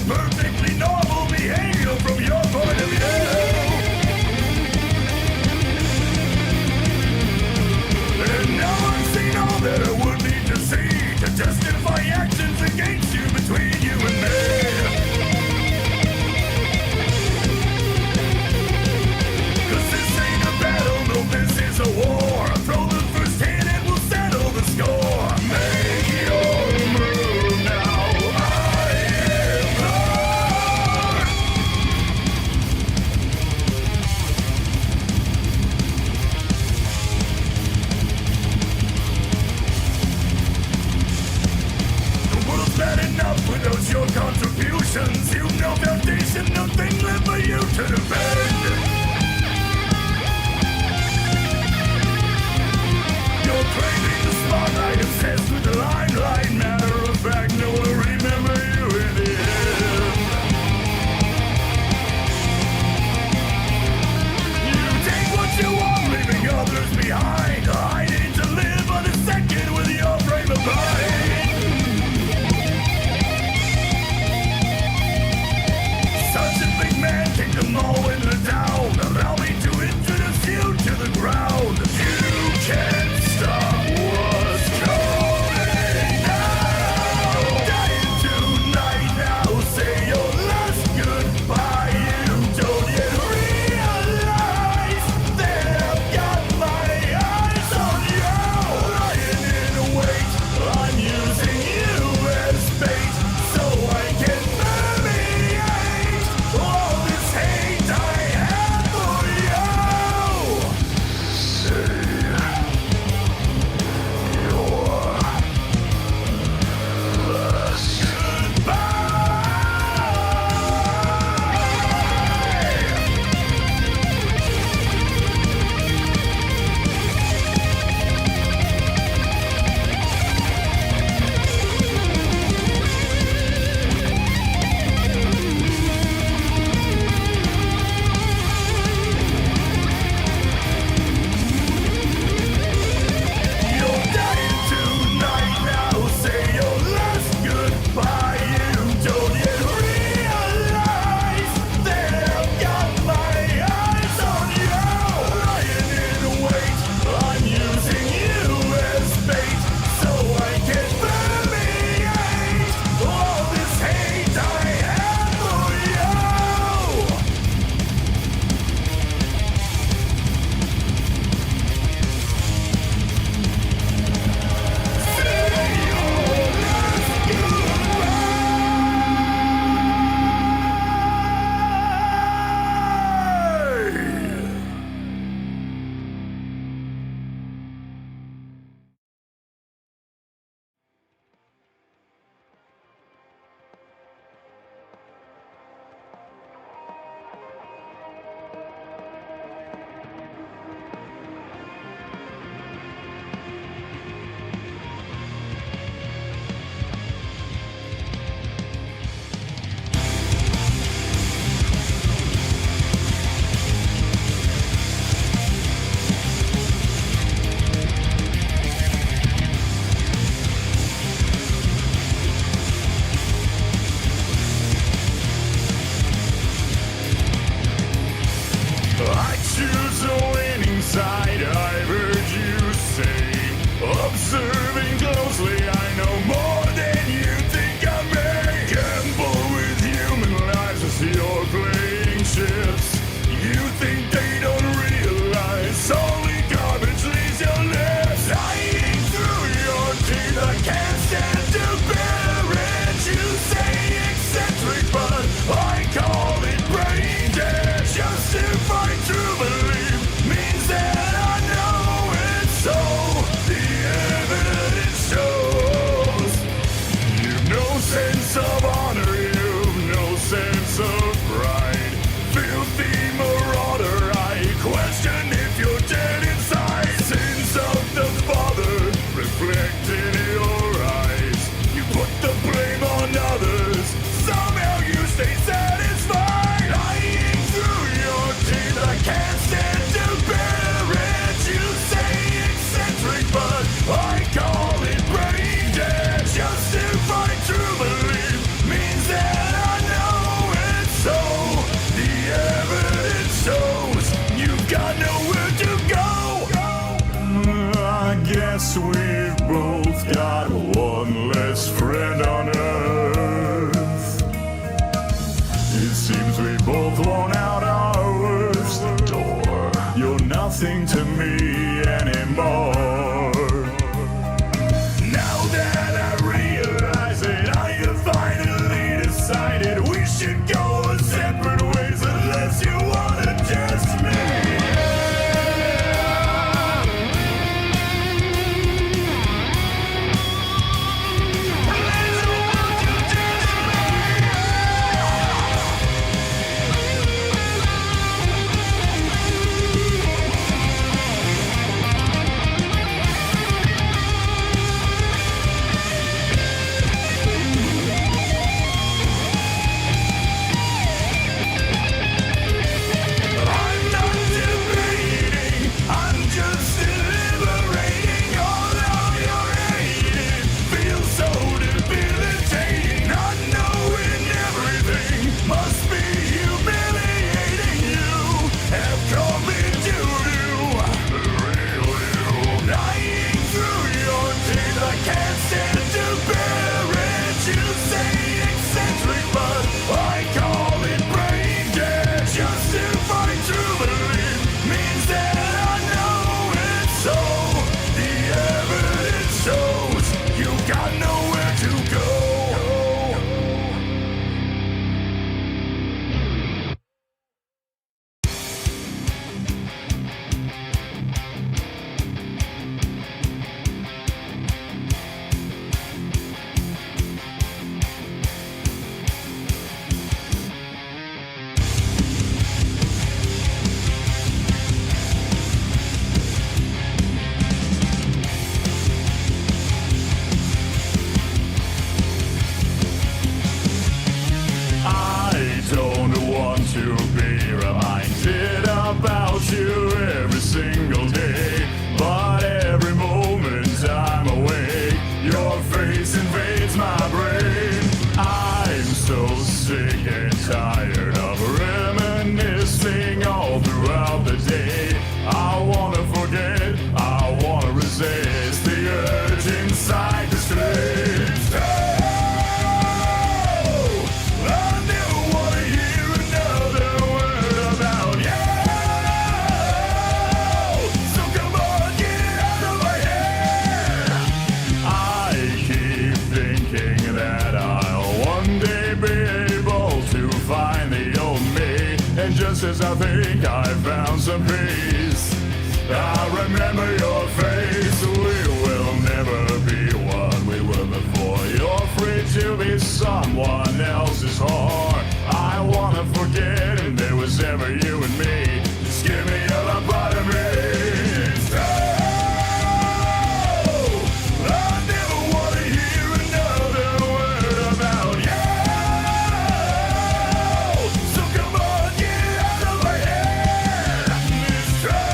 Perfectly normal behavior from your point of view. And now I've seen all that I would need to see to justify actions against you between you and me. Cause this ain't a battle, no, this is a war. Throw the first hit and we'll settle the score. Make your move now. Bad enough without your contributions. You've no foundation, nothing left for you to defend. You're craving the spotlight, obsessed with the limelight. Matter of fact, no one will remember you in the end. You take what you want, leaving others behind. Hiding to live on a second with your frame of mind. Such a big man, take them all in guess we've both got one less friend on earth. It seems we both worn out our worst door. You're nothing to me anymore. Now that I realize it, I have finally decided we should go our separate ways unless you wanna just me. Just as I think I found some peace, I remember your face. We will never be what we were before. You're free to be someone else's whore. I wanna forget if there was ever you and me. Just give me a little part of me. It's true. I never wanna hear another word about you. So come on, get out of my head. It's true.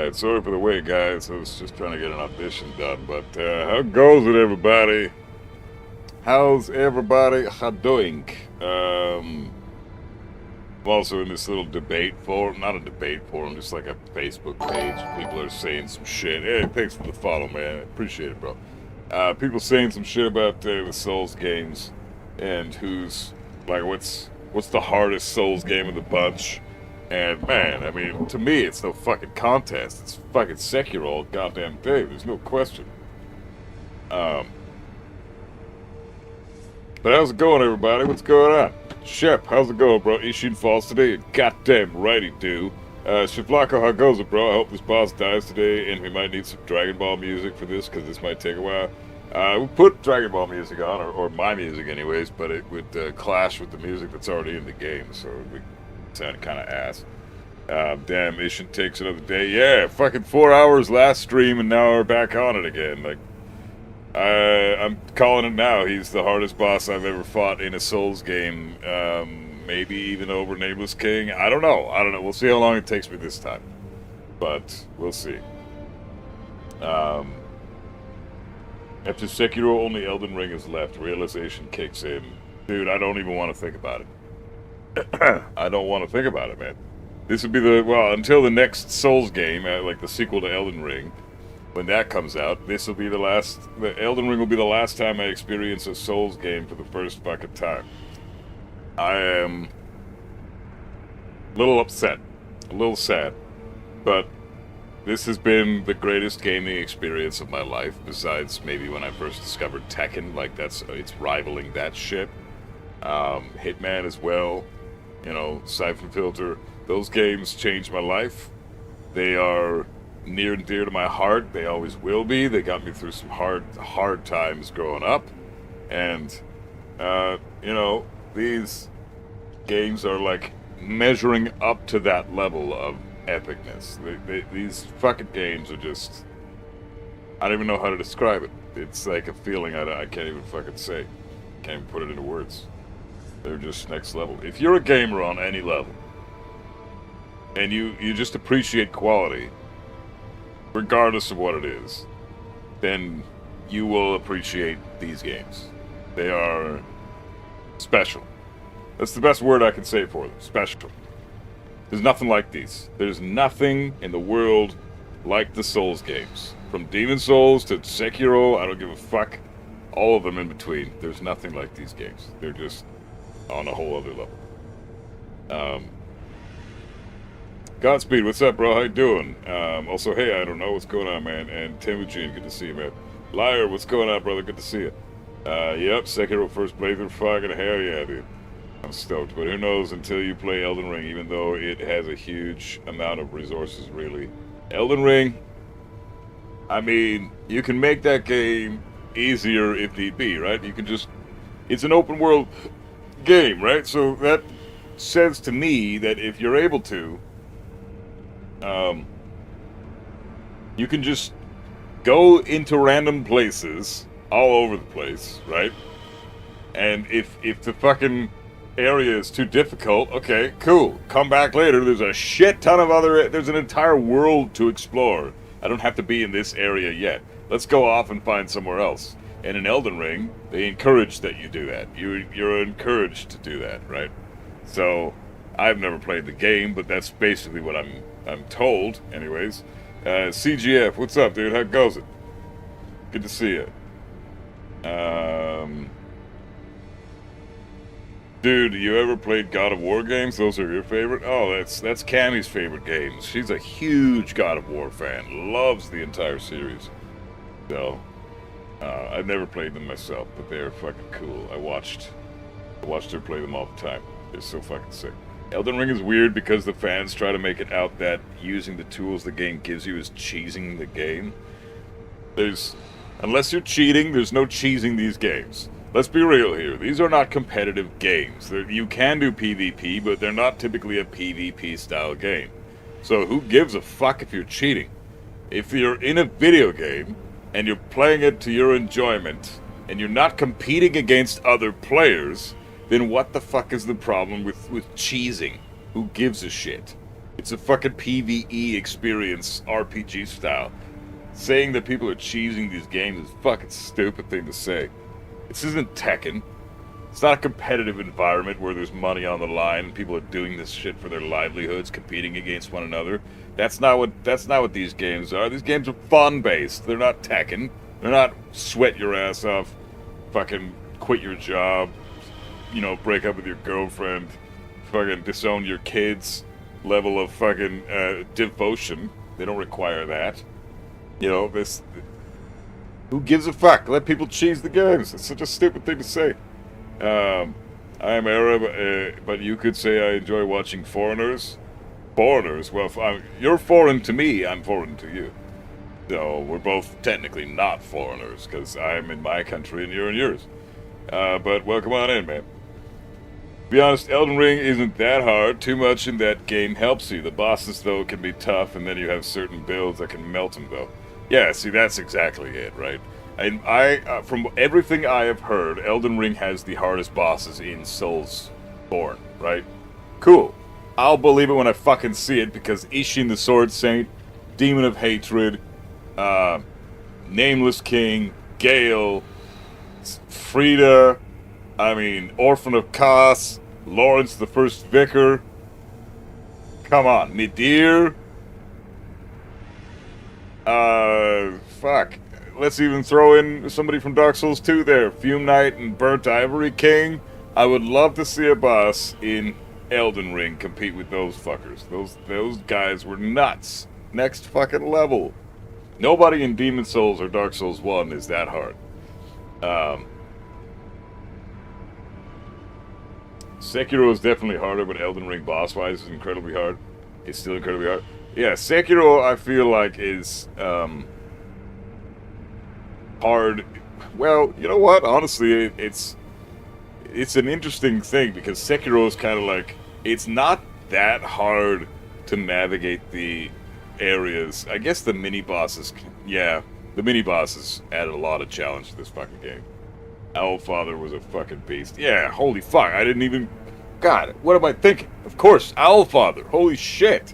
Alright, sorry for the wait, guys. I was just trying to get an audition done, but how goes it, everybody? How's everybody doing? I'm also in this little debate forum, not a debate forum, just like a Facebook page. People are saying some shit. Hey, thanks for the follow, man. I appreciate it, bro. People saying some shit about the Souls games and who's, like, what's the hardest Souls game of the bunch. And, man, I mean, to me, it's no fucking contest. It's fucking Sekiro all goddamn day. There's no question. But how's it going, everybody? What's going on? Shep, how's it going, bro? Isshin falls today. Goddamn right he do. Shivlako, how goes it, bro? I hope this boss dies today, and we might need some Dragon Ball music for this, because this might take a while. We put Dragon Ball music on, or my music anyways, but it would clash with the music that's already in the game, so it would sound kind of ass. Damn, Isshin takes another day. Yeah, fucking 4 hours last stream, and now we're back on it again. Like, I'm calling it now. He's the hardest boss I've ever fought in a Souls game. Maybe even over Nameless King. I don't know. We'll see how long it takes me this time. But we'll see. After Sekiro, only Elden Ring is left. Realization kicks in. Dude, I don't even want to think about it. I don't want to think about it, man. This would be until the next Souls game, like the sequel to Elden Ring. When that comes out, this will be the Elden Ring will be the last time I experience a Souls game for the first fucking time. I am a little upset, a little sad, but this has been the greatest gaming experience of my life, besides maybe when I first discovered Tekken, like it's rivaling that shit. Hitman as well, you know, Siphon Filter, those games changed my life. They are near and dear to my heart. They always will be. They got me through some hard times growing up. And, you know, these games are like measuring up to that level of epicness. These fucking games are just, I don't even know how to describe it. It's like a feeling I can't even fucking say. Can't even put it into words. They're just next level. If you're a gamer on any level, and you just appreciate quality, regardless of what it is, then you will appreciate these games. They are special. That's the best word I can say for them. Special. There's nothing like these. There's nothing in the world like the Souls games. From Demon Souls to Sekiro, I don't give a fuck. All of them in between. There's nothing like these games. They're just on a whole other level. Godspeed, what's up, bro? How you doing? Also, hey, I don't know what's going on, man. And Temujin, good to see you, man. Liar, what's going on, brother? Good to see you. Yep, Sekiro first playthrough, fucking hell yeah, dude. I'm stoked, but who knows until you play Elden Ring, even though it has a huge amount of resources, really. Elden Ring, I mean, you can make that game easier if need be, right? You can just, it's an open world game, right? So that says to me that if you're able to, you can just go into random places all over the place, right? And if the fucking area is too difficult, okay, cool. Come back later. There's a shit ton of there's an entire world to explore. I don't have to be in this area yet. Let's go off and find somewhere else. And in Elden Ring, they encourage that you do that. You're encouraged to do that, right? So, I've never played the game, but that's basically what I'm told, anyways. CGF, what's up, dude? How goes it? Good to see you. Dude, you ever played God of War games? Those are your favorite? Oh, that's Cammy's favorite games. She's a huge God of War fan. Loves the entire series. So, I've never played them myself, but they're fucking cool. I watched her play them all the time. They're so fucking sick. Elden Ring is weird because the fans try to make it out that using the tools the game gives you is cheesing the game. Unless you're cheating, there's no cheesing these games. Let's be real here. These are not competitive games. You can do PvP, but they're not typically a PvP style game. So who gives a fuck if you're cheating? If you're in a video game and you're playing it to your enjoyment and you're not competing against other players, then what the fuck is the problem with cheesing? Who gives a shit? It's a fucking PvE experience, RPG style. Saying that people are cheesing these games is a fucking stupid thing to say. This isn't Tekken. It's not a competitive environment where there's money on the line and people are doing this shit for their livelihoods, competing against one another. That's not what these games are. These games are fun-based. They're not Tekken. They're not sweat your ass off, fucking quit your job, you know, break up with your girlfriend, fucking disown your kids level of fucking devotion. They don't require that. You know, this... Who gives a fuck? Let people cheese the games. It's such a stupid thing to say. I am Arab, but you could say I enjoy watching foreigners. Foreigners? Well, you're foreign to me, I'm foreign to you. So, we're both technically not foreigners, because I'm in my country and you're in yours. But welcome on in, man. To be honest, Elden Ring isn't that hard. Too much in that game helps you. The bosses, though, can be tough, and then you have certain builds that can melt them, though. Yeah, see, that's exactly it, right? And from everything I have heard, Elden Ring has the hardest bosses in Soulsborne, right? Cool. I'll believe it when I fucking see it, because Isshin the Sword Saint, Demon of Hatred, Nameless King, Gale, Frida, Orphan of Kos, Lawrence the First Vicar. Come on, Midir. Fuck. Let's even throw in somebody from Dark Souls 2 there. Fume Knight and Burnt Ivory King. I would love to see a boss in Elden Ring compete with those fuckers. Those guys were nuts. Next fucking level. Nobody in Demon Souls or Dark Souls 1 is that hard. Sekiro is definitely harder, but Elden Ring boss-wise is incredibly hard. It's still incredibly hard. Yeah, Sekiro, I feel like, is, hard. Well, you know what? Honestly, it's an interesting thing, because Sekiro is kind of like, it's not that hard to navigate the areas. I guess the mini-bosses, the mini-bosses added a lot of challenge to this fucking game. Owlfather was a fucking beast. Yeah, holy fuck, I didn't even... God, what am I thinking? Of course, Owlfather, holy shit.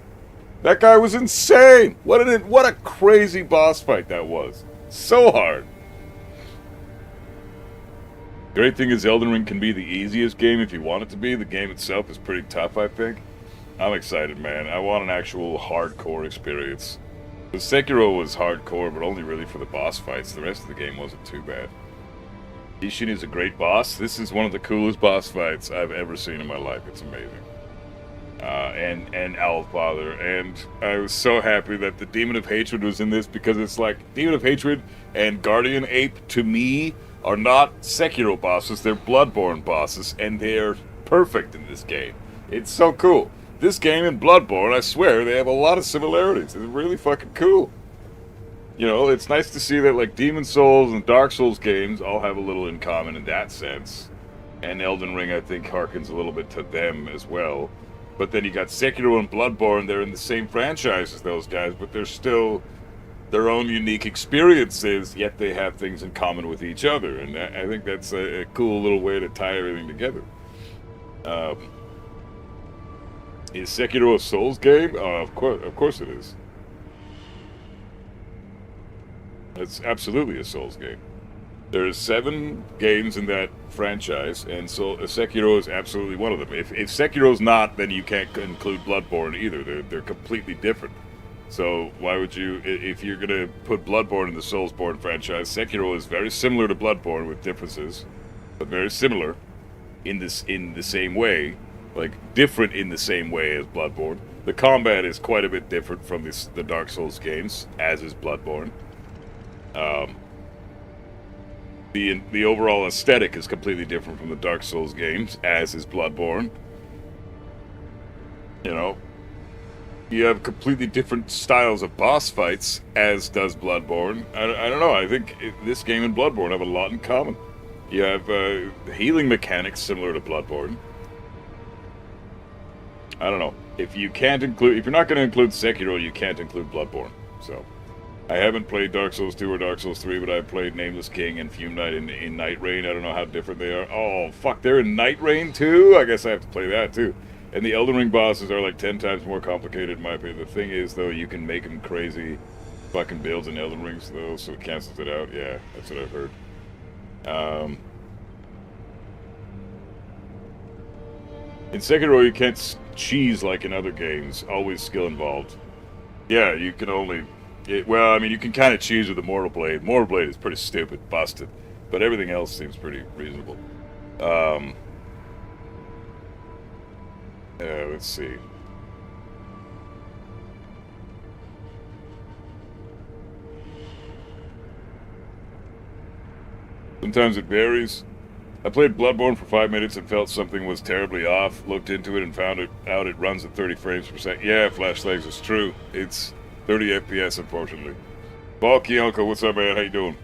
That guy was insane! What a crazy boss fight that was. So hard. Great thing is Elden Ring can be the easiest game if you want it to be. The game itself is pretty tough, I think. I'm excited, man. I want an actual hardcore experience. The Sekiro was hardcore, but only really for the boss fights. The rest of the game wasn't too bad. Isshin is a great boss. This is one of the coolest boss fights I've ever seen in my life. It's amazing. And Owlfather. And I was so happy that the Demon of Hatred was in this, because it's like, Demon of Hatred and Guardian Ape, to me, are not Sekiro bosses. They're Bloodborne bosses, and they're perfect in this game. It's so cool. This game and Bloodborne, I swear, they have a lot of similarities. It's really fucking cool. You know, it's nice to see that, like, Demon Souls and Dark Souls games all have a little in common in that sense. And Elden Ring, I think, harkens a little bit to them as well. But then you got Sekiro and Bloodborne, they're in the same franchise as those guys, but they're still their own unique experiences, yet they have things in common with each other. And I think that's a cool little way to tie everything together. Is Sekiro a Souls game? Of course it is. It's absolutely a Souls game. There's 7 games in that franchise, and so Sekiro is absolutely one of them. If Sekiro's not, then you can't include Bloodborne either. They're completely different. So why would you, if you're gonna put Bloodborne in the Soulsborne franchise, Sekiro is very similar to Bloodborne with differences, but very similar in the same way, like different in the same way as Bloodborne. The combat is quite a bit different from the Dark Souls games, as is Bloodborne. The overall aesthetic is completely different from the Dark Souls games, as is Bloodborne. You know, you have completely different styles of boss fights, as does Bloodborne. I don't know, I think this game and Bloodborne have a lot in common. You have healing mechanics similar to Bloodborne. I don't know. If you're not going to include Sekiro, you can't include Bloodborne. So, I haven't played Dark Souls 2 or Dark Souls 3, but I've played Nameless King and Fume Knight in Night Rain. I don't know how different they are. Oh, fuck, they're in Night Rain too? I guess I have to play that too. And the Elden Ring bosses are like 10 times more complicated in my opinion. The thing is, though, you can make them crazy fucking builds in Elden Rings, though, so it cancels it out. Yeah, that's what I've heard. In Sekiro, you can't cheese like in other games. Always skill involved. Yeah, you can only... well, I mean, you can kind of cheese with the Mortal Blade. Mortal Blade is pretty stupid, busted. But everything else seems pretty reasonable. Let's see. Sometimes it varies. I played Bloodborne for 5 minutes and felt something was terribly off. Looked into it and found out it runs at 30 frames per second. Yeah, Flash Legs is true. It's 30 FPS, unfortunately. Balky Uncle, what's up, man? How you doing?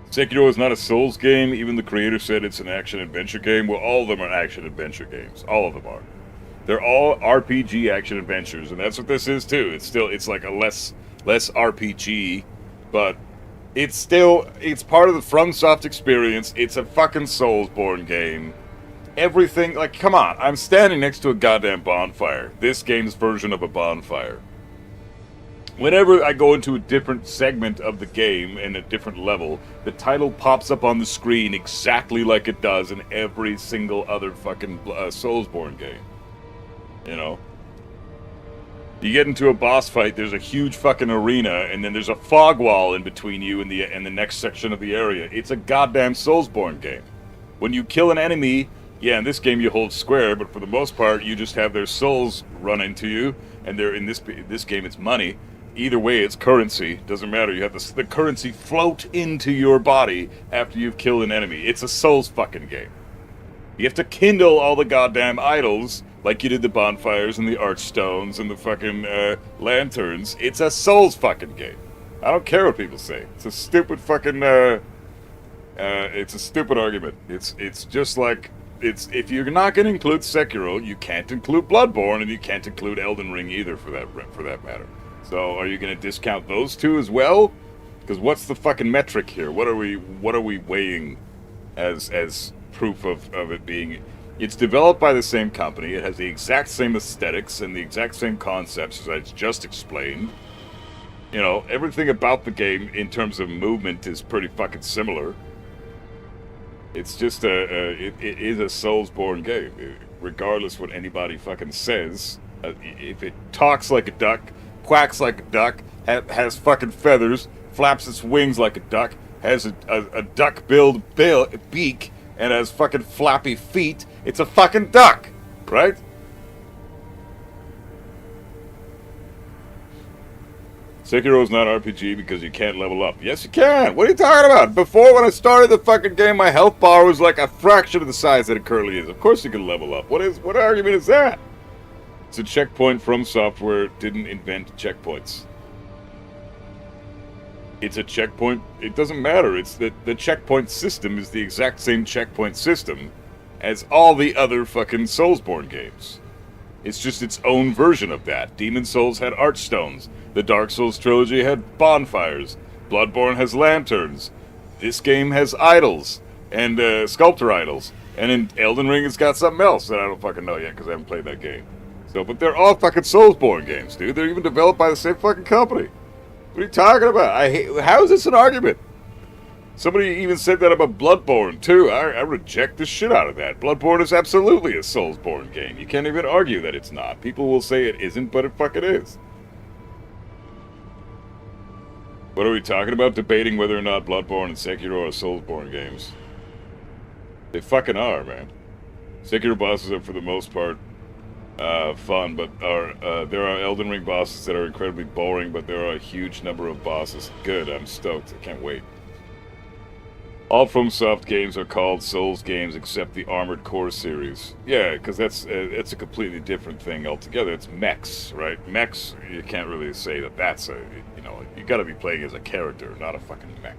Sekiro is not a Souls game. Even the creator said it's an action-adventure game. Well, all of them are action-adventure games. All of them are. They're all RPG action-adventures, and that's what this is, too. It's like a less RPG, but... it's part of the FromSoft experience. It's a fucking Soulsborne game. Everything, like, come on. I'm standing next to a goddamn bonfire. This game's version of a bonfire. Whenever I go into a different segment of the game and a different level, the title pops up on the screen exactly like it does in every single other fucking Soulsborne game. You know? You get into a boss fight, there's a huge fucking arena, and then there's a fog wall in between you and the next section of the area. It's a goddamn Soulsborne game. When you kill an enemy, yeah, in this game you hold square, but for the most part, you just have their souls run into you, and they're in this game it's money. Either way, it's currency. Doesn't matter. You have the currency float into your body after you've killed an enemy. It's a Souls fucking game. You have to kindle all the goddamn idols, like you did the bonfires and the archstones and the fucking lanterns. It's a Souls fucking game. I don't care what people say. It's a stupid fucking it's a stupid argument. It's just like if you're not going to include Sekiro, you can't include Bloodborne, and you can't include Elden Ring either for that matter. So are you going to discount those two as well? Because what's the fucking metric here? What are we weighing as proof of it being? It's developed by the same company. It has the exact same aesthetics and the exact same concepts as I just explained. You know, everything about the game in terms of movement is pretty fucking similar. It's just it is a Soulsborne game, regardless what anybody fucking says. If it talks like a duck, quacks like a duck, has fucking feathers, flaps its wings like a duck, has a duck-billed beak, and has fucking flappy feet, it's a fucking duck, right? Sekiro is not RPG because you can't level up. Yes, you can. What are you talking about? Before, when I started the fucking game, my health bar was like a fraction of the size that it currently is. Of course you can level up. What argument is that? It's a checkpoint from software. Didn't invent checkpoints. It's a checkpoint. It doesn't matter. It's that the checkpoint system is the exact same checkpoint system as all the other fucking Soulsborne games. It's just its own version of that. Demon Souls had archstones. The Dark Souls trilogy had bonfires. Bloodborne has lanterns. This game has idols and sculptor idols. And in Elden Ring, it's got something else that I don't fucking know yet because I haven't played that game. So, but they're all fucking Soulsborne games, dude. They're even developed by the same fucking company. What are you talking about? How is this an argument? Somebody even said that about Bloodborne, too. I reject the shit out of that. Bloodborne is absolutely a Soulsborne game. You can't even argue that it's not. People will say it isn't, but it fucking is. What are we talking about? Debating whether or not Bloodborne and Sekiro are Soulsborne games. They fucking are, man. Sekiro bosses are, for the most part, fun, but there are Elden Ring bosses that are incredibly boring, but there are a huge number of bosses. Good, I'm stoked. I can't wait. All FromSoft games are called Souls games except the Armored Core series. Yeah, because that's a completely different thing altogether. It's mechs, right? Mechs, you can't really say that that's a, you know, you gotta be playing as a character, not a fucking mech.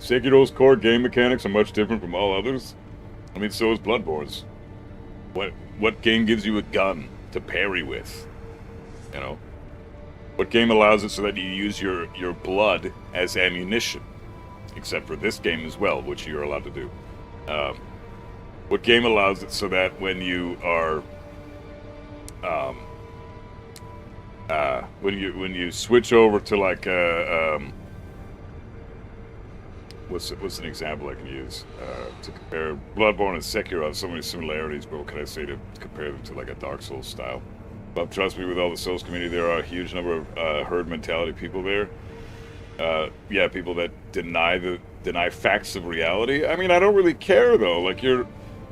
Sekiro's core game mechanics are much different from all others. I mean, so is Bloodborne's. What game gives you a gun to parry with? You know? What game allows it so that you use your blood as ammunition? Except for this game as well, which you're allowed to do. What game allows it so that when you are when you switch over to like what's an example I can use to compare Bloodborne and Sekiro have so many similarities, but what can I say to compare them to like a Dark Souls style? But trust me, with all the Souls community, there are a huge number of herd mentality people there. Yeah, people that deny facts of reality. I mean, I don't really care though. Like,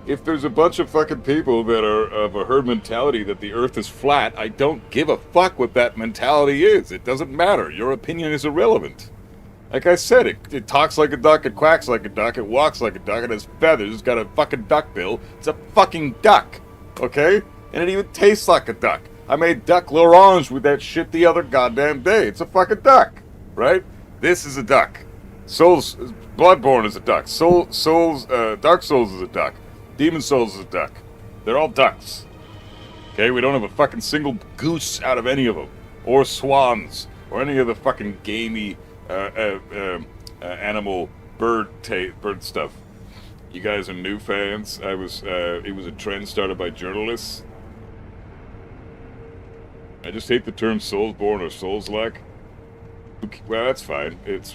if there's a bunch of fucking people that are of a herd mentality that the Earth is flat, I don't give a fuck what that mentality is. It doesn't matter. Your opinion is irrelevant. Like I said, it talks like a duck, it quacks like a duck, it walks like a duck, it has feathers, it's got a fucking duck bill. It's a fucking duck, okay? And it even tastes like a duck. I made duck l'orange with that shit the other goddamn day. It's a fucking duck, right? This is a duck. Bloodborne is a duck. Dark Souls is a duck. Demon Souls is a duck. They're all ducks. Okay, we don't have a fucking single goose out of any of them. Or swans. Or any of the fucking gamey animal bird stuff. You guys are new fans. It was a trend started by journalists. I just hate the term Soulsborne or Souls-like. Well, that's fine. It's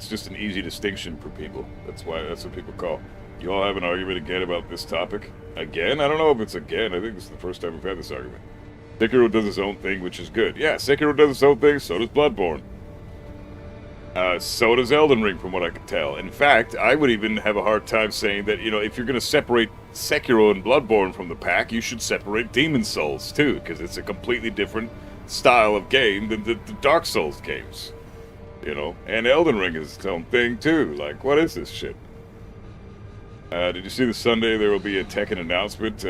just an easy distinction for people. That's what people call. You all have an argument again about this topic? Again? I don't know if it's again. I think this is the first time we've had this argument. Sekiro does its own thing, which is good. Yeah, Sekiro does its own thing, so does Bloodborne. So does Elden Ring, from what I can tell. In fact, I would even have a hard time saying that, if you're going to separate Sekiro and Bloodborne from the pack, you should separate Demon Souls, too, because it's a completely different style of game than the Dark Souls games. And Elden Ring is its own thing, too. Like, what is this shit? Did you see the Sunday there will be a Tekken announcement?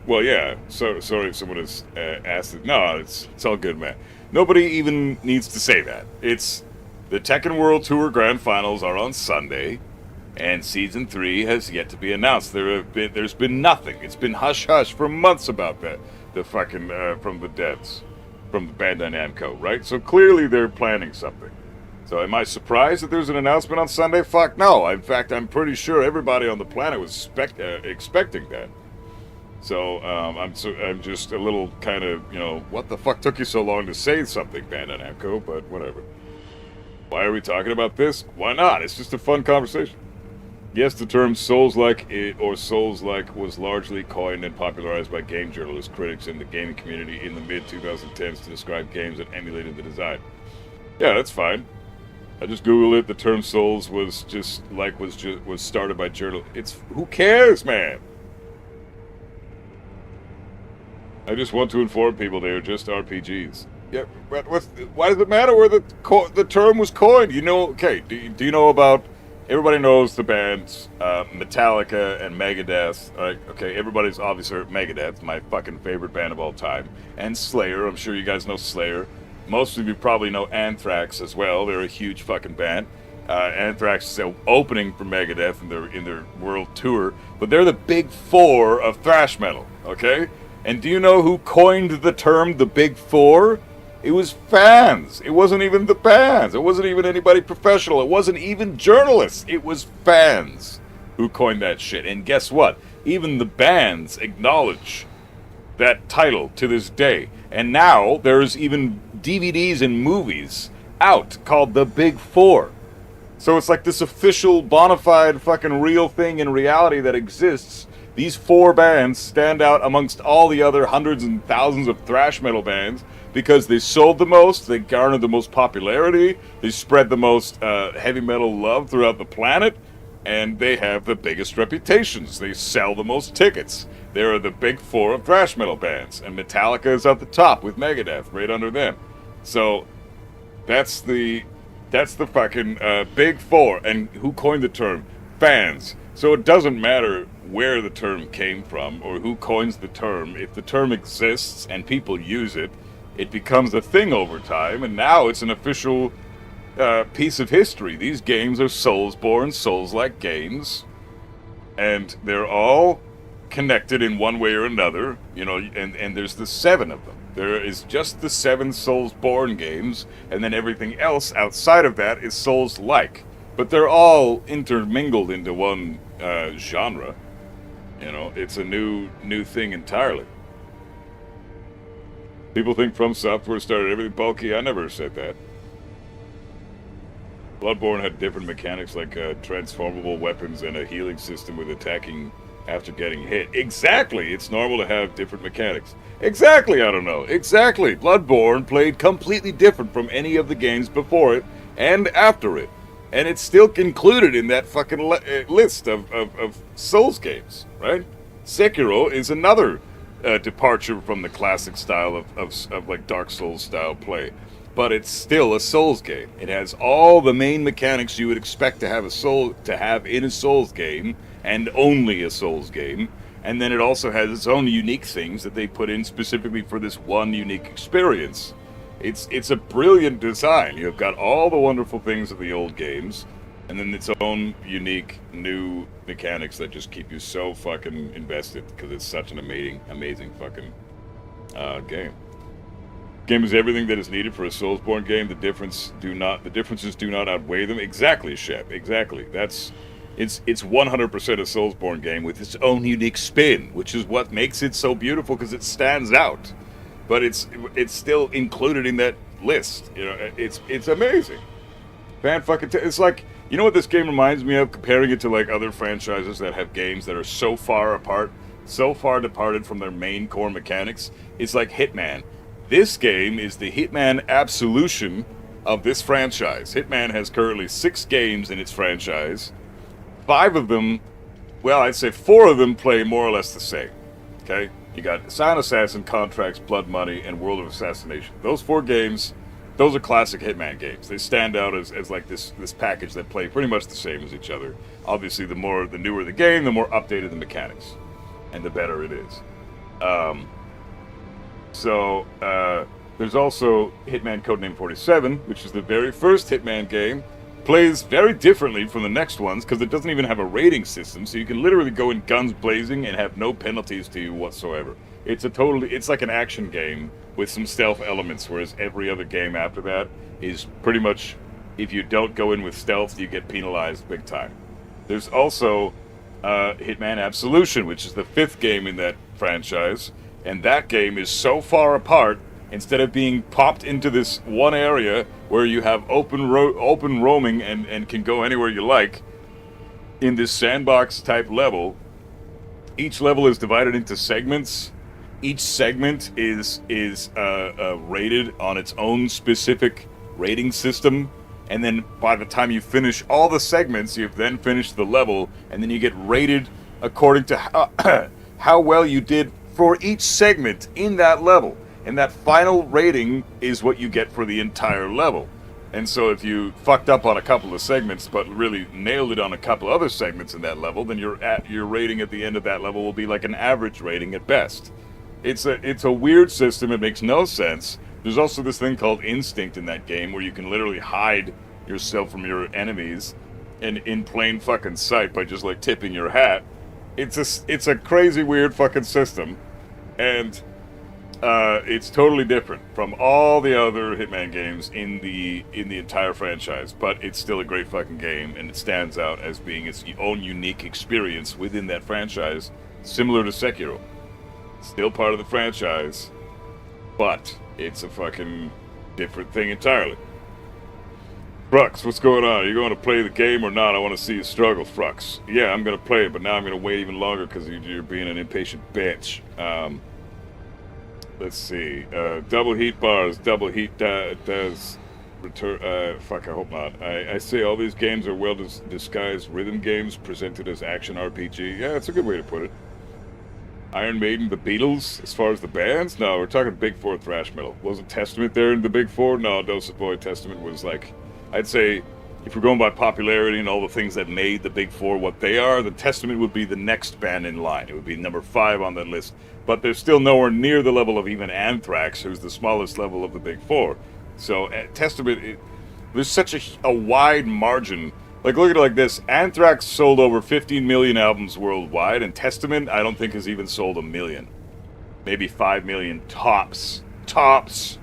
Well, yeah. So, sorry if someone has asked it. No, it's all good, man. Nobody even needs to say that. The Tekken World Tour Grand Finals are on Sunday, and Season 3 has yet to be announced. There's been nothing. It's been hush-hush for months about that. From the devs, from the Bandai Namco, right? So clearly they're planning something. So am I surprised that there's an announcement on Sunday? Fuck no. In fact, I'm pretty sure everybody on the planet was expecting that. So I'm just a little kind of, what the fuck took you so long to say something, Bandai Namco? But whatever. Why are we talking about this? Why not? It's just a fun conversation. Yes, the term Souls-like or Souls-like was largely coined and popularized by game journalists, critics, and the gaming community in the mid-2010s to describe games that emulated the design. Yeah, that's fine. I just Googled it. The term Souls was started by journalists. Who cares, man? I just want to inform people they are just RPGs. Yeah, but why does it matter where the term was coined? Okay, do you know about... Everybody knows the bands Metallica and Megadeth. Right? Okay, everybody's obviously heard Megadeth, my fucking favorite band of all time. And Slayer, I'm sure you guys know Slayer. Most of you probably know Anthrax as well. They're a huge fucking band. Anthrax is the opening for Megadeth in their world tour. But they're the big four of thrash metal, okay? And do you know who coined the term the big four? It was fans. It wasn't even the bands. It wasn't even anybody professional. It wasn't even journalists. It was fans who coined that shit. And guess what? Even the bands acknowledge that title to this day. And now there's even DVDs and movies out called The Big Four. So it's like this official, bona fide, fucking real thing in reality that exists. These four bands stand out amongst all the other hundreds and thousands of thrash metal bands because they sold the most, they garnered the most popularity, they spread the most heavy metal love throughout the planet, and they have the biggest reputations. They sell the most tickets. They're the big four of thrash metal bands, and Metallica is at the top with Megadeth, right under them. So that's the fucking big four. And who coined the term? Fans. So it doesn't matter where the term came from or who coins the term. If the term exists and people use it, it becomes a thing over time, and now it's an official piece of history. These games are Soulsborne, Souls-like games, and they're all connected in one way or another, and there's the 7 of them. There is just the 7 Soulsborne games, and then everything else outside of that is Souls-like. But they're all intermingled into one genre. You know, it's a new thing entirely. People think From Software started everything bulky. I never said that. Bloodborne had different mechanics like transformable weapons and a healing system with attacking after getting hit. Exactly! It's normal to have different mechanics. Exactly, I don't know. Exactly. Bloodborne played completely different from any of the games before it and after it. And it's still included in that fucking list of Souls games, right? Sekiro is another departure from the classic style of like Dark Souls style play. But it's still a Souls game. It has all the main mechanics you would expect to have in a Souls game, and only a Souls game. And then it also has its own unique things that they put in specifically for this one unique experience. It's a brilliant design. You've got all the wonderful things of the old games, and then its own unique new mechanics that just keep you so fucking invested because it's such an amazing fucking game. Game is everything that is needed for a Soulsborne game. The differences do not outweigh them. Exactly, Shep. Exactly. It's 100% a Soulsborne game with its own unique spin, which is what makes it so beautiful because it stands out. But it's still included in that list. You know, it's amazing. It's like, you know what this game reminds me of, comparing it to like other franchises that have games that are so far apart, so far departed from their main core mechanics. It's like Hitman. This game is the Hitman absolution of this franchise. Hitman has currently 6 games in its franchise. 5 of them, well, I'd say 4 of them play more or less the same. Okay? You got Silent Assassin, Contracts, Blood Money, and World of Assassination. Those 4 games, those are classic Hitman games. They stand out as like this package that play pretty much the same as each other. Obviously, the newer the game, the more updated the mechanics, and the better it is. So, there's also Hitman Codename 47, which is the very first Hitman game. Plays very differently from the next ones, because it doesn't even have a rating system, so you can literally go in guns blazing and have no penalties to you whatsoever. It's like an action game with some stealth elements, whereas every other game after that is pretty much, if you don't go in with stealth, you get penalized big time. There's also Hitman Absolution, which is the 5th game in that franchise. And that game is so far apart, instead of being popped into this one area where you have open roaming and can go anywhere you like, in this sandbox type level, each level is divided into segments. Each segment is rated on its own specific rating system. And then by the time you finish all the segments, you've then finished the level, and then you get rated according to how well you did for each segment in that level. And that final rating is what you get for the entire level. And so if you fucked up on a couple of segments but really nailed it on a couple other segments in that level, then your rating at the end of that level will be like an average rating at best. It's a weird system. It makes no sense. There's also this thing called instinct in that game where you can literally hide yourself from your enemies and in plain fucking sight by just like tipping your hat. It's a crazy weird fucking system, and it's totally different from all the other Hitman games in the entire franchise. But it's still a great fucking game, and it stands out as being its own unique experience within that franchise, similar to Sekiro. Still part of the franchise, but it's a fucking different thing entirely. Frux, what's going on? Are you going to play the game or not? I want to see you struggle, Frux. Yeah, I'm going to play it, but now I'm going to wait even longer because you're being an impatient bitch. Let's see. Double heat bars. Double heat does return. Fuck, I hope not. I say all these games are well disguised rhythm games presented as action RPG. Yeah, that's a good way to put it. Iron Maiden, the Beatles, as far as the bands? No, we're talking Big Four thrash metal. Wasn't Testament there in the Big Four? No, Dose Boy Testament was like, I'd say, if we're going by popularity and all the things that made the Big Four what they are, the Testament would be the next band in line. It would be number 5 on that list. But they're still nowhere near the level of even Anthrax, who's the smallest level of the Big Four. So Testament, there's such a wide margin. Like, look at it like this. Anthrax sold over 15 million albums worldwide, and Testament, I don't think, has even sold 1 million. Maybe 5 million tops. tops.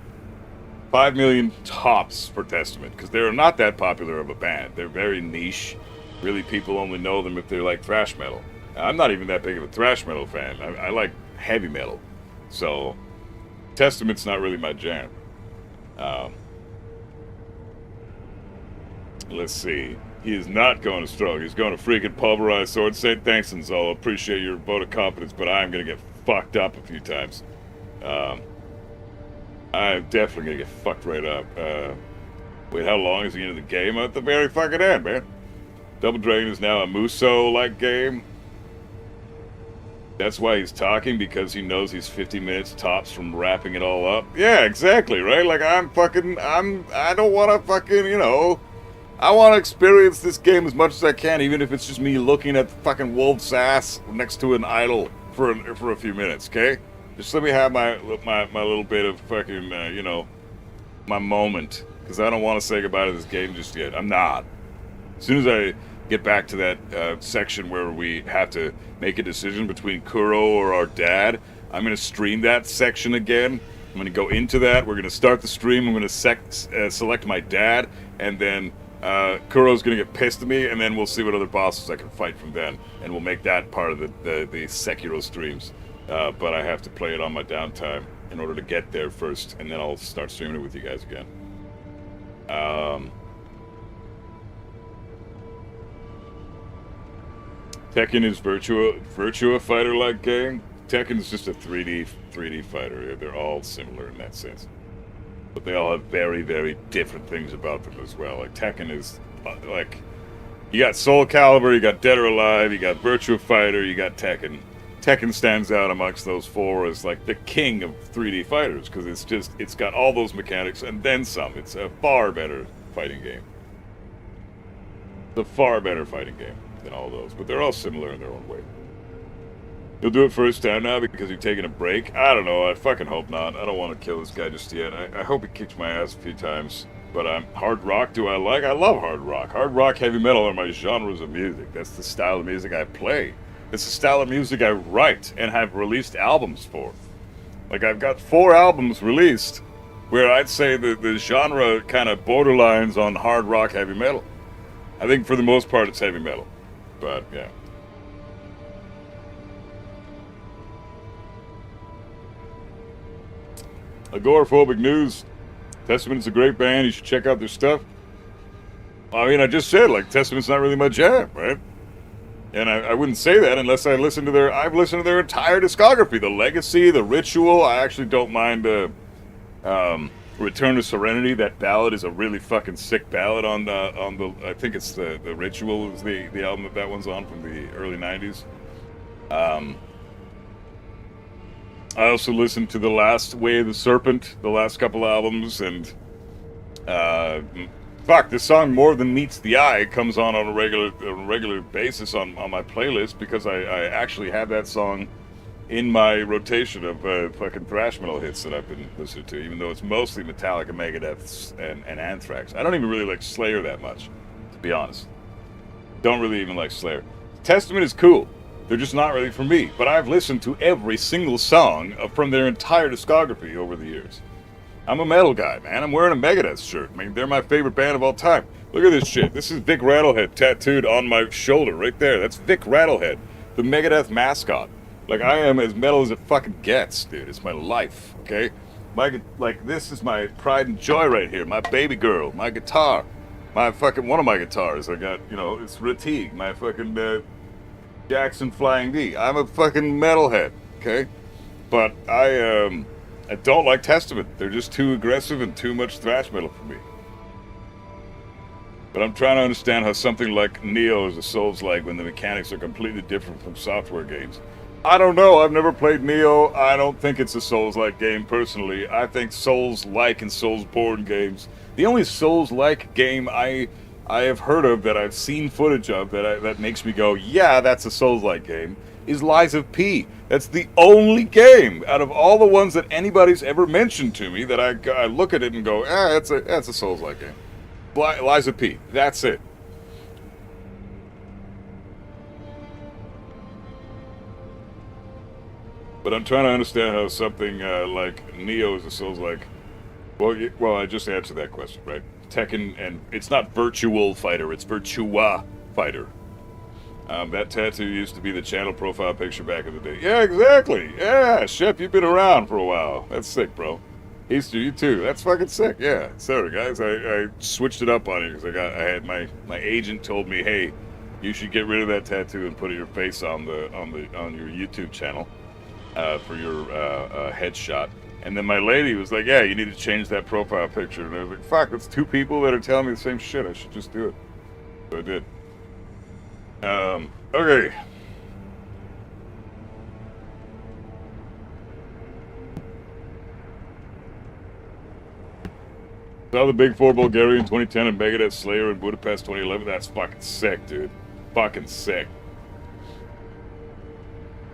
5 million tops for Testament, because they're not that popular of a band. They're very niche. Really, people only know them if they like thrash metal. I'm not even that big of a thrash metal fan. I like heavy metal. So, Testament's not really my jam. Let's see. He is not going to Stroke. He's going to freaking pulverize sword. St. Thanks, and I'll appreciate your vote of confidence, but I am going to get fucked up a few times. I'm definitely going to get fucked right up. Wait, how long is the end of the game? At the very fucking end, man. Double Dragon is now a Muso-like game. That's why he's talking, because he knows he's 50 minutes tops from wrapping it all up. Yeah, exactly, right? Like, I don't want to fucking, you know, I want to experience this game as much as I can, even if it's just me looking at the fucking wolf's ass next to an idol for a few minutes, okay? Just let me have my little bit of fucking, you know, my moment. Because I don't want to say goodbye to this game just yet. I'm not. As soon as I get back to that section where we have to make a decision between Kuro or our dad, I'm going to stream that section again. I'm going to go into that. We're going to start the stream. I'm going to select my dad. And then Kuro's going to get pissed at me. And then we'll see what other bosses I can fight from then. And we'll make that part of the Sekiro streams. But I have to play it on my downtime in order to get there first, and then I'll start streaming it with you guys again. Tekken is Virtua fighter-like game. Tekken is just a 3D fighter. They're all similar in that sense, but they all have very, very different things about them as well. Like Tekken is like, you got Soul Calibur, you got Dead or Alive, you got Virtua Fighter, you got Tekken. Tekken stands out amongst those four as like the king of 3D fighters, because it's got all those mechanics and then some. It's a far better fighting game. It's a far better fighting game than all those, but they're all similar in their own way. You'll do it first time now because you're taking a break? I don't know, I fucking hope not. I don't want to kill this guy just yet. I hope he kicks my ass a few times. But hard rock do I like? I love hard rock. Hard rock, heavy metal are my genres of music. That's the style of music I play. It's the style of music I write and have released albums for. Like, I've got 4 albums released where I'd say the genre kind of borderlines on hard rock, heavy metal. I think for the most part it's heavy metal. But, yeah. Agoraphobic News. Testament's a great band. You should check out their stuff. I mean, I just said, like, Testament's not really my jam, right? And I wouldn't say that unless I listened to I've listened to their entire discography. The Legacy, The Ritual. I actually don't mind Return to Serenity. That ballad is a really fucking sick ballad on the I think it's the Ritual is the album that one's on from the early 90s. I also listened to The Last Way of the Serpent, the last couple albums, and fuck, this song More Than Meets the Eye comes on a regular basis on my playlist because I actually have that song in my rotation of fucking thrash metal hits that I've been listening to, even though it's mostly Metallica, Megadeth, and Anthrax. I don't even really like Slayer that much, to be honest. Don't really even like Slayer. Testament is cool. They're just not really for me, but I've listened to every single song from their entire discography over the years. I'm a metal guy, man. I'm wearing a Megadeth shirt. I mean, they're my favorite band of all time. Look at this shit. This is Vic Rattlehead tattooed on my shoulder right there. That's Vic Rattlehead, the Megadeth mascot. Like, I am as metal as it fucking gets, dude. It's my life, okay? This is my pride and joy right here. My baby girl, my guitar. One of my guitars. I got, you know, it's Ratigue, my fucking Jackson Flying D. I'm a fucking metalhead, okay? But I don't like Testament. They're just too aggressive and too much thrash metal for me. But I'm trying to understand how something like Neo is a Souls-like when the mechanics are completely different from software games. I don't know. I've never played Neo. I don't think it's a Souls-like game, personally. I think Souls-like and Souls-born games... The only Souls-like game I have heard of that I've seen footage of that makes me go, yeah, that's a Souls-like game, is Lies of P. That's the only game out of all the ones that anybody's ever mentioned to me that I look at it and go, it's a Souls-like game. Lies of P. That's it. But I'm trying to understand how something like Neo is a Souls-like. Well, I just answered that question, right? Tekken, and it's not Virtual Fighter, it's Virtua Fighter. That tattoo used to be the channel profile picture back in the day. Yeah, exactly. Yeah, Shep, you've been around for a while. That's sick, bro. Easter, you too. That's fucking sick. Yeah. Sorry, guys. I switched it up on you because I had my agent told me, hey, you should get rid of that tattoo and put your face on your YouTube channel for your headshot. And then my lady was like, yeah, you need to change that profile picture. And I was like, fuck, that's two people that are telling me the same shit. I should just do it. So I did. Okay. Saw the Big Four Bulgaria in 2010 and Megadeth Slayer in Budapest 2011. That's fucking sick, dude. Fucking sick.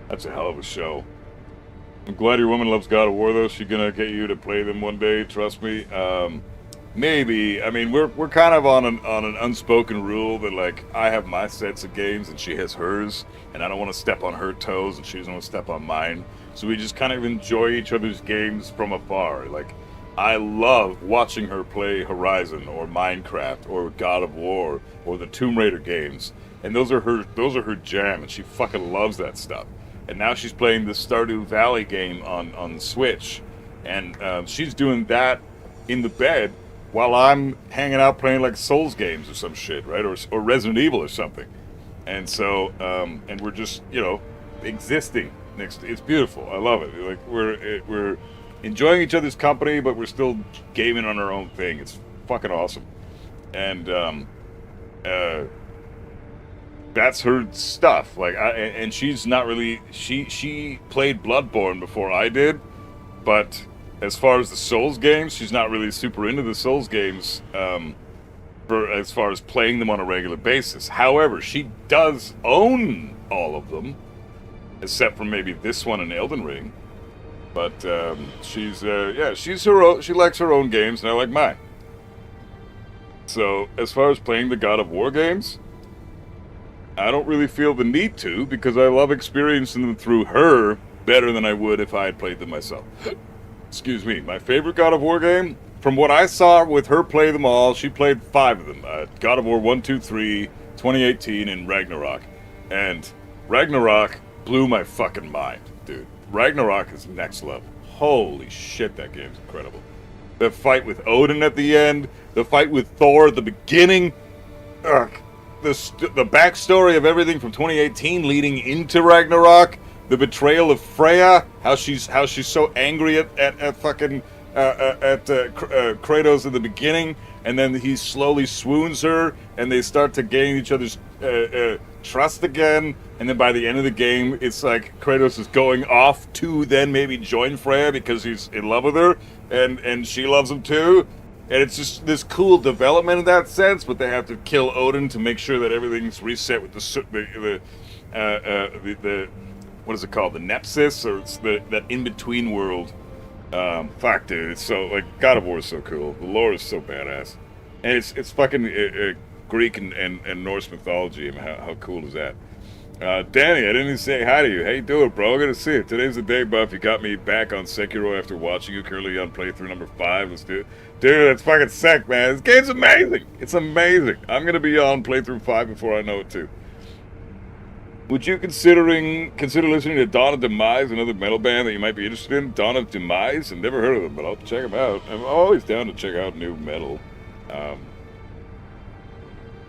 That's a hell of a show. I'm glad your woman loves God of War, though. She's gonna get you to play them one day. Trust me. Maybe. I mean, we're kind of on an unspoken rule that, like, I have my sets of games and she has hers, and I don't want to step on her toes and she doesn't want to step on mine. So we just kind of enjoy each other's games from afar. Like, I love watching her play Horizon or Minecraft or God of War or the Tomb Raider games, and those are her jam, and she fucking loves that stuff. And now she's playing the Stardew Valley game on the Switch, and she's doing that in the bed while I'm hanging out playing like Souls games or some shit, right? Or Resident Evil or something. And so, and we're just, existing next. It's beautiful. I love it. Like we're enjoying each other's company, but we're still gaming on our own thing. It's fucking awesome. And that's her stuff. Like, and she's not really. She played Bloodborne before I did, but as far as the Souls games, she's not really super into the Souls games. For as far as playing them on a regular basis. However, she does own all of them, except for maybe this one and Elden Ring. But she's her own, she likes her own games, and I like mine. So as far as playing the God of War games, I don't really feel the need to, because I love experiencing them through her better than I would if I had played them myself. Excuse me. My favorite God of War game, from what I saw with her play them all, she played 5 of them. God of War 1, 2, 3, 2018, and Ragnarok. And Ragnarok blew my fucking mind, dude. Ragnarok is next level. Holy shit, that game's incredible. The fight with Odin at the end, the fight with Thor at the beginning, the backstory of everything from 2018 leading into Ragnarok, the betrayal of Freya, how she's so angry at fucking Kratos in the beginning, and then he slowly swoons her, and they start to gain each other's trust again, and then by the end of the game, it's like Kratos is going off to then maybe join Freya because he's in love with her, and she loves him too, and it's just this cool development in that sense, but they have to kill Odin to make sure that everything's reset with the what is it called? The Nepsis, or it's that in-between world. Fuck, dude. It's so, like, God of War is so cool. The lore is so badass. And it's fucking Greek and Norse mythology. I mean, how cool is that? Danny, I didn't even say hi to you. How you doing, bro? Good to see you. Today's the day, Buff. You got me back on Sekiro after watching you currently on playthrough number 5. Let's do it. Dude, that's fucking sick, man. This game's amazing. It's amazing. I'm going to be on playthrough 5 before I know it, too. Would you consider listening to Dawn of Demise, another metal band that you might be interested in? Dawn of Demise? I've never heard of them, but I'll check them out. I'm always down to check out new metal.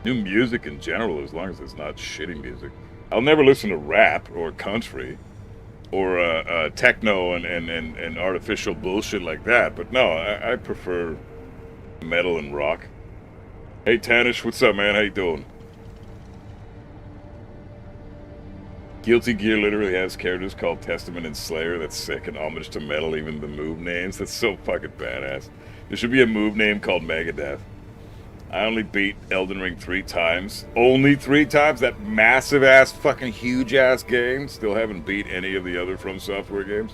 New music in general, as long as it's not shitty music. I'll never listen to rap or country or techno and artificial bullshit like that. But no, I prefer metal and rock. Hey, Tanish, what's up, man? How you doing? Guilty Gear literally has characters called Testament and Slayer. That's sick, and homage to metal, even the move names. That's so fucking badass. There should be a move name called Megadeth. I only beat Elden Ring 3 times. Only 3 times? That massive-ass, fucking huge-ass game. Still haven't beat any of the other From Software games.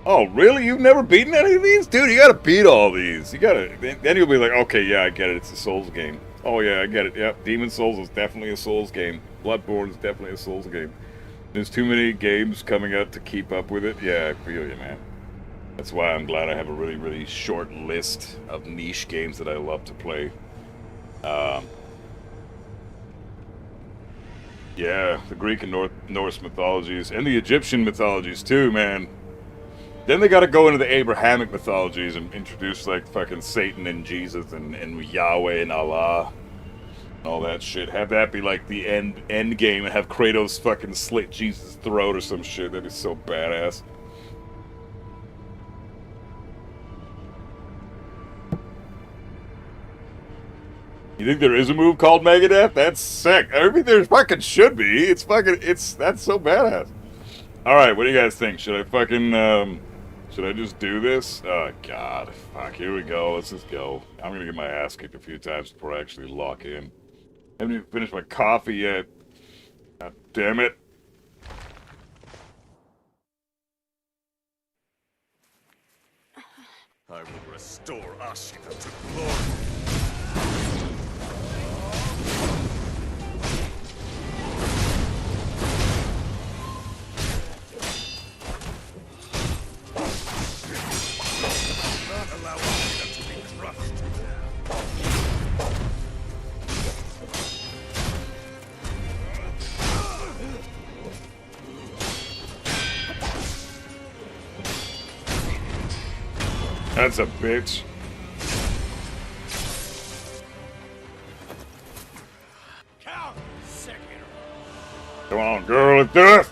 Oh, really? You've never beaten any of these? Dude, you gotta beat all these. You gotta... Then you'll be like, okay, yeah, I get it. It's a Souls game. Oh, yeah, I get it. Yep, Demon Souls is definitely a Souls game. Bloodborne is definitely a Souls game. There's too many games coming out to keep up with it. Yeah, I feel you, man. That's why I'm glad I have a really, really short list of niche games that I love to play. Yeah, the Greek and Norse mythologies, and the Egyptian mythologies too, man. Then they gotta go into the Abrahamic mythologies and introduce, like, fucking Satan and Jesus and Yahweh and Allah. And all that shit. Have that be, like, the end game and have Kratos fucking slit Jesus' throat or some shit. That'd be so badass. You think there is a move called Megadeth? That's sick. I mean, there fucking should be. That's so badass. Alright, what do you guys think? Should I fucking, should I just do this? Oh, God. Fuck, here we go. Let's just go. I'm gonna get my ass kicked a few times before I actually lock in. Haven't even finished my coffee yet. God damn it. I will restore Ashina to glory. Not allow Ashina to be crushed. That's a bitch. Count Sekiro. Come on, girl, let's do it!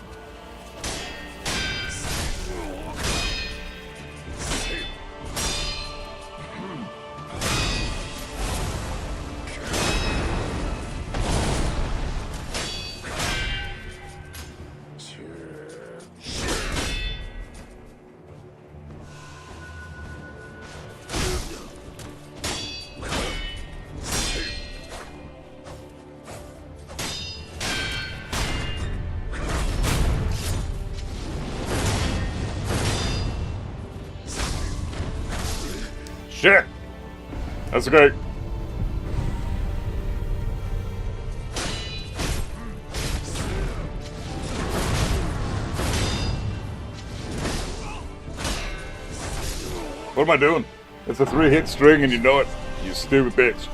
Shit! That's okay. What am I doing? It's a 3-hit string and you know it, you stupid bitch.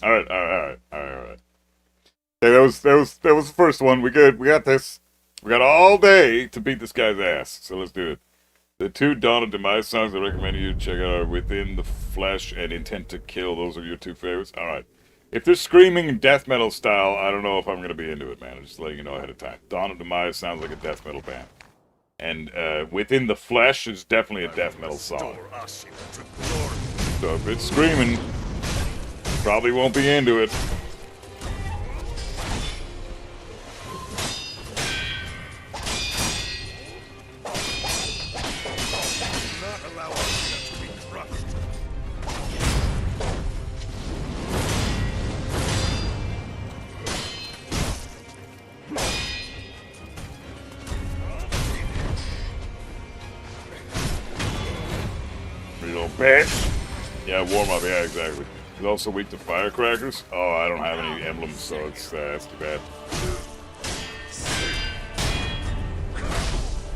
Alright. Okay, that was the first one. We good. We got this. We got all day to beat this guy's ass. So let's do it. The two Dawn of Demise songs I recommend you check out are Within the Flesh and Intent to Kill. Those are your two favorites. Alright. If they're screaming death metal style, I don't know if I'm going to be into it, man. I'm just letting you know ahead of time. Dawn of Demise sounds like a death metal band. And Within the Flesh is definitely a death metal song. So if it's screaming, probably won't be into it. Bitch. Yeah, warm up. Yeah, exactly. He's also weak to firecrackers. Oh, I don't have any emblems, so that's too bad.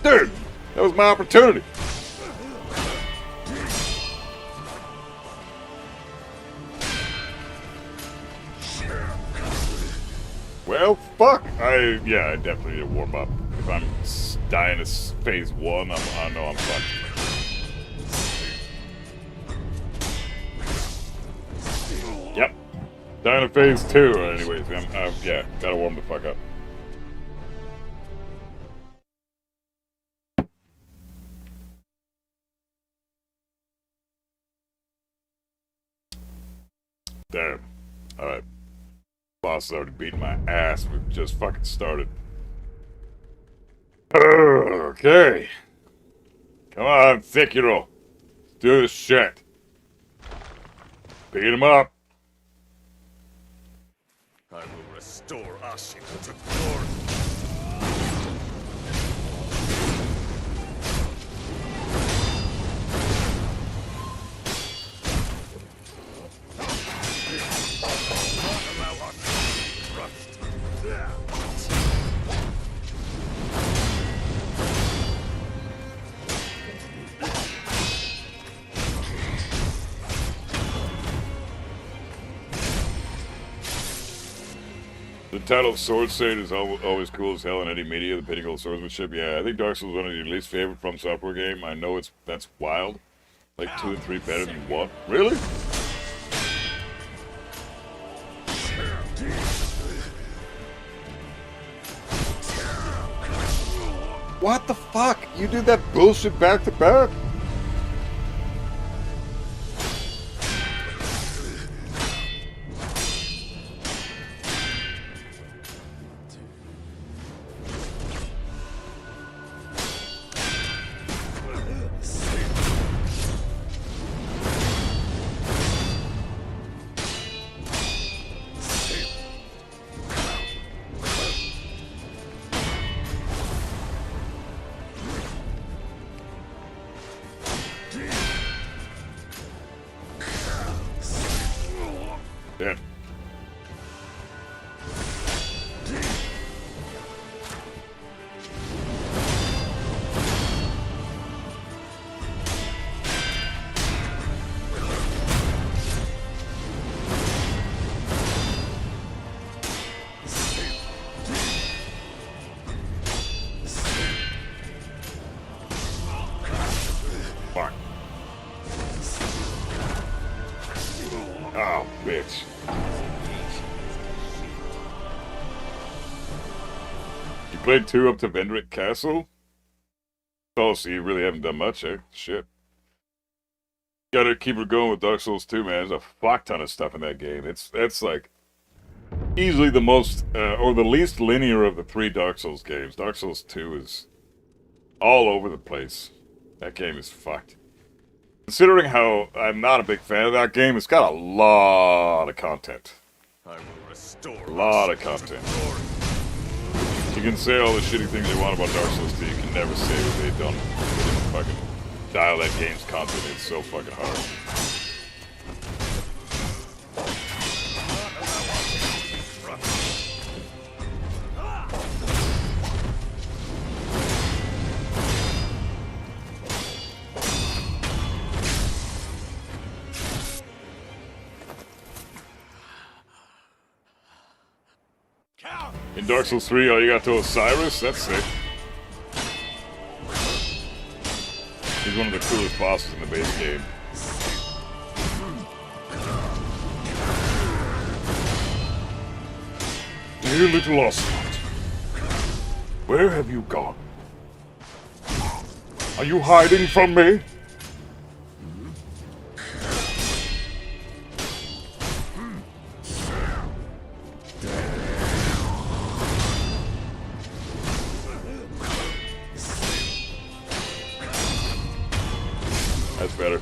Dude, that was my opportunity. Well, fuck. I definitely need to warm up. If I'm dying to phase 1, I know I'm fucked. Yep. Down to phase 2, anyways. Yeah, gotta warm the fuck up. Damn. Alright. Boss is already beating my ass. We've just fucking started. Okay. Come on, Sekiro. Let's do this shit. Beat him up. I will restore Ashina to glory. Not allow Ashina to be crushed. The title of Sword State is always cool as hell in any media. The pinnacle of swordsmanship. Yeah, I think Dark Souls is one of your least favorite From Software game. I know that's wild. Like 2 and 3 better than 1. Really? What the fuck? You did that bullshit back to back? Dead. Fuck. Oh, bitch. You played 2 up to Vendrick Castle? Oh, so you really haven't done much, eh? Shit. Gotta keep it going with Dark Souls 2, man. There's a fuck ton of stuff in that game. It's like easily the most, or the least linear of the 3 Dark Souls games. Dark Souls 2 is all over the place. That game is fucked. Considering how I'm not a big fan of that game, it's got a lot of content. I will restore A lot of content. You can say all the shitty things you want about Dark Souls 2, you can never say what they've done. They didn't fucking dial that game's content in so fucking hard. In Dark Souls 3, all you got to Osiris? That's sick. He's one of the coolest bosses in the base game. Dear little Ocelot, where have you gone? Are you hiding from me? That's better.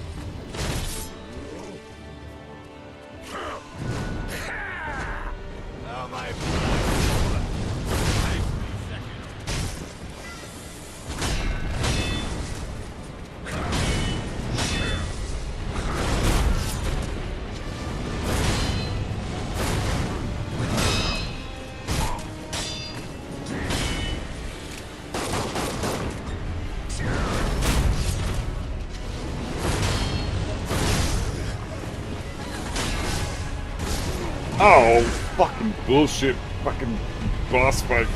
Oh, fucking bullshit. Fucking boss fight.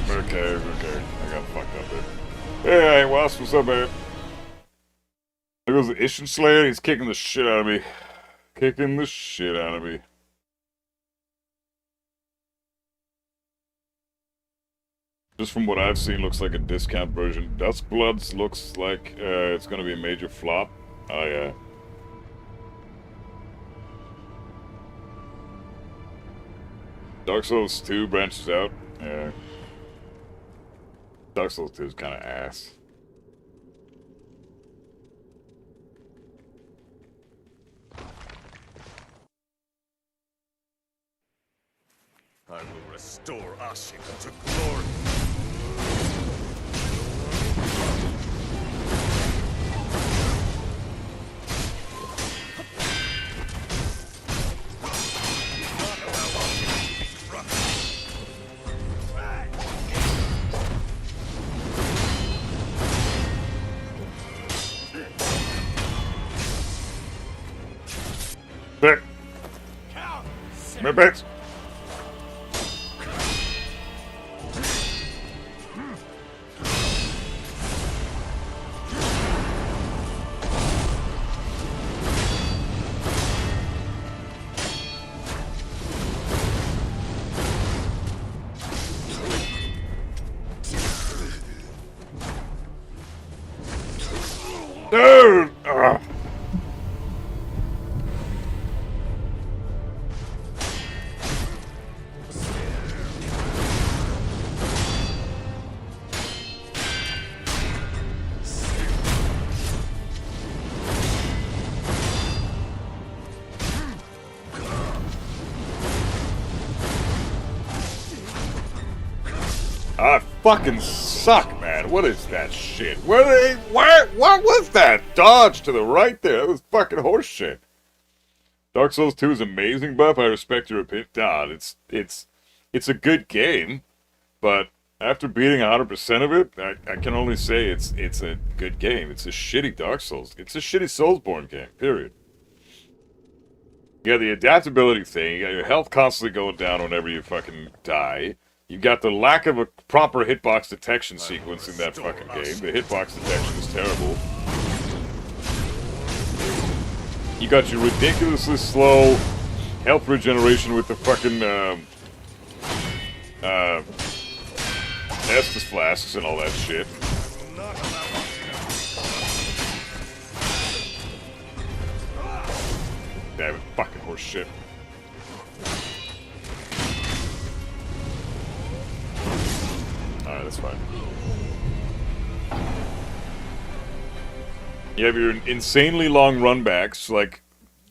Okay. I got fucked up there. Hey, Wasp, what's up, man? There goes the Isshin Slayer. He's kicking the shit out of me. Kicking the shit out of me. Just from what I've seen, looks like a discount version. Duskbloods looks like it's going to be a major flop. Oh, yeah. Dark Souls 2 branches out. Yeah. Dark Souls 2 is kind of ass. I will restore Isshin to glory. Back. Come here, bitch. Dude! Ugh. I fucking suck, man. What is that shit? What was that? Dodge to the right there. That was fucking horse shit. Dark Souls 2 is amazing, Buff. I respect your opinion. God, it's a good game, but after beating 100% of it, I can only say it's a good game. It's a shitty Dark Souls. It's a shitty Soulsborne game, period. You got the adaptability thing. You got your health constantly going down whenever you fucking die. You got the lack of a proper hitbox detection sequence in that fucking game. The hitbox detection is terrible. You got your ridiculously slow health regeneration with the fucking Estus flasks and all that shit. Damn it, fucking horse shit. Alright, that's fine. You have your insanely long runbacks, like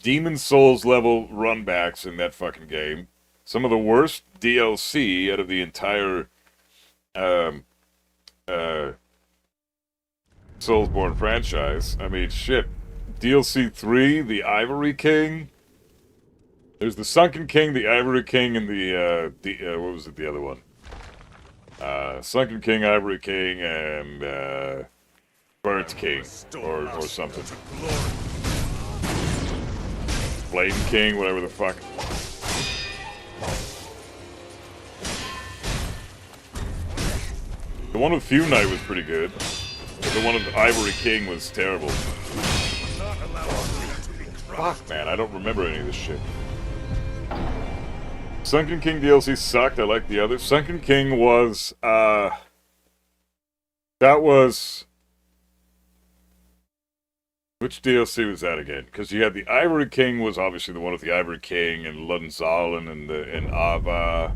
Demon Souls level runbacks in that fucking game. Some of the worst DLC out of the entire Soulsborne franchise. I mean, shit. DLC 3, the Ivory King. There's the Sunken King, the Ivory King, and the what was it, the other one? Sunken King, Ivory King, and Burnt King, or something. Flame King, whatever the fuck. The one with Fume Knight was pretty good, but the one with Ivory King was terrible. Fuck, man, I don't remember any of this shit. Sunken King DLC sucked. I like the other. Sunken King was, that was... Which DLC was that again? Because you had the Ivory King was obviously the one with the Ivory King and Lunzalen and Ava.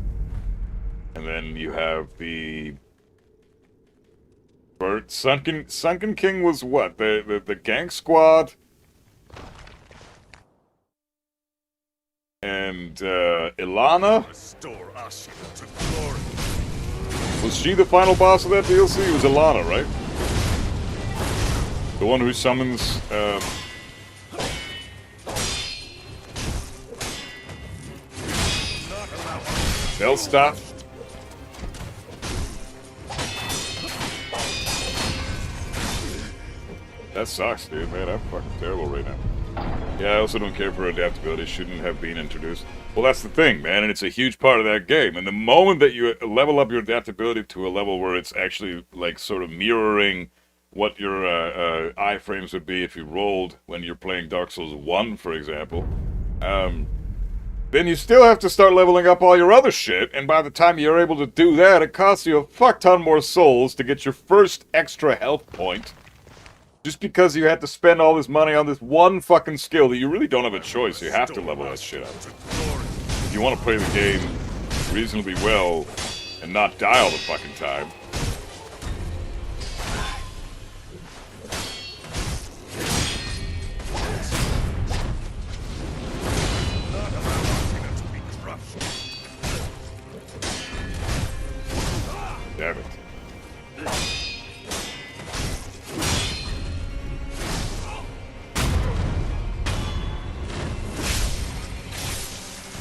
And then you have the... Sunken King was what? The Gang Squad? And Ilana? Was she the final boss of that DLC? It was Ilana, right? The one who summons Belstaff. That sucks, dude, man. I'm fucking terrible right now. Yeah, I also don't care for adaptability. It shouldn't have been introduced. Well, that's the thing, man, and it's a huge part of that game. And the moment that you level up your adaptability to a level where it's actually, like, sort of mirroring what your iframes would be if you rolled when you're playing Dark Souls 1, for example, then you still have to start leveling up all your other shit, and by the time you're able to do that, it costs you a fuck ton more souls to get your first extra health point. Just because you had to spend all this money on this one fucking skill that you really don't have a choice, you have to level that shit up. If you want to play the game reasonably well and not die all the fucking time. Damn it.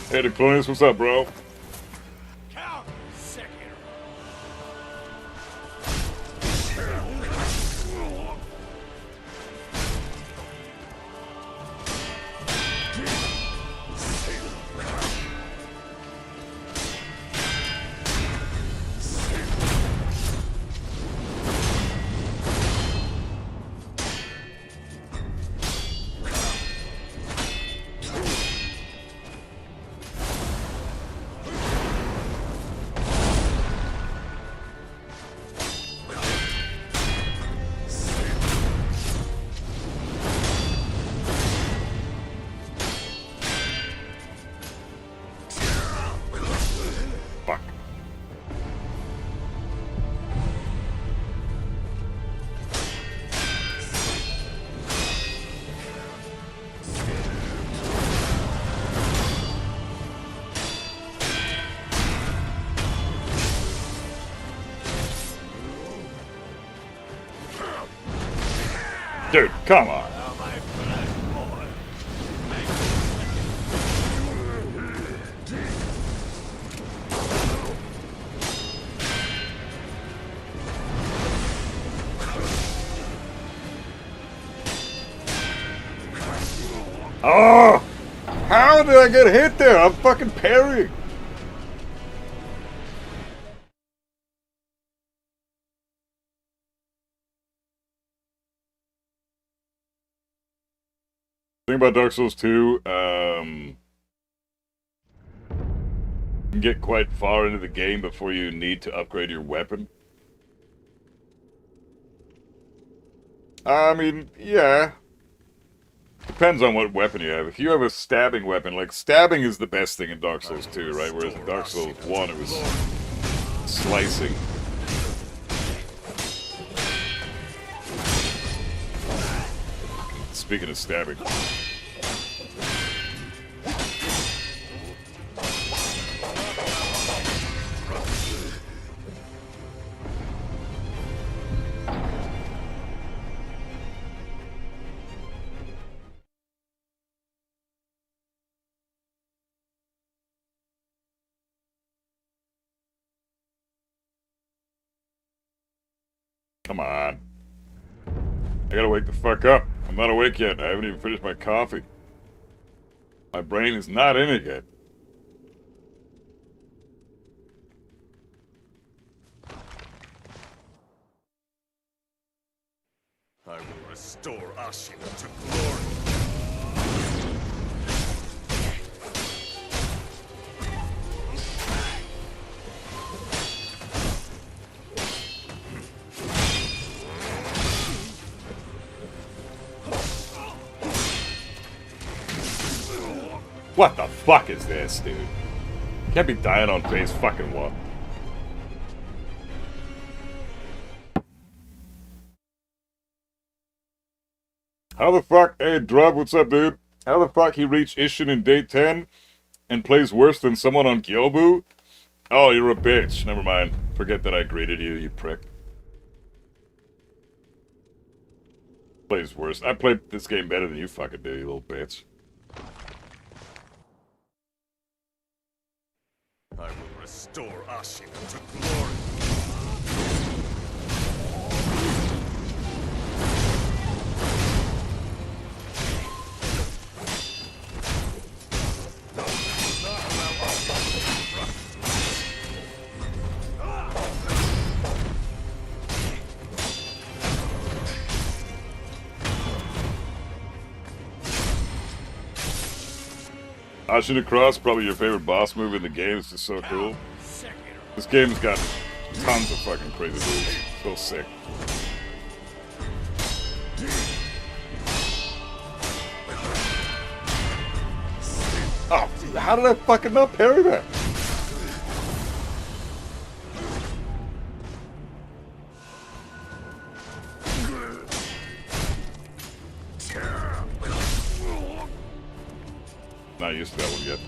Hey, Declonius, what's up, bro? Sekiro. Dude, come on. Oh! How did I get hit there? I'm fucking parrying. Thing about Dark Souls 2, you can get quite far into the game before you need to upgrade your weapon. I mean, yeah. Depends on what weapon you have. If you have a stabbing weapon, like stabbing is the best thing in Dark Souls 2, right? Whereas in Dark Souls 1 it was slicing. Speaking of stabbing. Come on. I gotta wake the fuck up. I'm not awake yet. I haven't even finished my coffee. My brain is not in it yet. I will restore Isshin to glory. What the fuck is this, dude? Can't be dying on phase fucking 1. How the fuck, hey Drub, what's up, dude? How the fuck he reached Isshin in day 10 and plays worse than someone on Gyobu? Oh, you're a bitch. Never mind. Forget that I greeted you, you prick. Plays worse. I played this game better than you fucking do, you little bitch. I will restore Isshin to glory. Isshin across, probably your favorite boss move in the game. It's just so cool. This game's got tons of fucking crazy moves. So sick. Oh, how did I fucking not parry that? Not used to that one yet.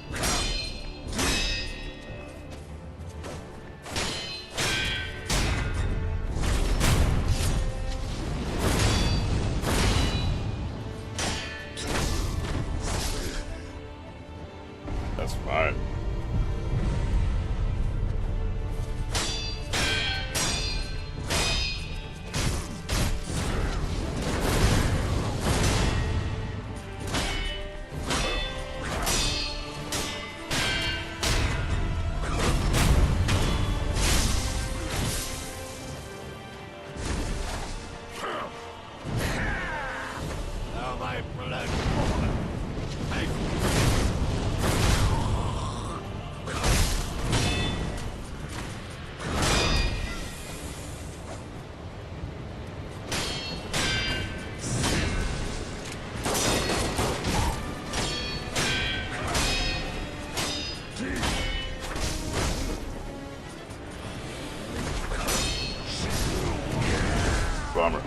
That's fine. Bummer.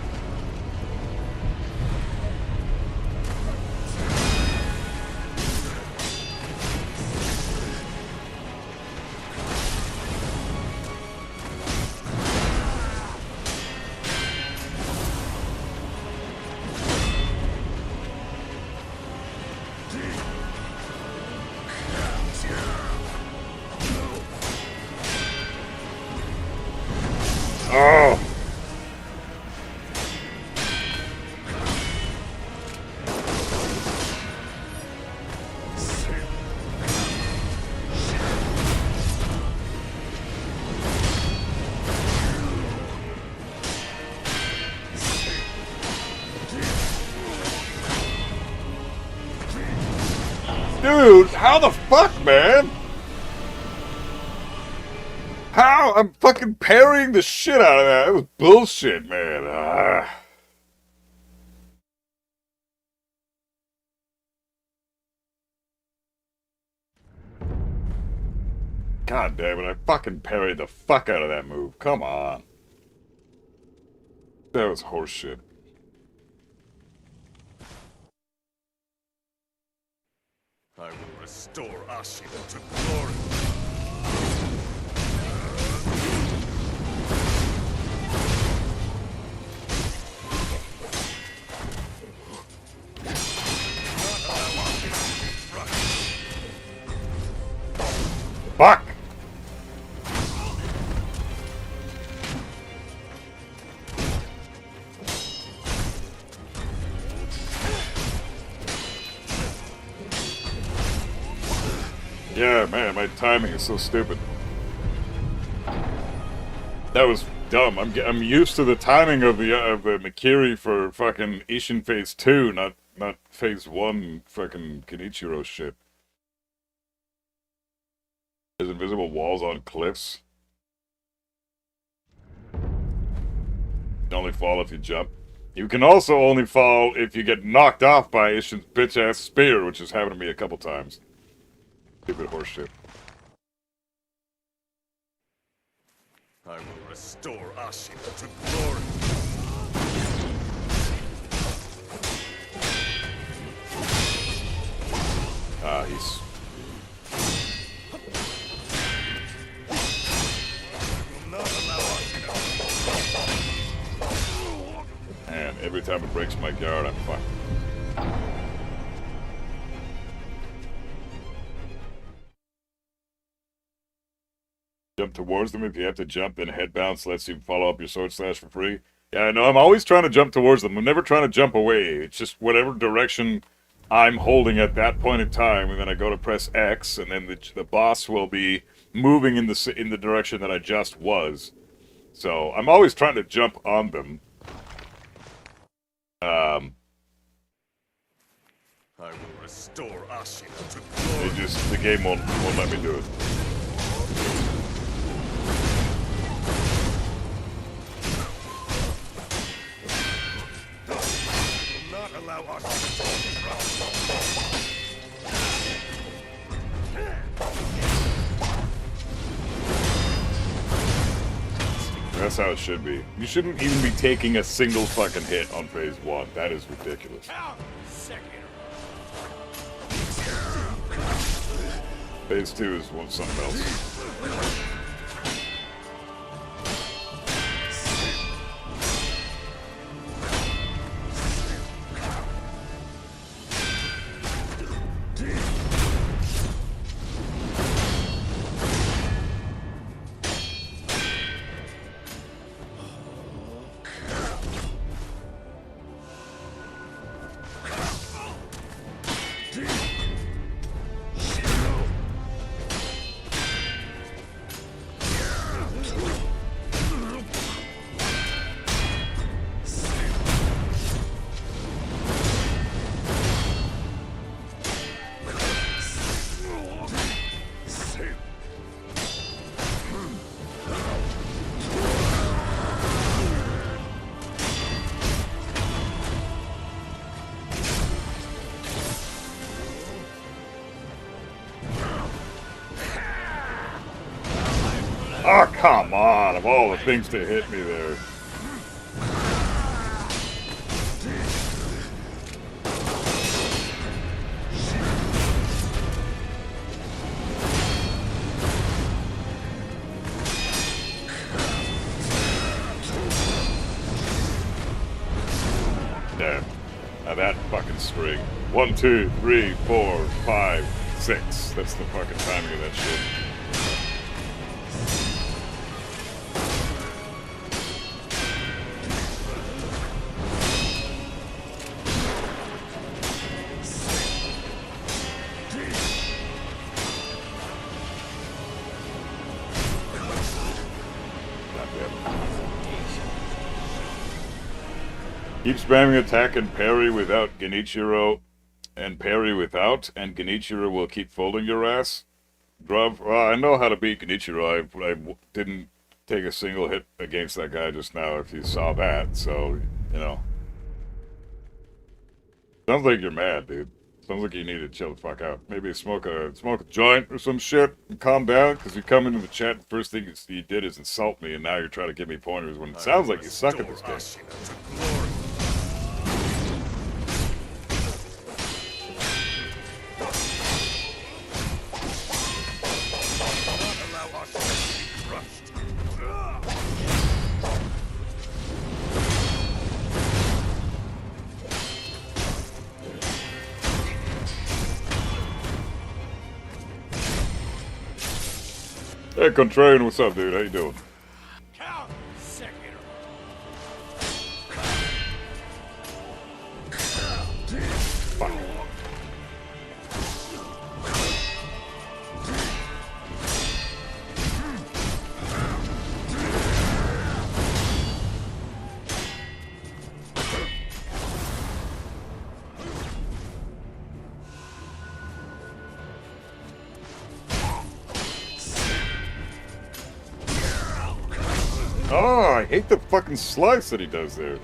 Dude, how the fuck, man? How? I'm fucking parrying the shit out of that. That was bullshit, man. God damn it, I fucking parried the fuck out of that move. Come on. That was horseshit. I will restore Isshin to glory. Fuck! Yeah, man, my timing is so stupid. That was dumb. I'm used to the timing of the Mikiri for fucking Isshin Phase 2, not Phase 1 fucking Kenichiro shit. There's invisible walls on cliffs. You only fall if you jump. You can also only fall if you get knocked off by Isshin's bitch-ass spear, which has happened to me a couple times. Stupid horseshit. I will restore Isshin to glory. Ah, he's... Man, every time it breaks my guard, I'm fucked. Jump towards them. If you have to jump, then head bounce lets you follow up your sword slash for free. Yeah, I know. I'm always trying to jump towards them. I'm never trying to jump away. It's just whatever direction I'm holding at that point in time, and then I go to press X, and then the boss will be moving in the direction that I just was. So I'm always trying to jump on them. I will restore Isshin to glory. The game won't let me do it. Not allow Isshin to That's how it should be. You shouldn't even be taking a single fucking hit on Phase 1. That is ridiculous. Sekiro. Phase 2 is something else. Oh, come on, of all the things to hit me there. Damn. Now that fucking string. 1, 2, 3, 4, 5, 6. That's the fucking timing of that shit. Keep spamming attack and parry without Genichiro. and parry without, and Genichiro will keep folding your ass. Druv, well, I know how to beat Genichiro. I didn't take a single hit against that guy just now, if you saw that, so, you know. Sounds like you're mad, dude. Sounds like you need to chill the fuck out. Maybe smoke a joint or some shit and calm down, because you come into the chat, the first thing you did is insult me, and now you're trying to give me pointers when it sounds like you suck at this game. Hey, Contrarian, what's up, dude? How you doing? Count Sekiro. Oh, I hate the fucking slice that he does there.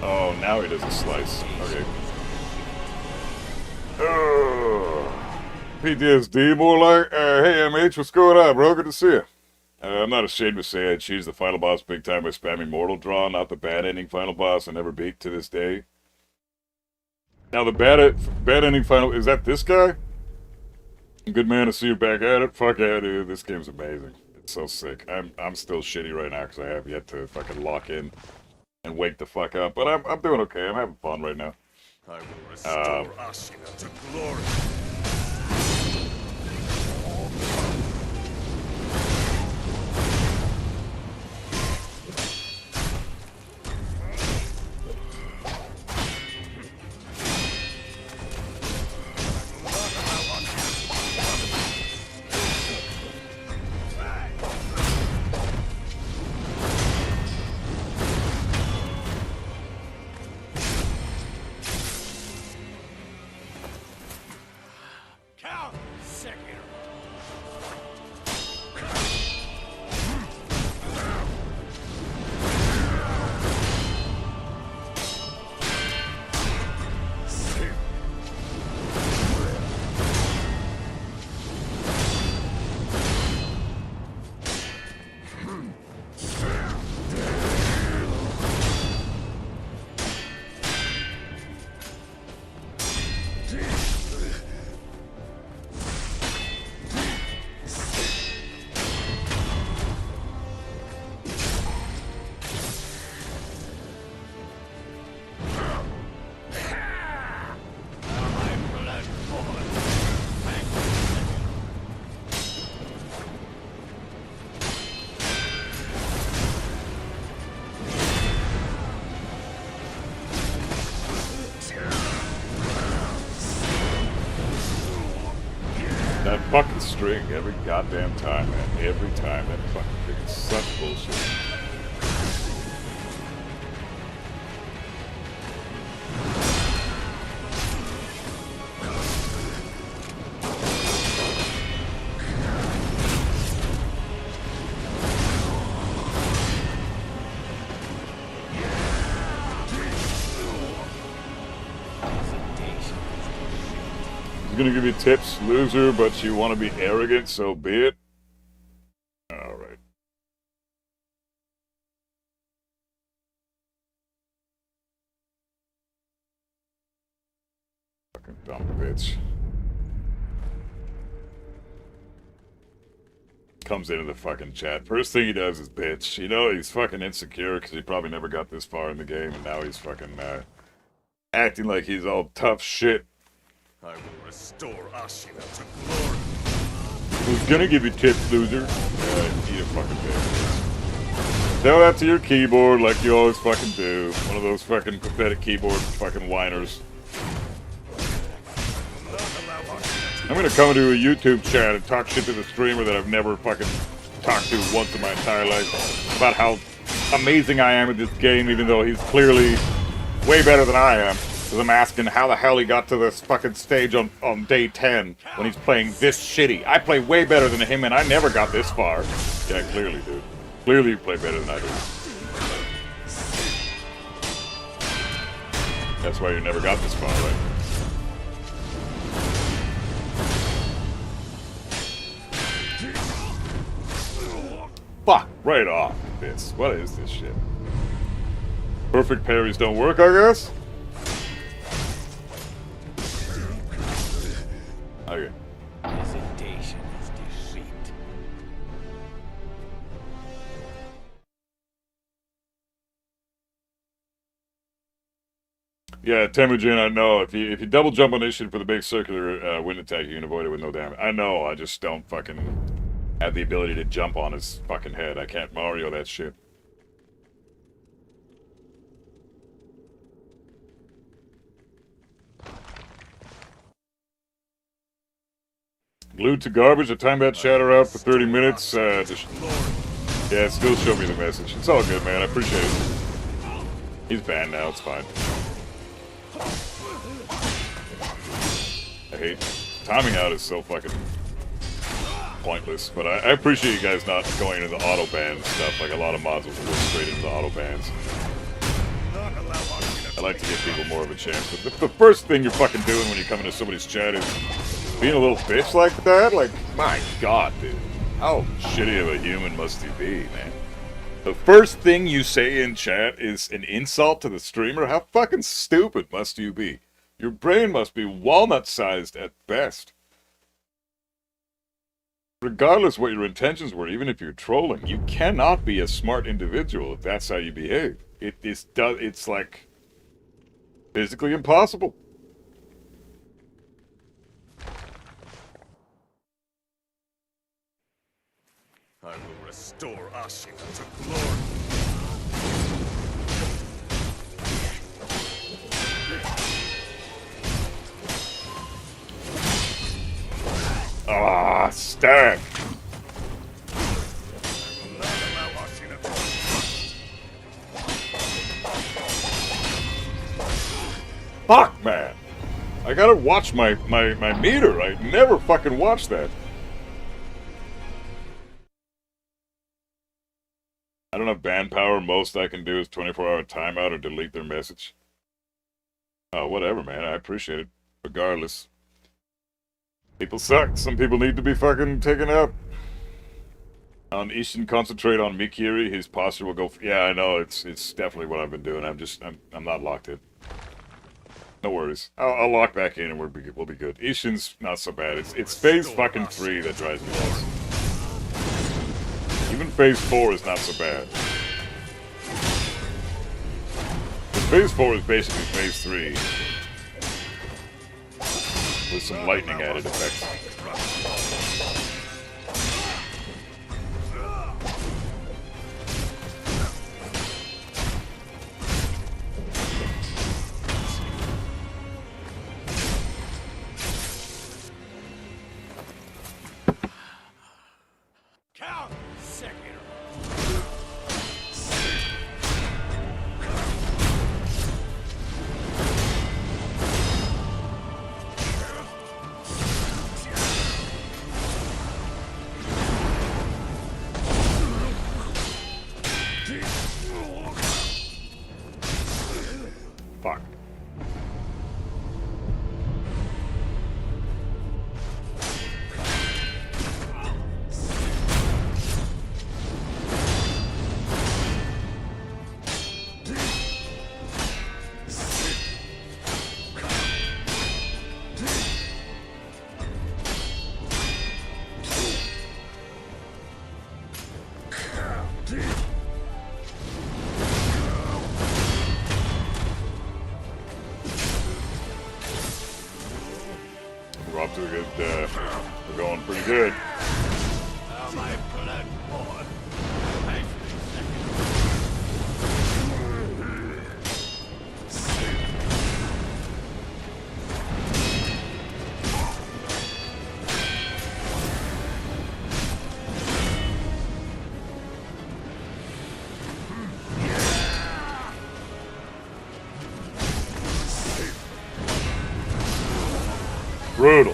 Oh, now he does a slice. Okay. PTSD, more like, hey MH, what's going on, bro? Good to see you. I'm not ashamed to say I cheesed the final boss big time by spamming Mortal Draw, not the bad ending final boss I never beat to this day. Now the bad ending final, is that this guy? Good man to see you back at it. Fuck yeah, dude, this game's amazing. It's so sick. I'm still shitty right now because I have yet to fucking lock in and wake the fuck up. But I'm doing okay. I'm having fun right now. I will restore Ashina to glory. Count Sekiro. That fucking string every goddamn time, man. Every time. That fucking thing is such bullshit. She's gonna give you tips, loser, but you want to be arrogant, so be it. Alright. Fucking dumb bitch. Comes into the fucking chat. First thing he does is bitch. You know, he's fucking insecure because he probably never got this far in the game, and now he's fucking acting like he's all tough shit. I will restore Ashina to glory. Who's gonna give you tips, loser? Eat a fucking bitch. Tell that to your keyboard like you always fucking do. One of those fucking pathetic keyboard fucking whiners. I'm gonna come into a YouTube chat and talk shit to the streamer that I've never fucking talked to once in my entire life about how amazing I am at this game, even though he's clearly way better than I am. Because I'm asking how the hell he got to this fucking stage on day 10 when he's playing this shitty. I play way better than him and I never got this far. Yeah, clearly, dude. Clearly you play better than I do. That's why you never got this far, right? Fuck, right off this. What is this shit? Perfect parries don't work, I guess? Okay. Hesitation is defeat. Yeah, Temujin, I know. If you double jump on Isshin for the big circular wind attack, you can avoid it with no damage. I know, I just don't fucking have the ability to jump on his fucking head. I can't Mario that shit. Glued to garbage, I timed that chatter out for 30 minutes. Yeah, still show me the message. It's all good, man. I appreciate it. He's banned now, it's fine. I hate... Timing out is so fucking pointless, but I appreciate you guys not going into the auto ban stuff. Like a lot of mods will go straight into the auto bans. I like to give people more of a chance. But the first thing you're fucking doing when you come into somebody's chat is being a little bitch like that? Like, my god, dude. How shitty of a human must you be, man? The first thing you say in chat is an insult to the streamer? How fucking stupid must you be? Your brain must be walnut-sized at best. Regardless what your intentions were, even if you're trolling, you cannot be a smart individual if that's how you behave. It's like physically impossible. I will restore Ashina to glory. Ah, stack. Fuck, man. I gotta watch my meter. I never fucking watch that. I don't have ban power. Most I can do is 24-hour timeout or delete their message. Oh, whatever, man. I appreciate it. Regardless. People suck. Some people need to be fucking taken out. On Isshin, concentrate on Mikiri. His posture will go... Yeah, I know. It's definitely what I've been doing. I'm not locked in. No worries. I'll lock back in and we'll be good. Isshin's not so bad. It's phase fucking 3 that drives me nuts. Even phase 4 is not so bad. Phase 4 is basically phase 3. With some lightning added effects. Count! Sekiro! Fuck. to a good, we're going pretty good. Oh, my blood boy. Thanks for Brutal.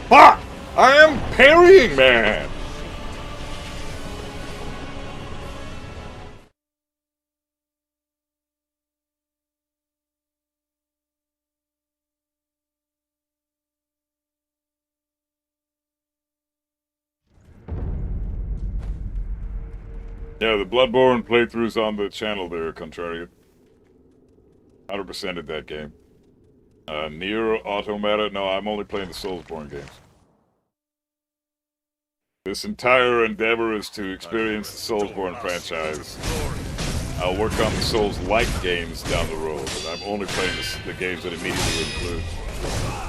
Fuck! I am parrying, man! Yeah, the Bloodborne playthroughs on the channel there, Contrarian. 100%ed that game. Nier Automata, no, I'm only playing the Soulsborne games. This entire endeavor is to experience the Soulsborne franchise. I'll work on the Souls-like games down the road, but I'm only playing the games that immediately include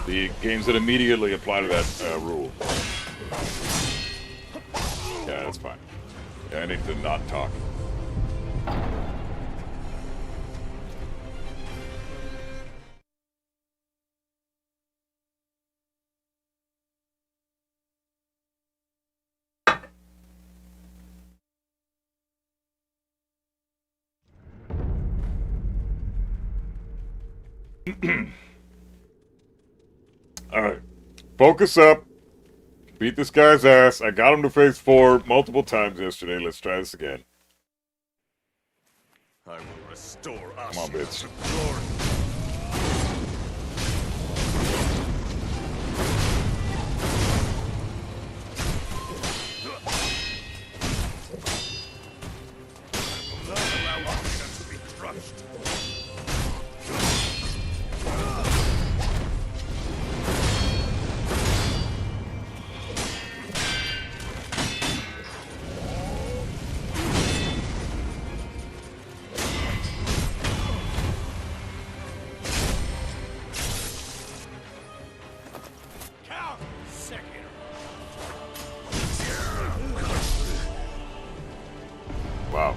the games that immediately apply to that rule. Yeah, that's fine. Yeah, I need to not talk. Alright. Focus up. Beat this guy's ass. I got him to phase 4 multiple times yesterday. Let's try this again. I will restore us. Come on, bitch. to glory. I will not allow Asha to be crushed. Count Sekiro. Wow.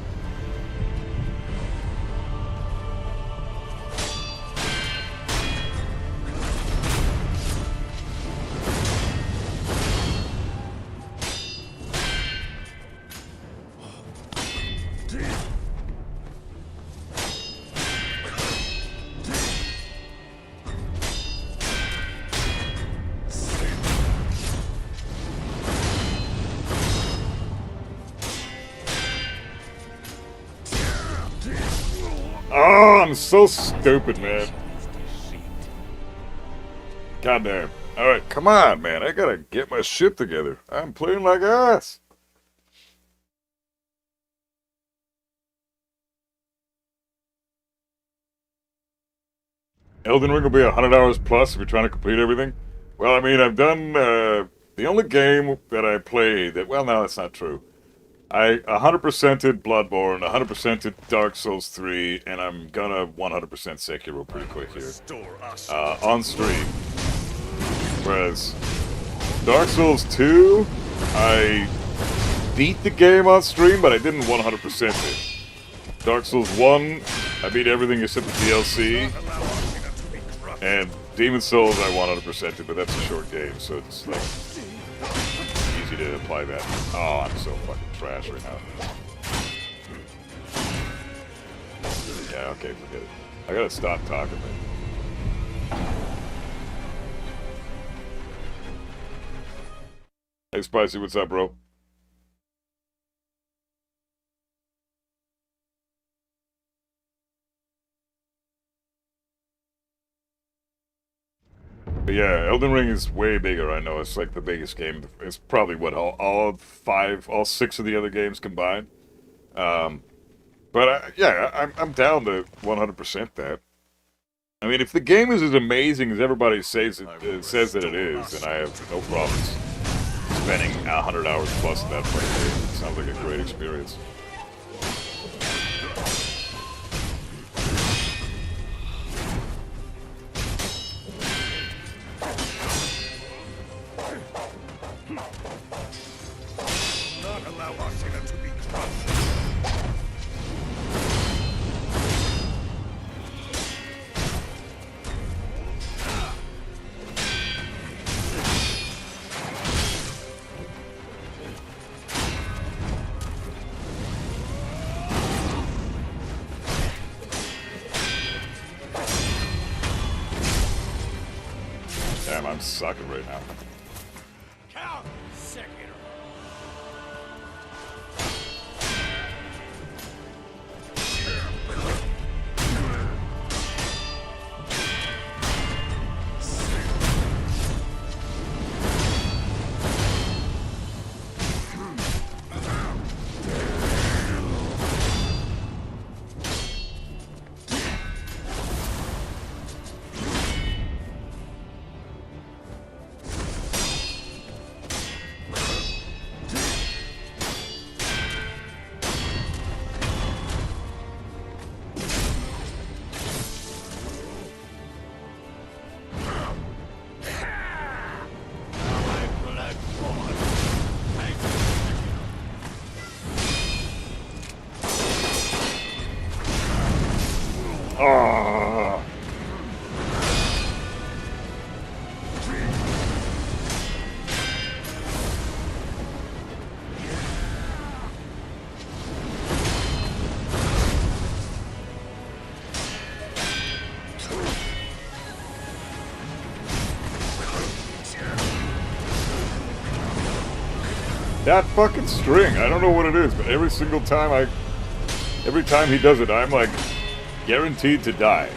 Oh, I'm so stupid, man. Goddamn. Alright, come on, man. I gotta get my shit together. I'm playing like ass. Elden Ring will be 100 hours plus if you're trying to complete everything. Well, I mean, I've done, the only game that I played that, well, no, that's not true. I 100%ed Bloodborne, 100%ed Dark Souls 3, and I'm gonna 100% Sekiro pretty quick here. Restore us. On stream. Whereas Dark Souls 2, I beat the game on stream, but I didn't 100% it. Dark Souls 1, I beat everything except the DLC, Allow Asha to be crushed. and Demon Souls I 100% it, but that's a short game, so it's like easy to apply that. Oh, I'm so fucking trash right now. Yeah, okay, forget it. I gotta stop talking, man. Hey, Spicy, what's up, bro? But yeah, Elden Ring is way bigger, I know. It's like the biggest game. It's probably, what, all 6 of the other games combined? But yeah, I'm down to 100% that. I mean, if the game is as amazing as everybody says that it is, then I have no problems spending 100 hours plus in that place. It sounds like a great experience. Not allow Ashina to be crushed. Damn, I'm sucking right now. Count Sekiro. Oh. That fucking string, I don't know what it is, but every single time every time he does it, I'm like guaranteed to die.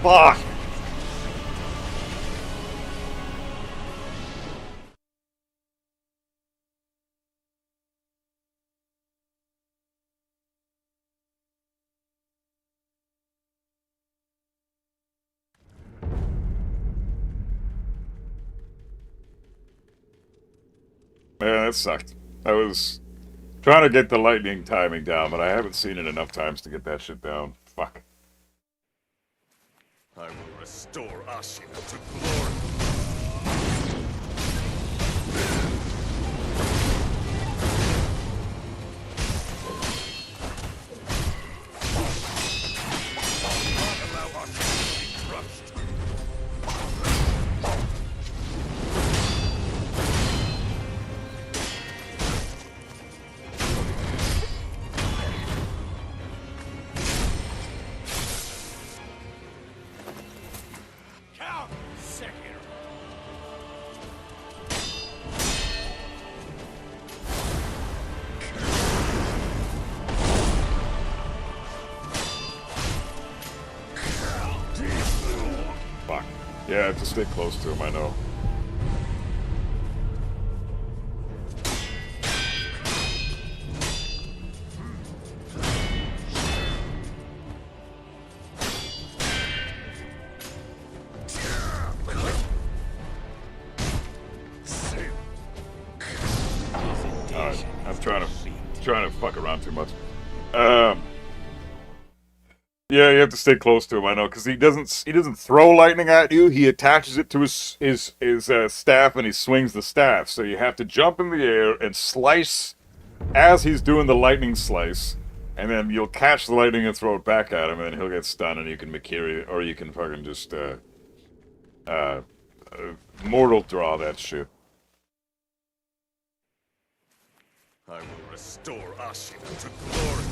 Fuck! Man, that sucked. I was trying to get the lightning timing down, but I haven't seen it enough times to get that shit down. Fuck. I will restore Ashina to glory. Not allow Ashina to be crushed. Count Sekiro. Fuck. Yeah, I have to stay close to him, I know. Alright, I'm trying to fuck around too much. Yeah, you have to stay close to him. I know, because he doesn't throw lightning at you. He attaches it to his staff, and he swings the staff. So you have to jump in the air and slice as he's doing the lightning slice, and then you'll catch the lightning and throw it back at him, and then he'll get stunned, and you can Makiri, or you can fucking just mortal draw that shit. I will restore Ashina to glory.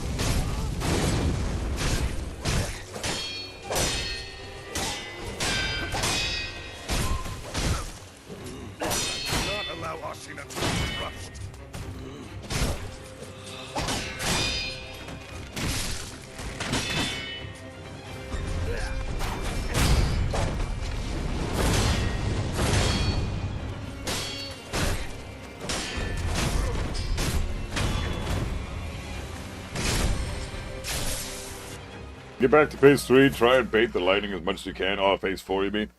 Do not allow Ashina to be crushed. Get back to phase 3, try and bait the lightning as much as you can. Oh, phase 4 you mean?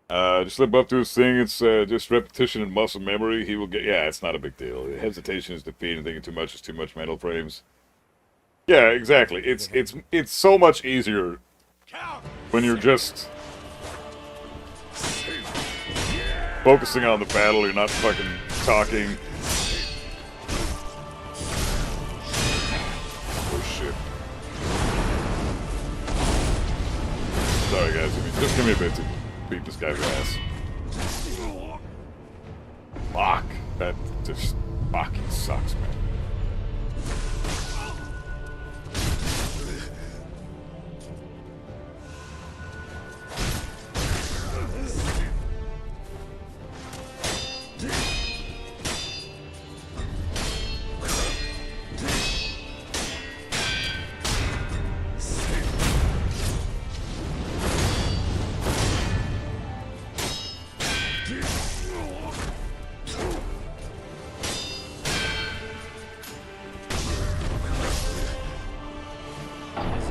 Just live up to his thing. It's just repetition and muscle memory. He will get... Yeah, it's not a big deal. Hesitation is defeat, and thinking too much is too much mental frames. Yeah, exactly. It's so much easier when you're just focusing on the battle. You're not fucking talking. Oh shit. Sorry guys, just give me a bit to beat this guy's ass. Fuck. That just fucking sucks, man.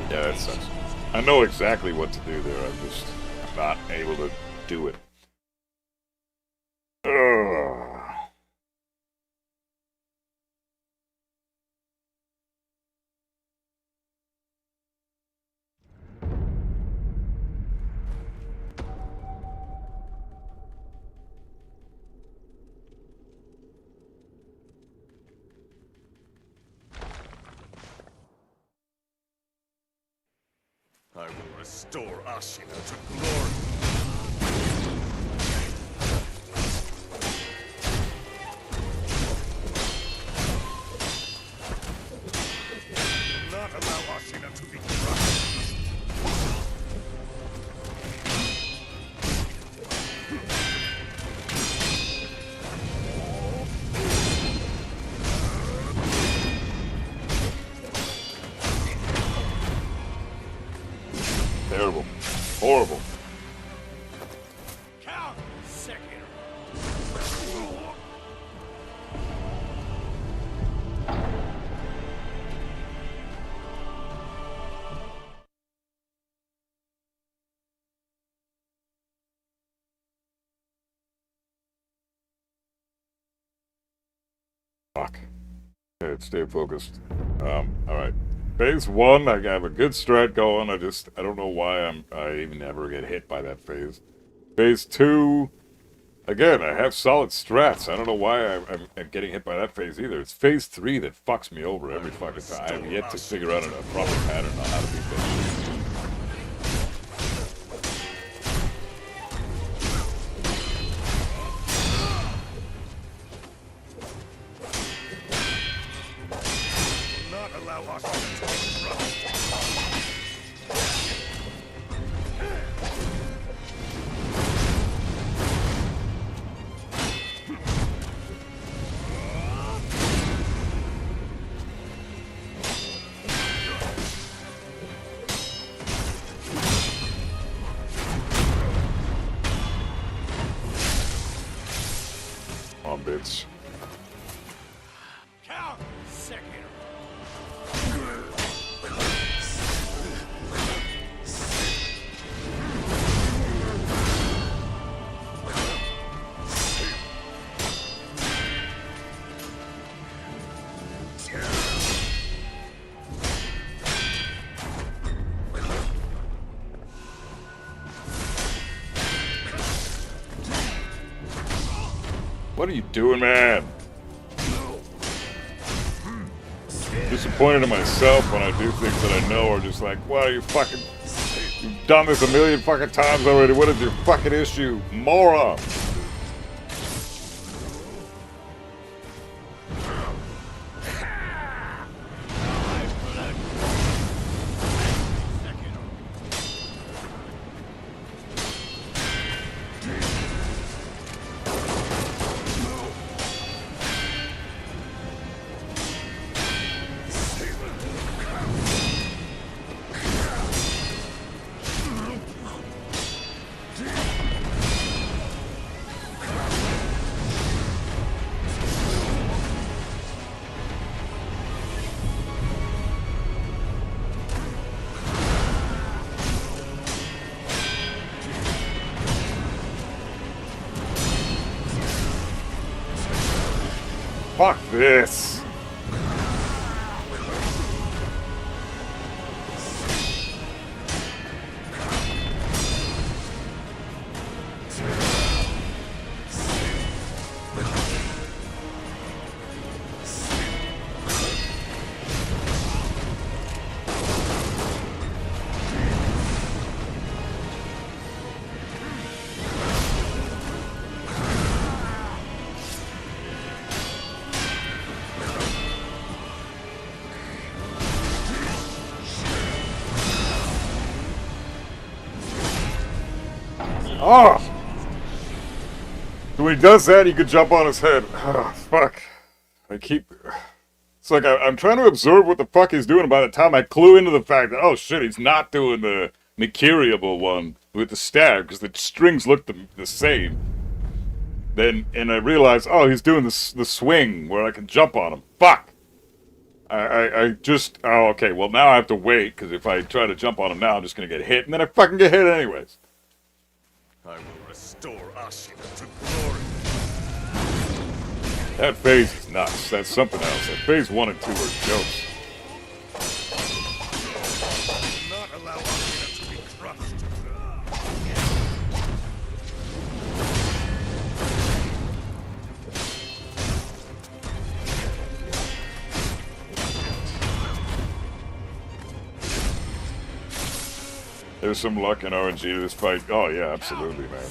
Yeah, that sucks. I know exactly what to do there, I'm just not able to do it. Ugh. I will restore Ashina to glory. Do not allow Ashina to be crushed. Terrible. Horrible. Count Sekiro. Fuck. Okay, stay focused. Alright. Phase 1, I have a good strat going. I don't know why I even ever get hit by that phase. Phase 2, again, I have solid strats. I don't know why I'm getting hit by that phase either. It's phase 3 that fucks me over every fucking time. I have yet to figure out a proper pattern on how to beat that shit. Do not allow Ashina to be crushed. Come on, bitch. Count Sekiro. What are you doing, man? Disappointed in myself when I do things that I know are just like, what are you fucking... You've done this a million fucking times already. What is your fucking issue? Moron! Fuck this. Oh! So when he does that, he could jump on his head. Oh, fuck. I keep... It's like I'm trying to observe what the fuck he's doing. By the time I clue into the fact that, oh shit, he's not doing the Mikiriable one with the stab, because the strings look the same. And I realize, oh, he's doing the swing where I can jump on him. Fuck! I just... Oh, okay, well now I have to wait, because if I try to jump on him now, I'm just going to get hit, and then I fucking get hit anyways. I will restore Isshin to glory. That phase is nuts. That's something else. That phase 1 and 2 are jokes. Do not allow Isshin to be crushed. There's some luck in RNG to this fight. Oh yeah, absolutely, man.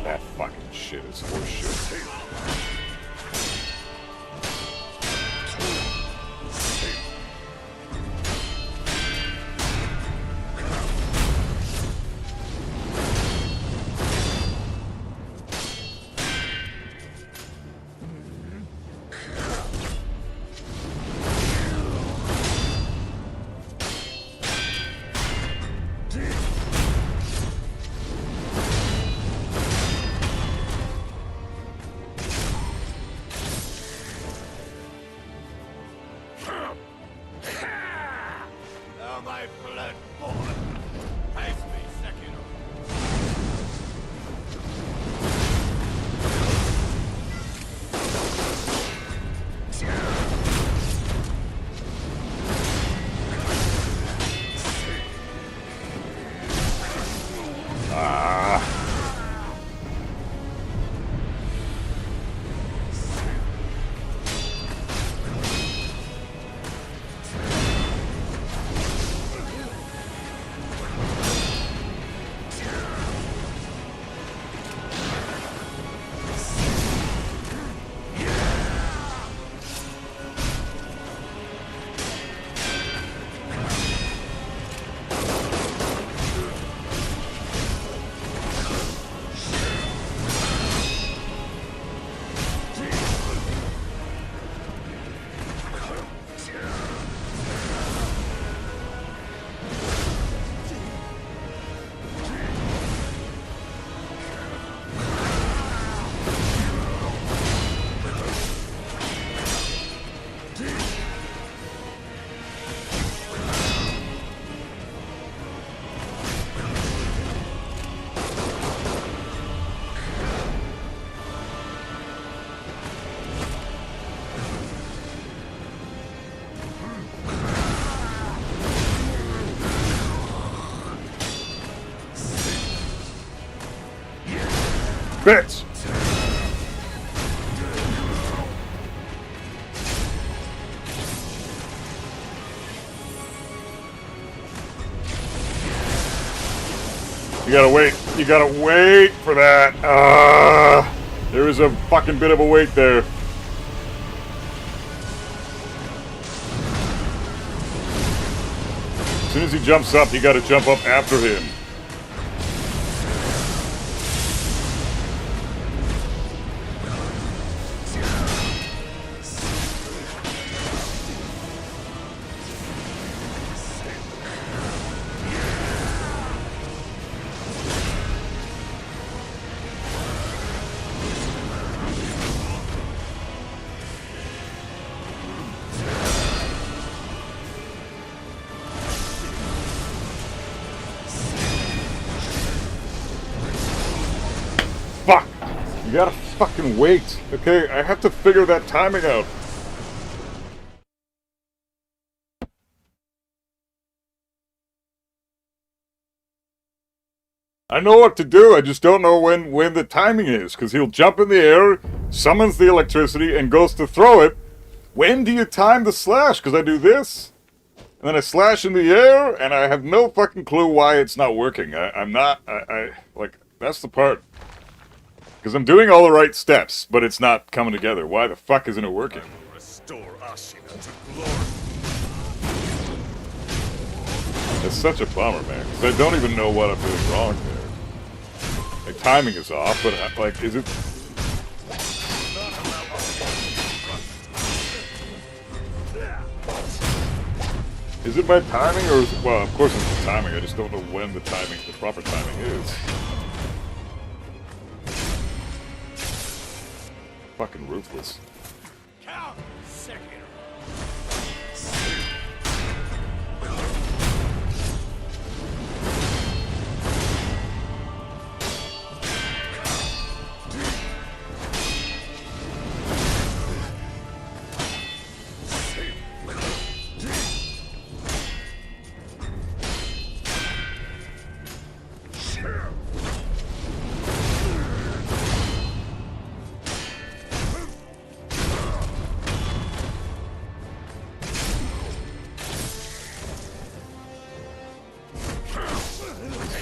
That fucking shit is horseshit. bitch! You gotta wait. You gotta wait for that. There is a fucking bit of a wait there. As soon as he jumps up, you gotta jump up after him. Fuck! You gotta fucking wait. Okay, I have to figure that timing out. I know what to do, I just don't know when the timing is, because he'll jump in the air, summons the electricity, and goes to throw it. When do you time the slash? Because I do this, and then I slash in the air, and I have no fucking clue why it's not working. I'm not, like, that's the part. Because I'm doing all the right steps, but it's not coming together. Why the fuck isn't it working? I will restore Isshin to glory. It's such a bummer, man. Because I don't even know what I'm doing wrong there. Like, timing is off, but, like, is it... Is it my timing, or is it... Well, of course it's the timing. I just don't know when the proper timing is. Fucking ruthless. Count Sekiro.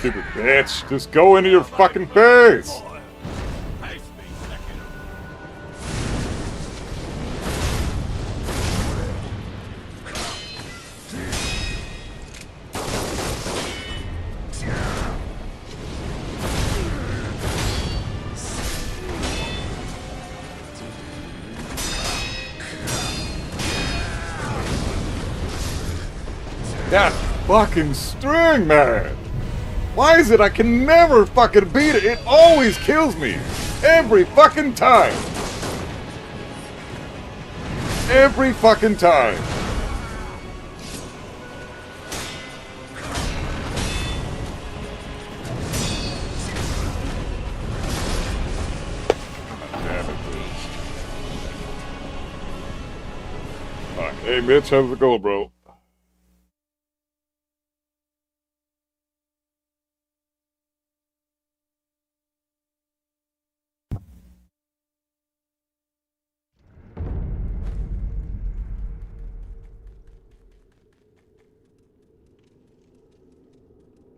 Stupid bitch. Just go into your fucking face. Face me, Sekiro. That fucking string, man. Why is it I can never fucking beat it? It always kills me. Every fucking time. Every fucking time. Damn it, dude. Fuck. Hey, Mitch, how's it going, bro?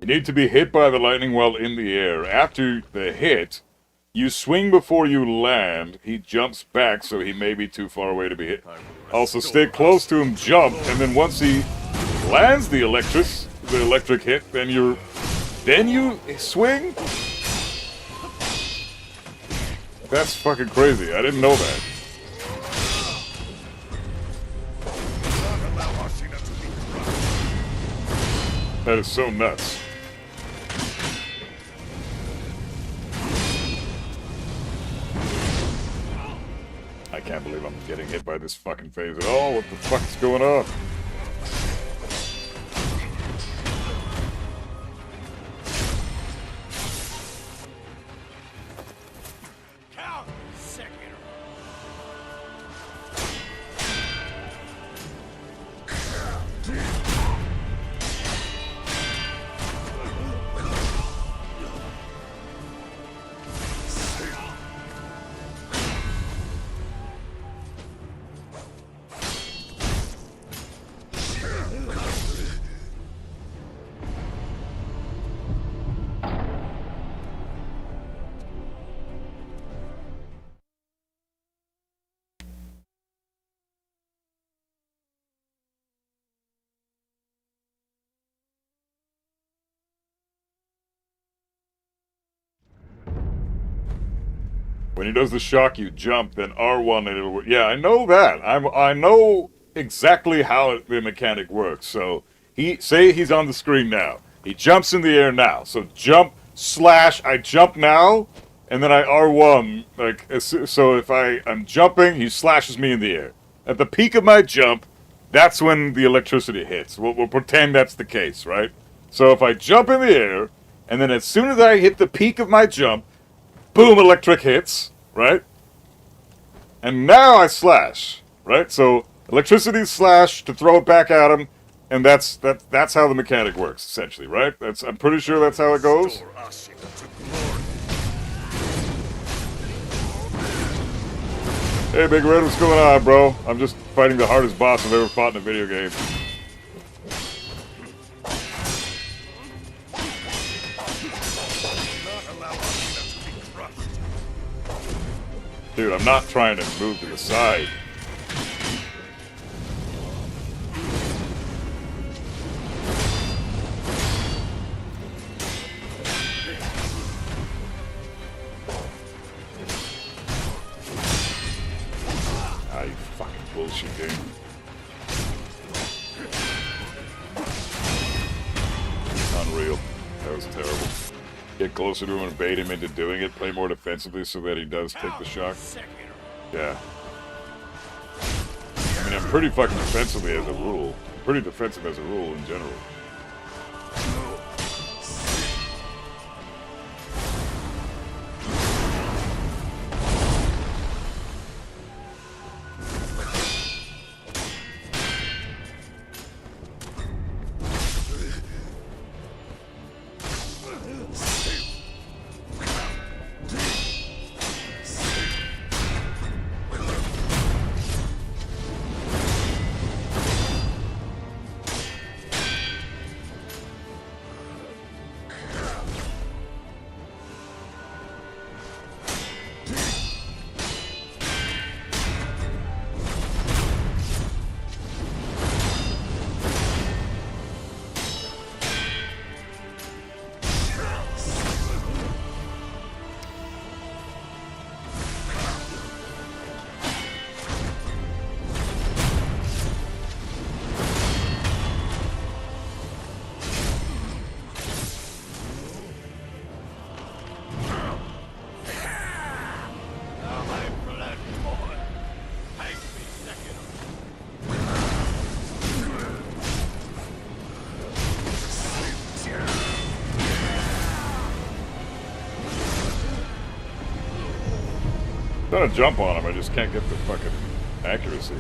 You need to be hit by the lightning while in the air. After the hit, you swing before you land. He jumps back, so he may be too far away to be hit. Also, stay close to him, jump, and then once he lands the electric hit, then you swing. That's fucking crazy. I didn't know that. That is so nuts. I can't believe I'm getting hit by this fucking phase at all. What the fuck is going on? Count Sekiro. When he does the shock, you jump, then R1 and it'll work. Yeah, I know that. I know exactly how the mechanic works. So say he's on the screen now. He jumps in the air now. So jump slash. I jump now, and then I R1. Like so, if I'm jumping, he slashes me in the air. At the peak of my jump, that's when the electricity hits. We'll pretend that's the case, right? So if I jump in the air, and then as soon as I hit the peak of my jump, boom, electric hits, right? And now I slash, right? So electricity slash to throw it back at him, and that's how the mechanic works, essentially, right? I'm pretty sure that's how it goes. Restore us into glory. Hey, Big Red, what's going on, bro? I'm just fighting the hardest boss I've ever fought in a video game. Not allow us to be crushed. Dude, I'm not trying to move to the side. Ah, you fucking bullshit game. Unreal. That was terrible. Get closer to him and bait him into doing it. Play more defensively so that he does take the shock. Sekiro. Yeah. I mean, I'm pretty fucking defensively as a rule. I'm pretty defensive as a rule in general. Now my blood boy. Take me, Sekiro. Trying to jump on him, I just can't get the fucking accuracy.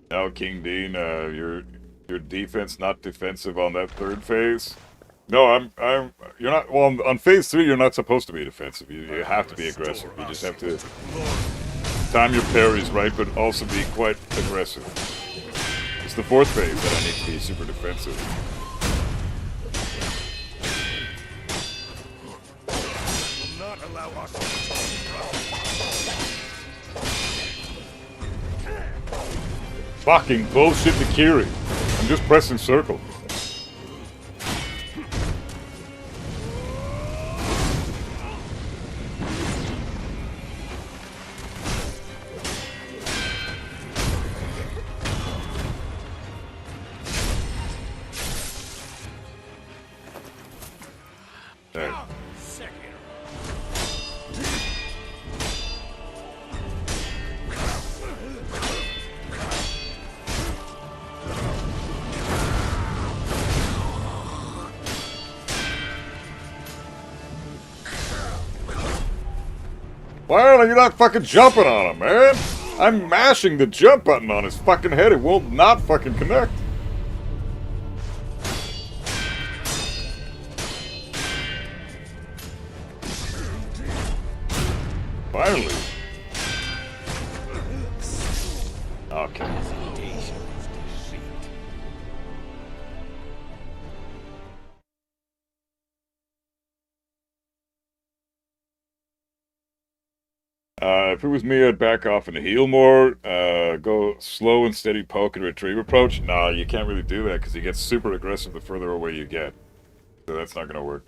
Now, King Dean, your defense not defensive on that third phase. No, you're not. Well, on phase 3, you're not supposed to be defensive. You have to be aggressive. You just have to time your parries right, but also be quite aggressive. It's the fourth phase that I need to be super defensive. Will not allow us to be crushed. Fucking bullshit, Sekiro. I'm just pressing circle. There. Sekiro. Why are you not fucking jumping on him, man? I'm mashing the jump button on his fucking head. It will not fucking connect. Finally. Okay. If it was me, I'd back off and heal more. Go slow and steady poke and retrieve approach. Nah, you can't really do that because he gets super aggressive the further away you get. So that's not gonna work.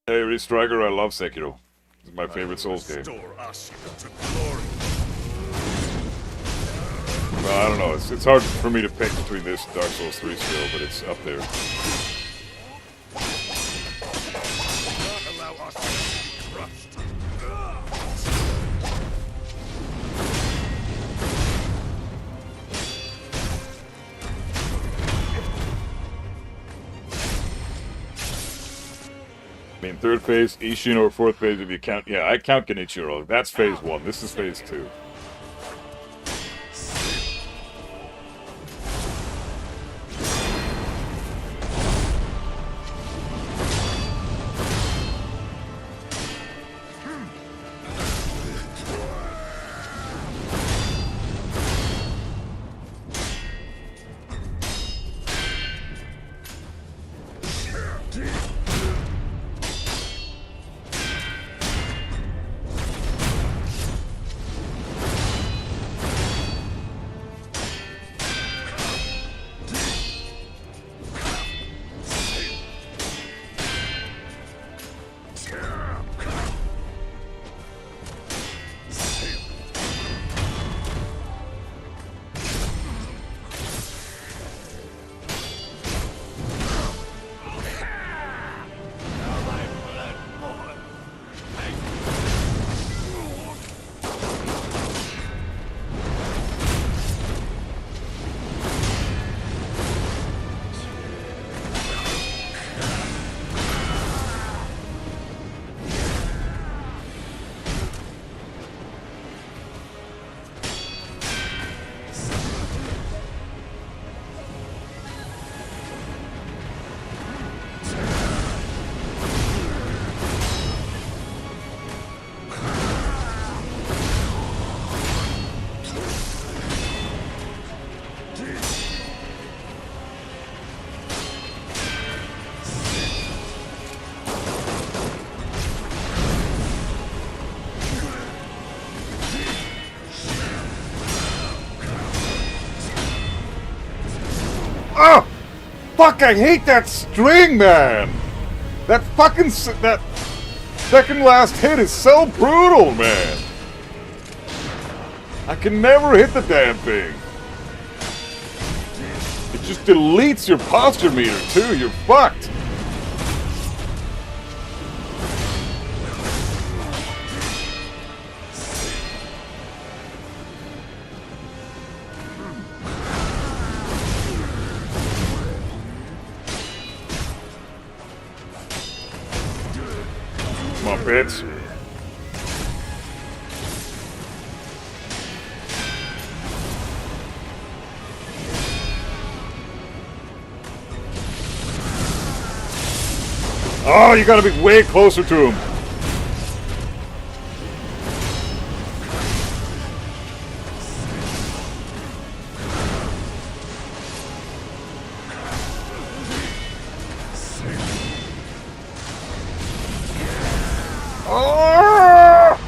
Hey, Restriker, I love Sekiro. This is my favorite Souls game. Restore us to glory. Well, I don't know. It's hard for me to pick between this and Dark Souls 3 still, but it's up there. Not allow us to be crushed. I mean, third phase, Isshin, or fourth phase if you count. Yeah, I count Genichiro. That's phase 1. This is phase 2. Oh! Fuck, I hate that string, man! That fucking... that second last hit is so brutal, man! I can never hit the damn thing. It just deletes your posture meter, too. You're fucked. Come on, bitch. Oh, you gotta be way closer to him. Oh!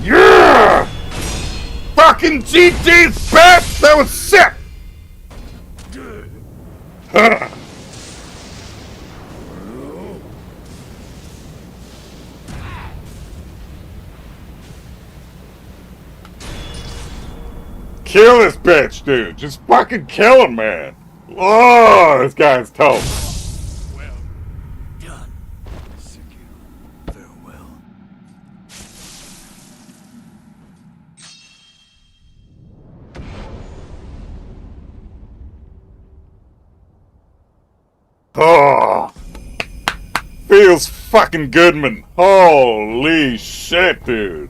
Yeah! Fucking GG's, bitch! That was sick! Huh. Kill this bitch, dude. Just fucking kill him, man. Oh, this guy's tough. Well done. Sekiro, farewell. Oh, feels fucking good, man. Holy shit, dude.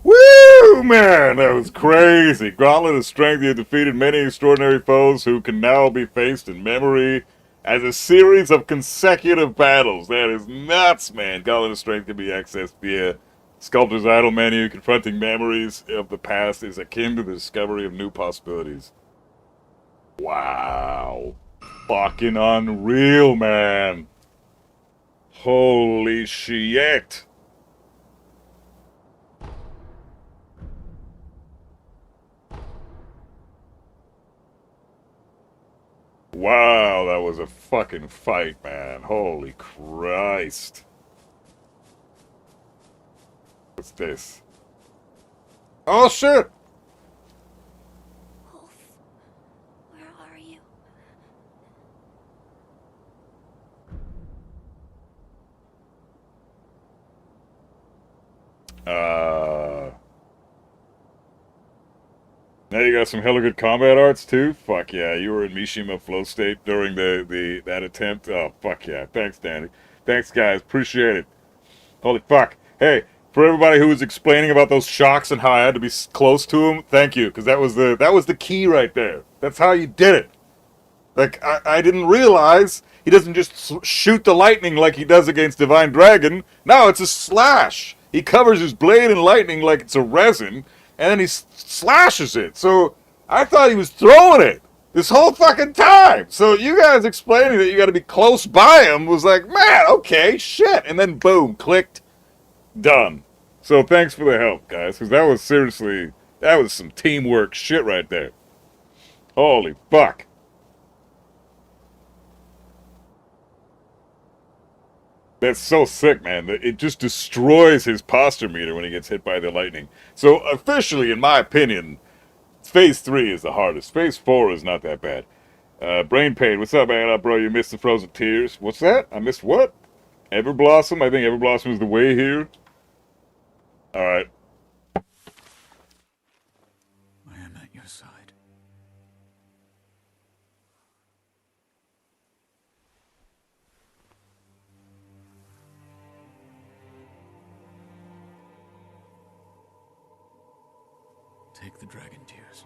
Woo, man, that was crazy. Gauntlet of Strength, you have defeated many extraordinary foes who can now be faced in memory as a series of consecutive battles. That is nuts, man. Gauntlet of Strength can be accessed via Sculptor's Idol menu. Confronting memories of the past is akin to the discovery of new possibilities. Wow. Fucking unreal, man. Holy shit. Wow, that was a fucking fight, man. Holy Christ. What's this? Oh, shit! Wolf, where are you? Now you got some hella good combat arts, too? Fuck yeah, you were in Mishima flow state during that attempt? Oh, fuck yeah. Thanks, Danny. Thanks, guys. Appreciate it. Holy fuck. Hey, for everybody who was explaining about those shocks and how I had to be close to them, thank you, because that was the key right there. That's how you did it. Like, I didn't realize he doesn't just shoot the lightning like he does against Divine Dragon. No, it's a slash. He covers his blade in lightning like it's a resin, and then he slashes it. So I thought he was throwing it this whole fucking time. So you guys explaining that you got to be close by him was like, man, okay, shit. And then boom, clicked, done. So thanks for the help, guys, because that was some teamwork shit right there. Holy fuck. That's so sick, man. It just destroys his posture meter when he gets hit by the lightning. So officially, in my opinion, Phase 3 is the hardest. Phase 4 is not that bad. Brain Pain, what's up, man? Bro, you missed the Frozen Tears. What's that? I missed what? Everblossom? I think Everblossom is the way here. Alright. I am at your side. Take the dragon tears.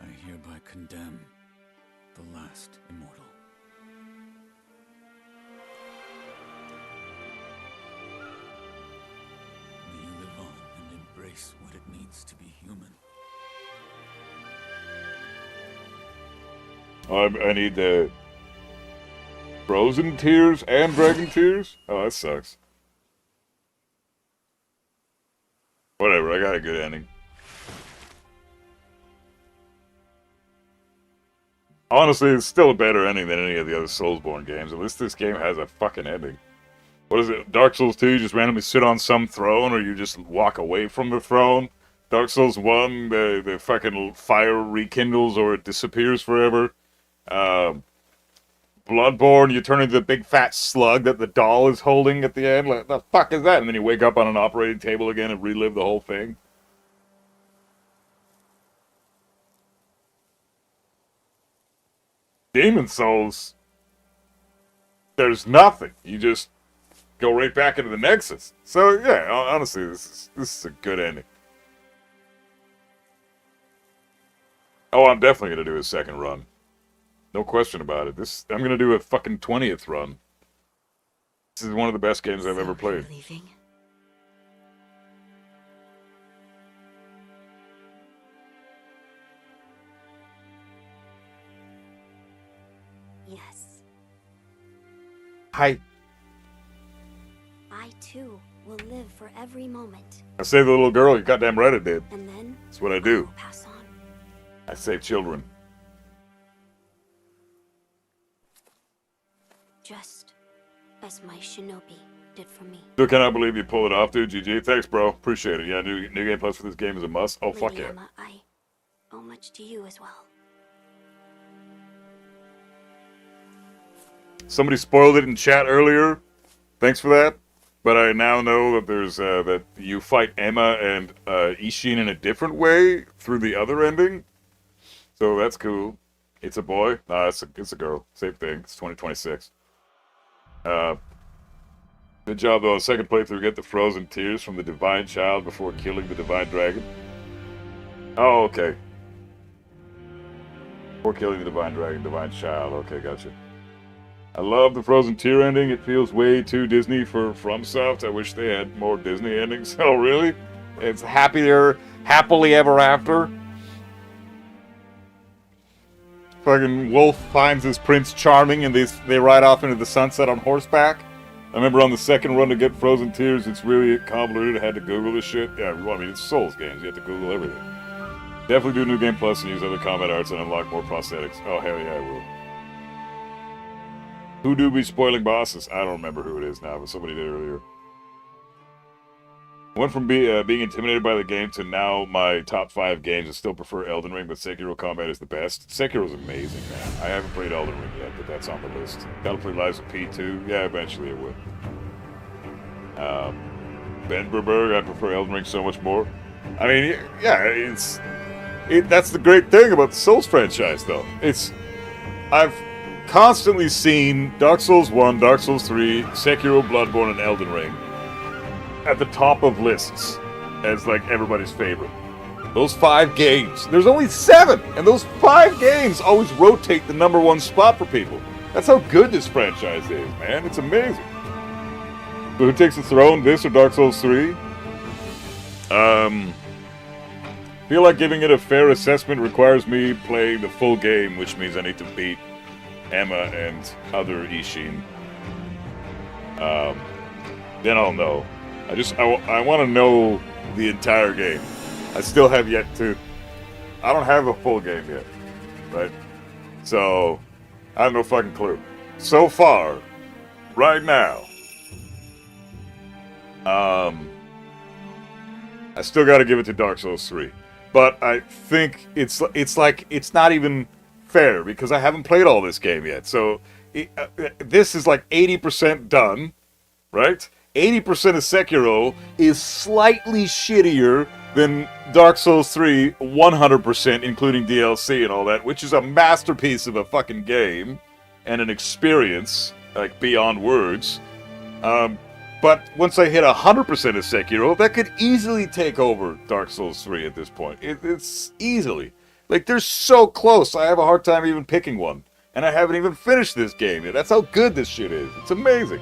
I hereby condemn the last immortal. May you live on and embrace what it means to be human. I need the Frozen Tears and Dragon Tears? Oh, that sucks. Whatever, I got a good ending. Honestly, it's still a better ending than any of the other Soulsborne games. At least this game has a fucking ending. What is it? Dark Souls 2, you just randomly sit on some throne, or you just walk away from the throne? Dark Souls 1, the fucking fire rekindles or it disappears forever. Bloodborne, you turn into the big fat slug that the doll is holding at the end. Like, the fuck is that? And then you wake up on an operating table again and relive the whole thing. Demon Souls, there's nothing. You just go right back into the Nexus. So yeah, honestly, this is a good ending. Oh, I'm definitely gonna do a second run. No question about it. I'm gonna do a fucking 20th run. This is one of the best games I've ever played. Leaving. Yes, Hi. I too will live for every moment, I saved the little girl. You goddamn right I did. and then That's what I I do. will pass on. I save children. Just as my shinobi did for me. Still cannot believe you pulled it off, dude. GG. Thanks, bro. Appreciate it. Yeah, new Game Plus for this game is a must. Oh, fuck Lady yeah. Emma, I owe much to you as well. Somebody spoiled it in chat earlier. Thanks for that. But I now know that there's that you fight Emma and Isshin in a different way through the other ending. So that's cool. It's a boy. Nah, it's a girl. Same thing. It's 2026. Good job though. On second playthrough, get the frozen tears from the divine child before killing the divine dragon. Oh, okay. Before killing the divine dragon, divine child. Okay, gotcha. I love the frozen tear ending. It feels way too Disney for FromSoft. I wish they had more Disney endings. Oh, really? It's happily ever after. Fucking Wolf finds his Prince Charming and they ride off into the sunset on horseback. I remember on the second run to get Frozen Tears, it's really convoluted. I had to Google this shit. Yeah, well, I mean, it's Souls games. You have to Google everything. Definitely do New Game Plus and use other combat arts and unlock more prosthetics. Oh, hell yeah, I will. Who do be spoiling bosses? I don't remember who it is now, but somebody did earlier. Went from being intimidated by the game to now my top 5 games. I still prefer Elden Ring, but Sekiro combat is the best. Sekiro's amazing, man. I haven't played Elden Ring yet, but that's on the list. Gotta play Lives of P2. Yeah, eventually I will. Ben Berberg, I prefer Elden Ring so much more. I mean, yeah, that's the great thing about the Souls franchise, though. I've constantly seen Dark Souls 1, Dark Souls 3, Sekiro, Bloodborne, and Elden Ring at the top of lists as like everybody's favorite. Those 5 games. There's only 7, and those 5 games always rotate the #1 spot for people. That's how good this franchise is, man. It's amazing. But who takes the throne, this or Dark Souls 3? Feel like giving it a fair assessment requires me playing the full game, which means I need to beat Emma and other Isshin. Then I'll know. I want to know the entire game. I still have yet to... I don't have a full game yet, right? So, I have no fucking clue. So far, right now, I still got to give it to Dark Souls 3. But I think it's not even fair because I haven't played all this game yet. So, this is like 80% done, right? 80% of Sekiro is slightly shittier than Dark Souls 3, 100%, including DLC and all that, which is a masterpiece of a fucking game and an experience, like, beyond words. But once I hit 100% of Sekiro, that could easily take over Dark Souls 3 at this point. It's easily. Like, they're so close, I have a hard time even picking one. And I haven't even finished this game yet. That's how good this shit is. It's amazing.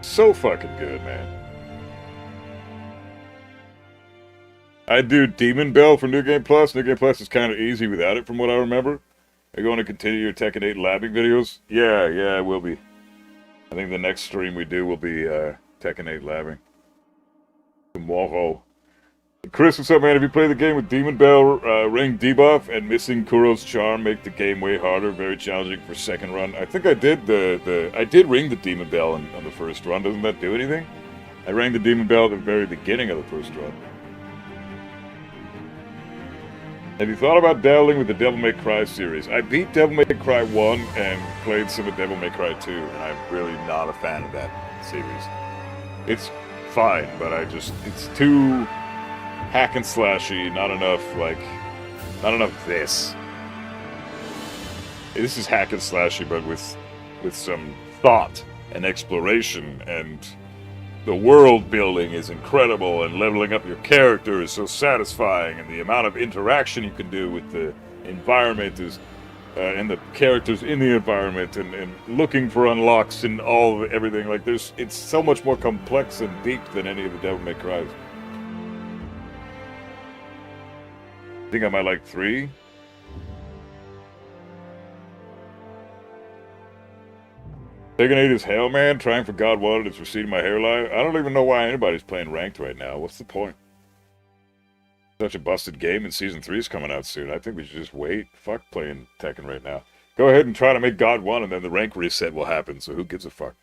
So fucking good, man. I do Demon Bell for New Game Plus. New Game Plus is kind of easy without it, from what I remember. Are you going to continue your Tekken 8 labbing videos? Yeah, I will be. I think the next stream we do will be Tekken 8 labbing. Tomorrow. Chris, what's up, man? Have you played the game with Demon Bell ring debuff and missing Kuro's charm make the game way harder, very challenging for second run? I think I did I did ring the Demon Bell on the first run. Doesn't that do anything? I rang the Demon Bell at the very beginning of the first run. Have you thought about dabbling with the Devil May Cry series? I beat Devil May Cry 1 and played some of Devil May Cry 2, and I'm really not a fan of that series. It's fine, but it's too hack and slashy, not enough this. this is hack and slashy, but with some thought and exploration, and the world building is incredible, and leveling up your character is so satisfying, and the amount of interaction you can do with the environment is, and the characters in the environment, and looking for unlocks and everything. Like it's so much more complex and deep than any of the Devil May Cry's. I think I might like 3. Taking 8 is hell, man. Trying for God Wanted is receding my hairline. I don't even know why anybody's playing ranked right now. What's the point? Such a busted game, and Season 3 is coming out soon. I think we should just wait. Fuck playing Tekken right now. Go ahead and try to make God 1, and then the rank reset will happen, so who gives a fuck?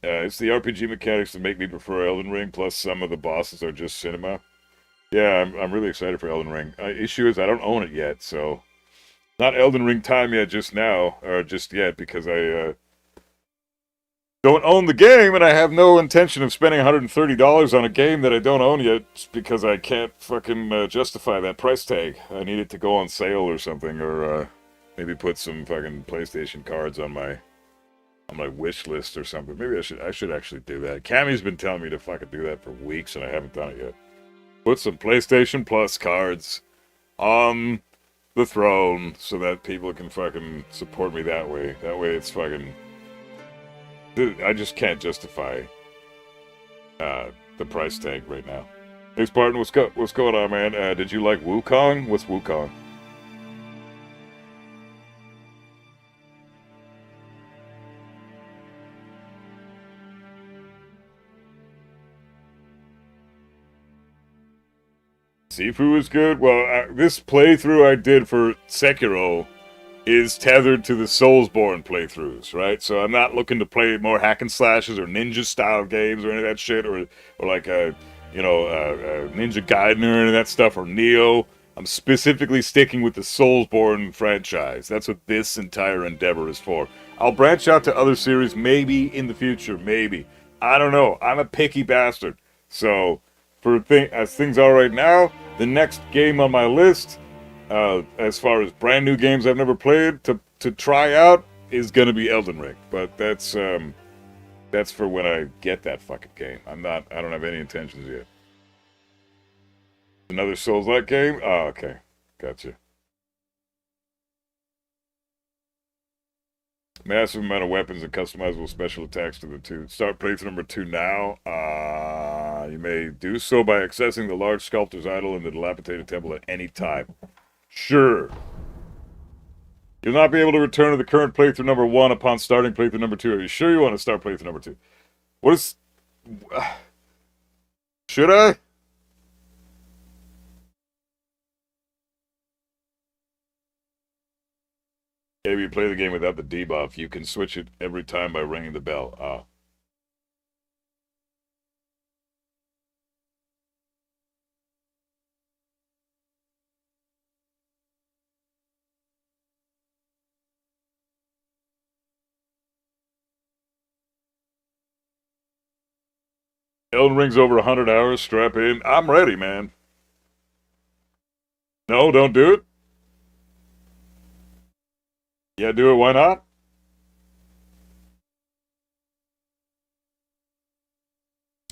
It's the RPG mechanics that make me prefer Elden Ring, plus some of the bosses are just cinema. Yeah, I'm really excited for Elden Ring. Issue is I don't own it yet, so... Not Elden Ring time yet just yet, because I don't own the game, and I have no intention of spending $130 on a game that I don't own yet, because I can't fucking justify that price tag. I need it to go on sale or something, or maybe put some fucking PlayStation cards on my wish list or something. Maybe I should actually do that. Cammy's been telling me to fucking do that for weeks, and I haven't done it yet. Put some PlayStation Plus cards on the throne so that people can fucking support me that way. That way it's fucking... Dude, I just can't justify the price tag right now. Hey Spartan, what's going on, man? Did you like Wukong? What's Wukong? Sifu is good. Well, this playthrough I did for Sekiro is tethered to the Soulsborne playthroughs, right? So I'm not looking to play more hack and slashes or ninja style games or any of that shit, or like Ninja Gaiden or any of that stuff, or Neo. I'm specifically sticking with the Soulsborne franchise. That's what this entire endeavor is for. I'll branch out to other series maybe in the future, maybe. I don't know. I'm a picky bastard. So as things are right now, the next game on my list, as far as brand new games I've never played to try out, is gonna be Elden Ring. But that's for when I get that fucking game. I don't have any intentions yet. Another Souls-like game? Oh, okay. Gotcha. Massive amount of weapons and customizable special attacks to the 2. Start playthrough number 2 now. You may do so by accessing the large sculptor's idol in the dilapidated temple at any time. Sure. You'll not be able to return to the current playthrough number 1 upon starting playthrough number 2. Are you sure you want to start playthrough number 2? What is... Should I? If you play the game without the debuff, you can switch it every time by ringing the bell. Elden Ring's over 100 hours, strap in. I'm ready, man. No, don't do it. Yeah, do it, why not?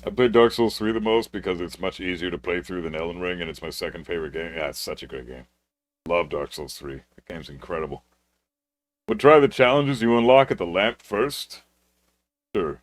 I played Dark Souls 3 the most because it's much easier to play through than Elden Ring, and it's my second favorite game. Yeah, it's such a great game. Love Dark Souls 3. The game's incredible. But try the challenges you unlock at the lamp first? Sure.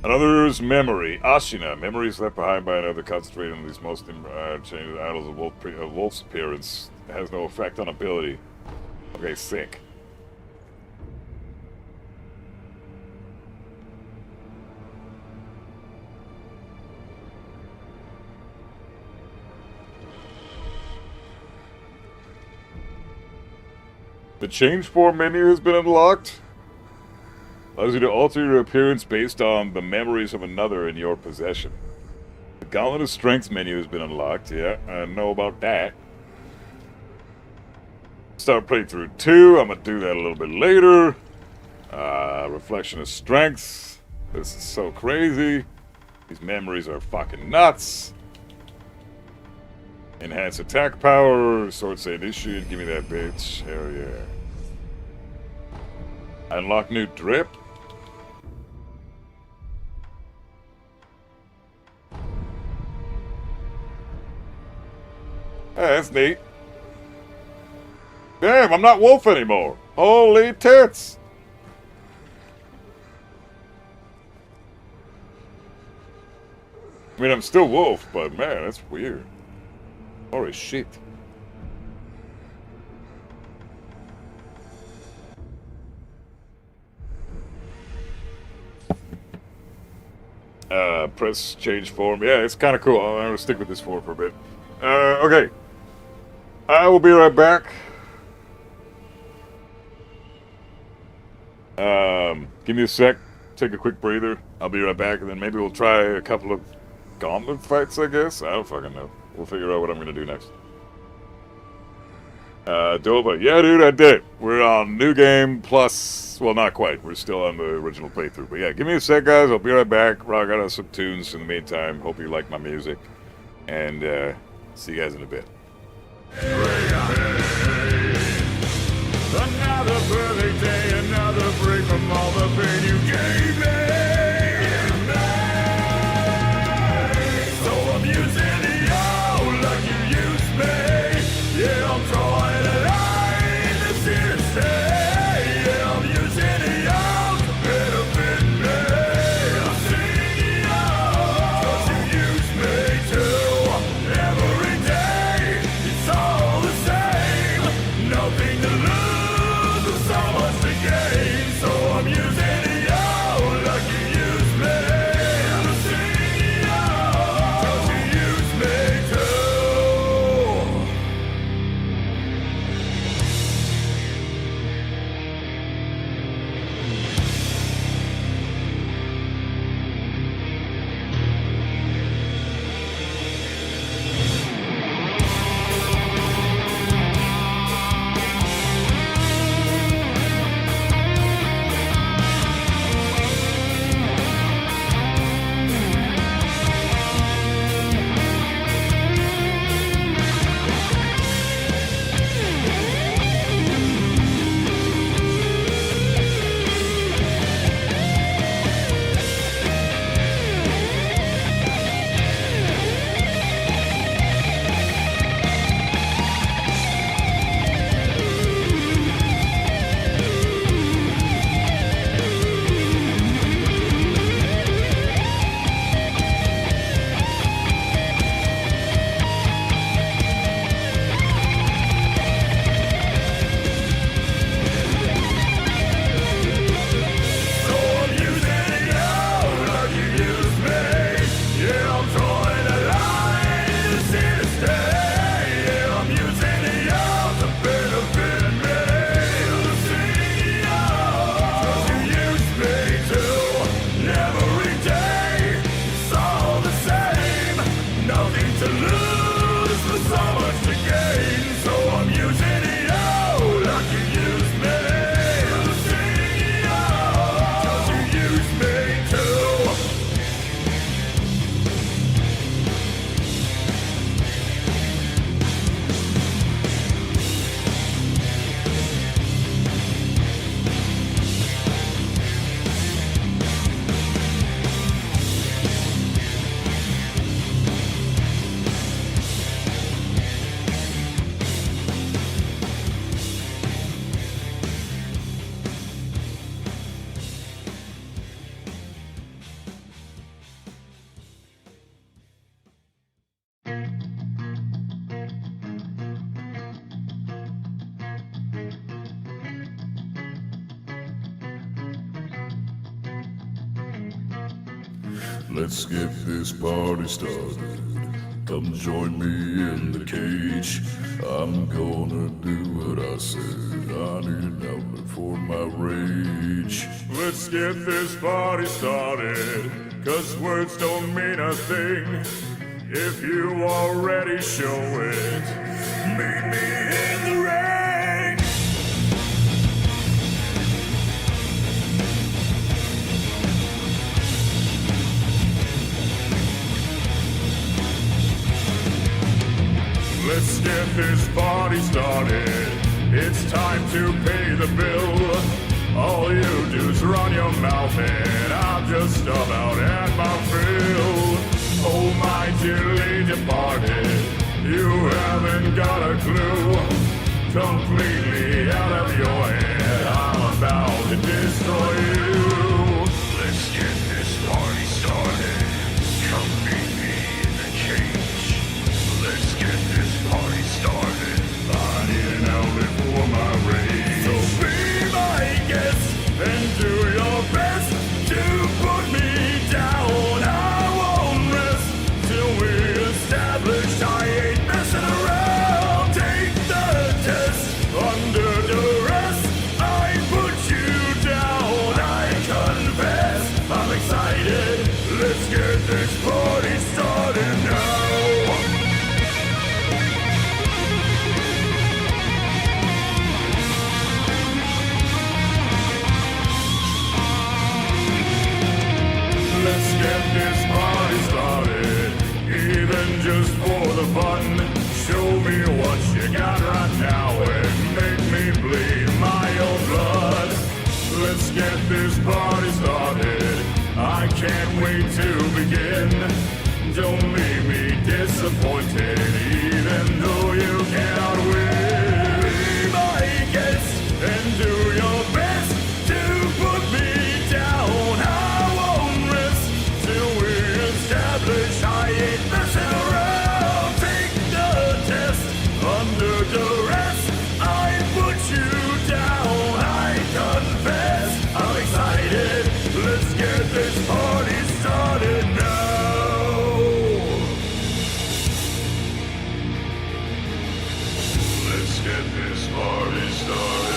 Another's memory. Ashina. Memories left behind by another concentrated on these most changed idols of Wolf's appearance. It has no effect on ability. Okay, sick. The change form menu has been unlocked. Allows you to alter your appearance based on the memories of another in your possession. The Gauntlet of Strength menu has been unlocked. Yeah, I know about that. Start playthrough 2. I'm gonna do that a little bit later. Reflection of Strength. This is so crazy. These memories are fucking nuts. Enhance attack power. Sword Saint Isshin. Give me that bitch. Hell yeah. Unlock new drip. Hey, that's neat. Damn, I'm not Wolf anymore. Holy tits. I mean, I'm still Wolf, but man, that's weird. Holy shit. Press change form. Yeah, it's kind of cool. I'm gonna stick with this form for a bit. Okay. I will be right back. Give me a sec. Take a quick breather. I'll be right back, and then maybe we'll try a couple of gauntlet fights, I guess. I don't fucking know. We'll figure out what I'm gonna do next. Dova. Yeah, dude, I did it. We're on new game plus, well, not quite. We're still on the original playthrough. But yeah, give me a sec, guys. I'll be right back. Rock out some tunes in the meantime. Hope you like my music. And see you guys in a bit. Another perfect day, another break from all the pain you gave me. So I'm using you like you used me. Yeah, I'm drawing a line that's here to stay. Yeah, I'm using you to benefit me. I'm seeing you 'cause you use me too. Every day, it's all the same. Nothing to lose, so much to gain. So I'm using you like you use me. I'm seeing you 'cause you use me too. So I'm using you like you use me. Yeah, I'm drawing a line that's here to stay. Yeah, I'm using you to benefit me. I'm seeing you 'cause you use me too. Every day, it's all the same. Nothing to lose, but so much to gain. So I'm using you like you use me. I'm seeing you 'cause you use me too. Let's get this party started. Come join me in the cage. I'm gonna do what I said. I need an outlet for my rage. Let's get this party started, 'cause words don't mean a thing if you already show it. Meet me in the rain. this party started. It's time to pay the bill. All you do is run your mouth and I'm just about at my fill. Oh my dearly departed, you haven't got a clue. Completely out of your head, I'm about to destroy you. Let's get this party started. Come meet me in the cage. Let's get this party started. I need an outlet for my rage. So be my guest and do your best to put me down. I won't rest till we establish I ain't messing around. Take the test under duress. I put you down. I confess, I'm excited. Let's get this party started now. Let's get this party started, even just for the fun. Show me what you got right now and make me bleed my own blood. Let's get this party started, I can't wait to begin. Don't leave me disappointed, even though you cannot win. Be my guest and do your best to put me down. I won't rest till we establish I ain't messing around. Take the test under duress. I put you down. I confess, I'm excited. Let's get this party started now. Let's get this party started.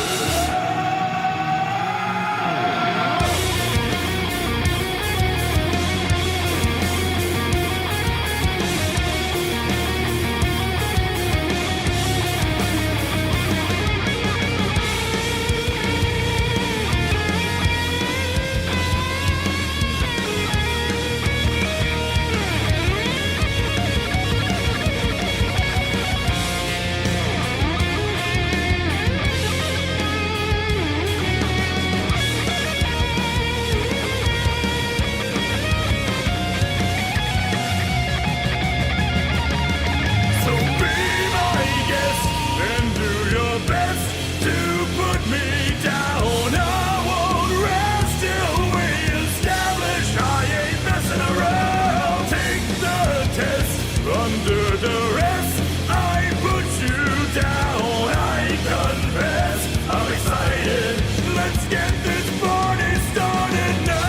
So be my guest and do your best to put me down. I won't rest till we establish I ain't messing around. Take the test under duress. I put you down. I confess, I'm excited. Let's get this party started now.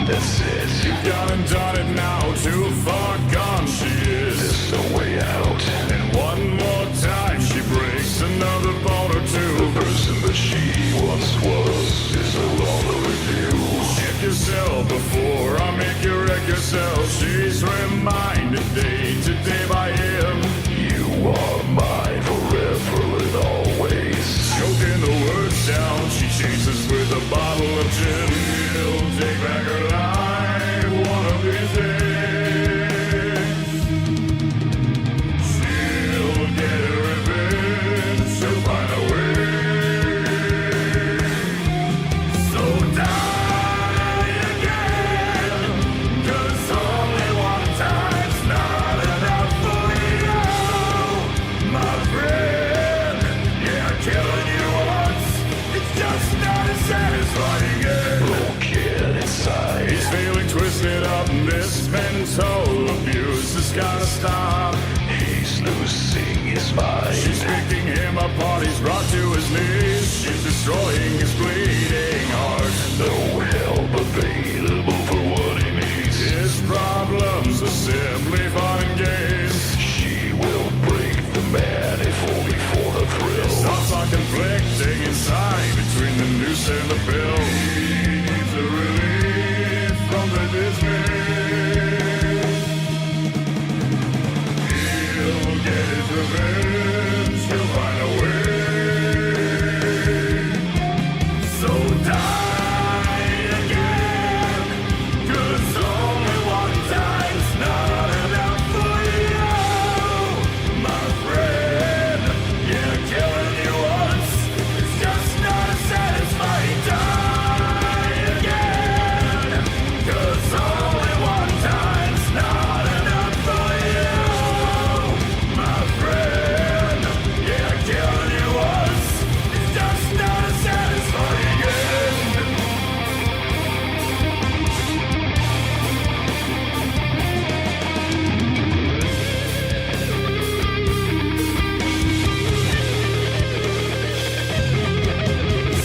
That's it. Done and done it now, too far gone she is. There's no way out. And one more time she breaks another bone or two. The person that she once was is no longer with you. Check yourself before I make you wreck yourself. She's reminded day to day by him. You are mine forever and always. Choking the words down, she chases with a bottle of gin. He'll take back her life one of these days. She'll get her revenge, she'll find a way. So die again, 'cause only one time's not enough for you, my friend. Yeah, killing you once, it's just not as satisfying again. Little kid inside. He's feeling twisted up, this mental abuse has gotta stop. He's losing his mind. She's picking him apart, he's brought to his knees. She's destroying his bleeding heart. No help but available for what he needs. His problems are simply fun and games. She will break the man if only for the thrill. Thoughts are conflicting inside between the noose and the pill. He needs a relief from the dismay. He'll get his revenge, he'll find a way. So die again, 'cause only one time's not enough for you, my friend. Yeah, killing you once is just not satisfying. Die again, 'cause only one time's not enough for you, my friend. Yeah, killing you once is just not a satisfying end.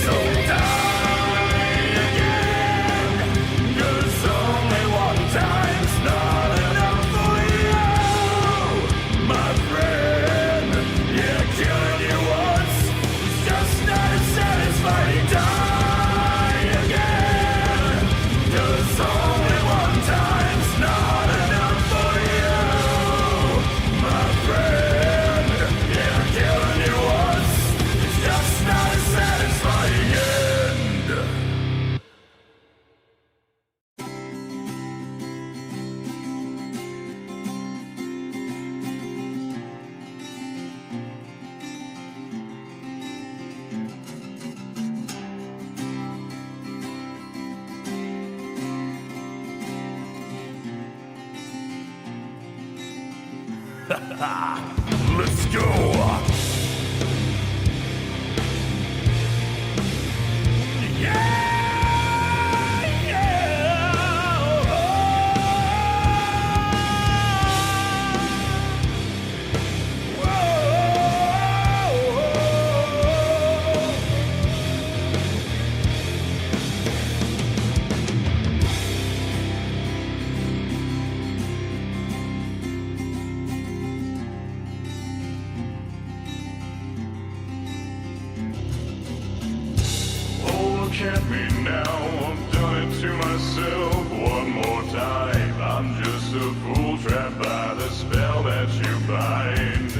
So die again, 'cause only one time's not enough for you, my friend. Yeah, killing you once is just not as satisfying. Die again, 'cause only one time's not enough for you, my friend. Yeah, killing you once is just not a satisfying end. Let's go. Oh, look at me now, I've done it to myself one more time. I'm just a fool trapped by the spell that you bind.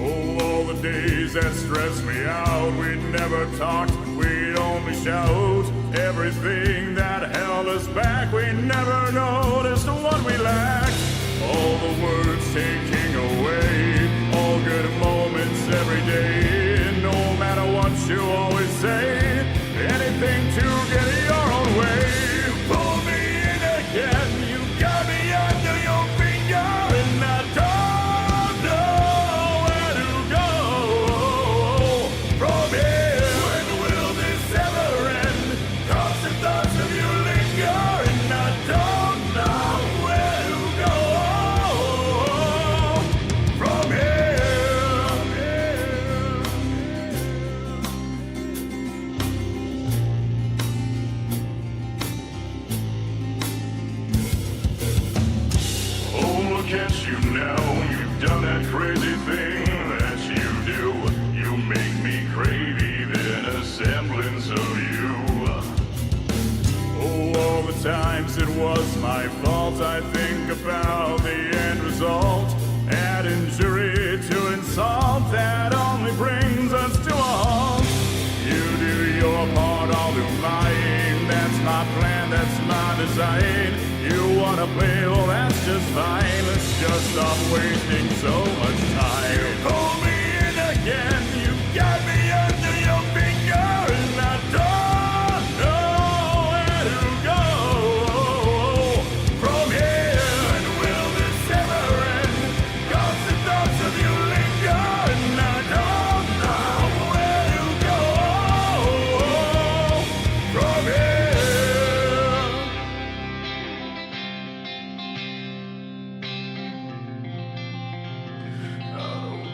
Oh, all the days that stressed me out, we'd never talked, we'd only shout. Everything that held us back, we never noticed what we lacked. All the words taking away, all good moments every day. No matter what you always say, anything to get your own way. Pull me in again, you got me under your finger, and I don't know where to go from here. When will this ever end? Constant thoughts of you linger, and I don't know where to go from here. Oh, look at you now, you've done that crazy thing that you do. You make me crave even a semblance of you. Oh, all the times it was my fault, I think about the end result. Add injury to insult, that only brings us to a halt. You do your part, I'll do mine. That's my plan, that's my design. You wanna play, well that's just fine. Let's just stop wasting so much time. Pull me in again, you got me under your finger, and I don't know where to go from here. When will this ever end? Constant thoughts of you linger, and I don't know where to go from here. Out of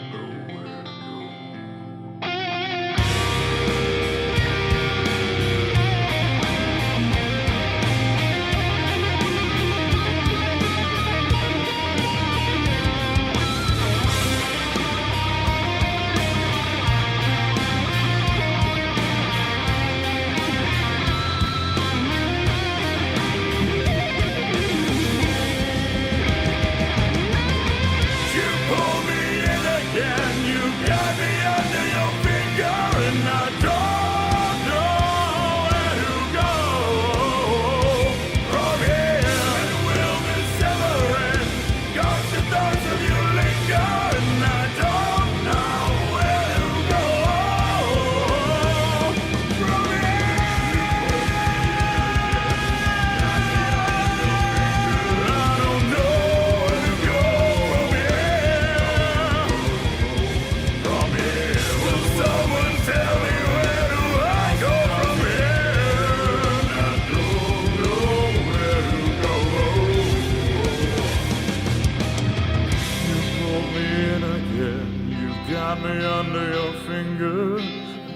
got me under your finger.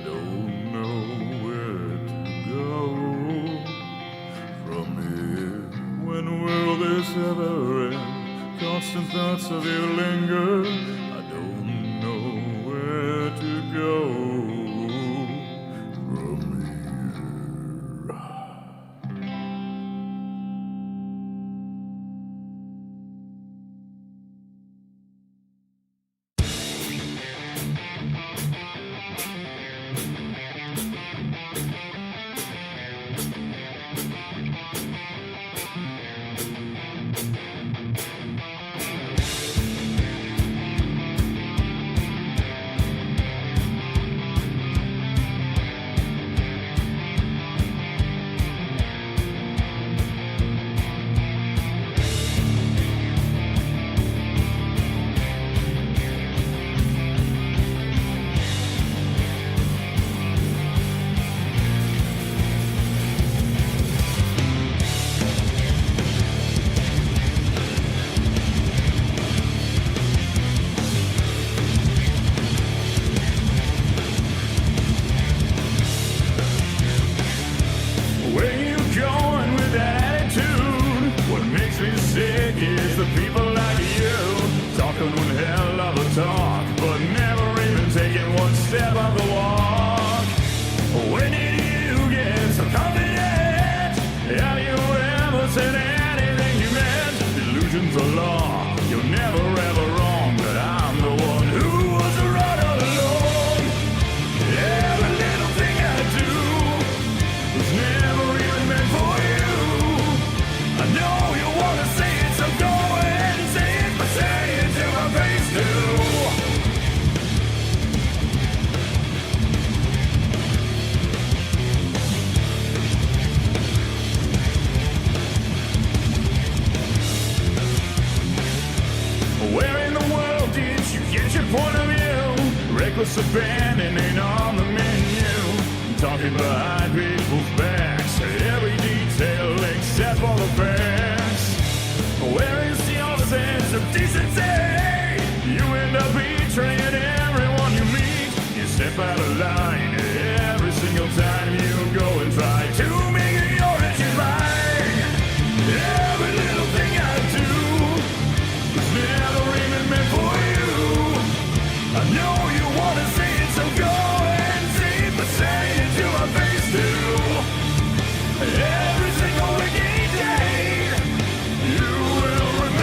Don't know where to go from here. When will this ever end? Constant thoughts of you linger. I don't know where to go from here. Where you going with attitude? What makes me sick is the people like you, talking one hell of a talk, but never even taking one step of the walk. When did you get so confident? Have you ever said anything you meant? Illusions are law, you're never ever wrong, but I'm the one who was right all along. Every little thing I do was never even meant for you. I know you wanna say it, so go ahead and say it, but say it to my face too. Where in the world did you get your point of view? Reckless abandon ain't on the menu. Talking behind people's backs, every detail except for the facts. Where is your sense of decency? You end up betraying everyone you meet. You step out of line every single time you go and try to make your engine right. Every little thing I do was never even meant for you. I know you wanna say it, so go ahead and say it, but say it to my face too. Every single waking day, you will remember.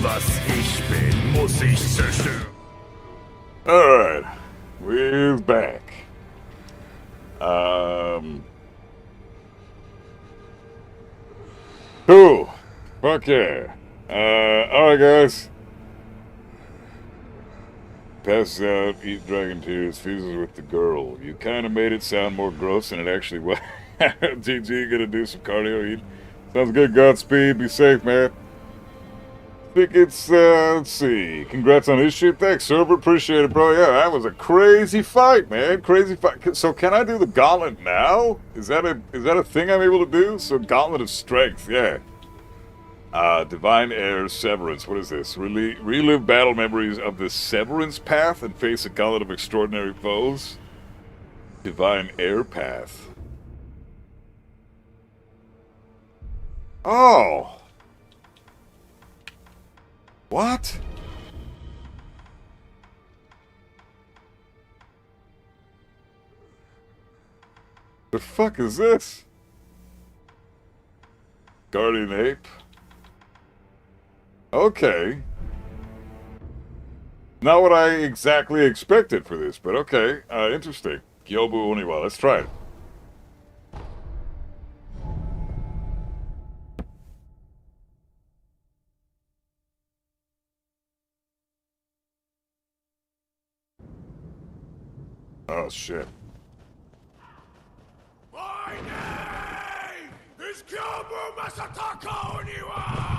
Was ich bin, muss ich zerstören. Alright. We're back. Cool. Fuck yeah. Alright guys. Passes out, eat dragon tears, fuses with the girl. You kinda made it sound more gross than it actually was. GG, gonna do some cardio, eat. Sounds good, Godspeed, be safe, man. Think it's, let's see. Congrats on his shit. Thanks, Sober. Appreciate it, bro. Yeah, that was a crazy fight, man. Crazy fight. So can I do the gauntlet now? Is that a thing I'm able to do? So gauntlet of strength, yeah. Divine Air Severance. What is this? Relive battle memories of the Severance Path and face a gauntlet of extraordinary foes. Divine Air Path. Oh. What? The fuck is this? Guardian Ape? Okay. Not what I exactly expected for this, but okay. Interesting. Gyobu Oniwa. Let's try it. Oh, shit. My name is Kyobu Masataka Oniwa!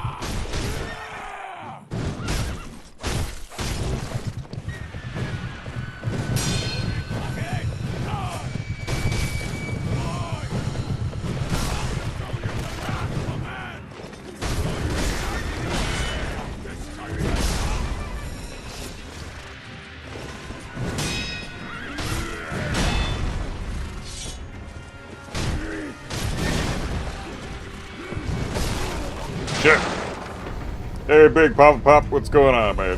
Shit. Hey, Big Pop, what's going on, man?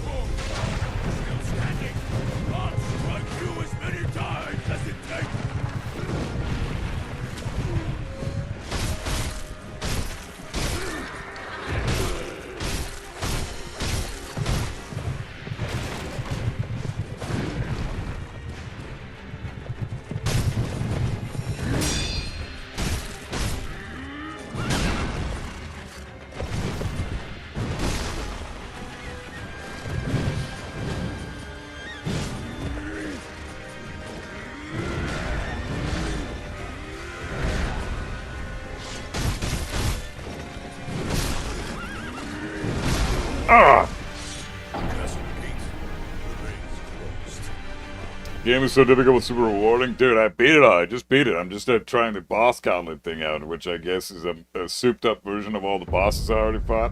Game is so difficult but super rewarding. Dude, I beat it all. I just beat it. I'm just trying the boss gauntlet thing out, which I guess is a souped up version of all the bosses I already fought.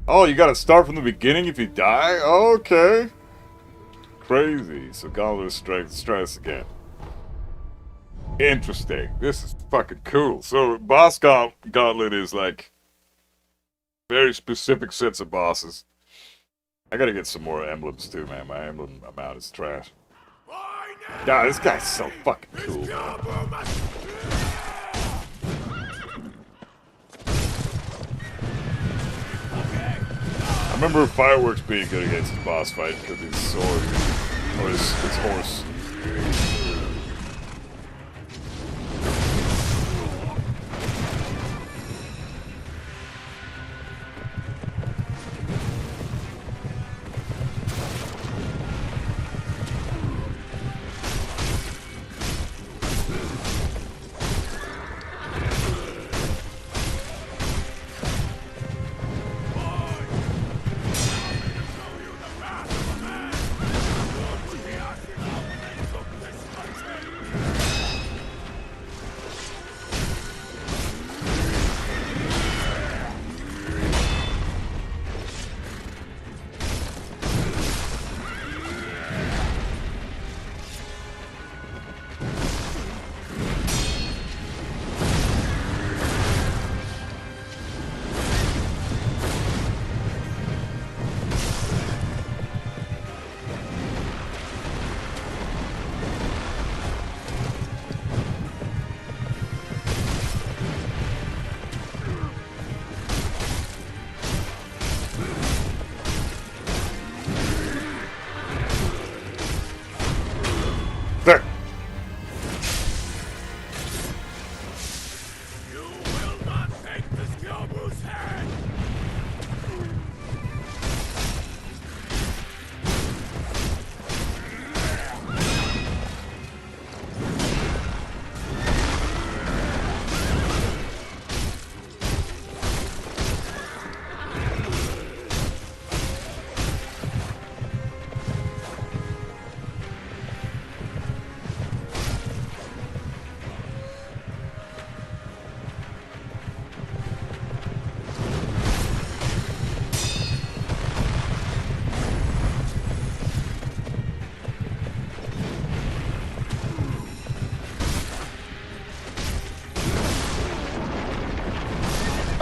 Oh, you gotta start from the beginning if you die? Okay. Crazy. So gauntlet of strength. Let's try this again. Interesting. This is fucking cool. So boss gauntlet is like very specific sets of bosses. I gotta get some more emblems too, man. My emblem amount is trash. God, this guy's so fucking cool. I remember Fireworks being good against his boss fight because his sword, or his horse.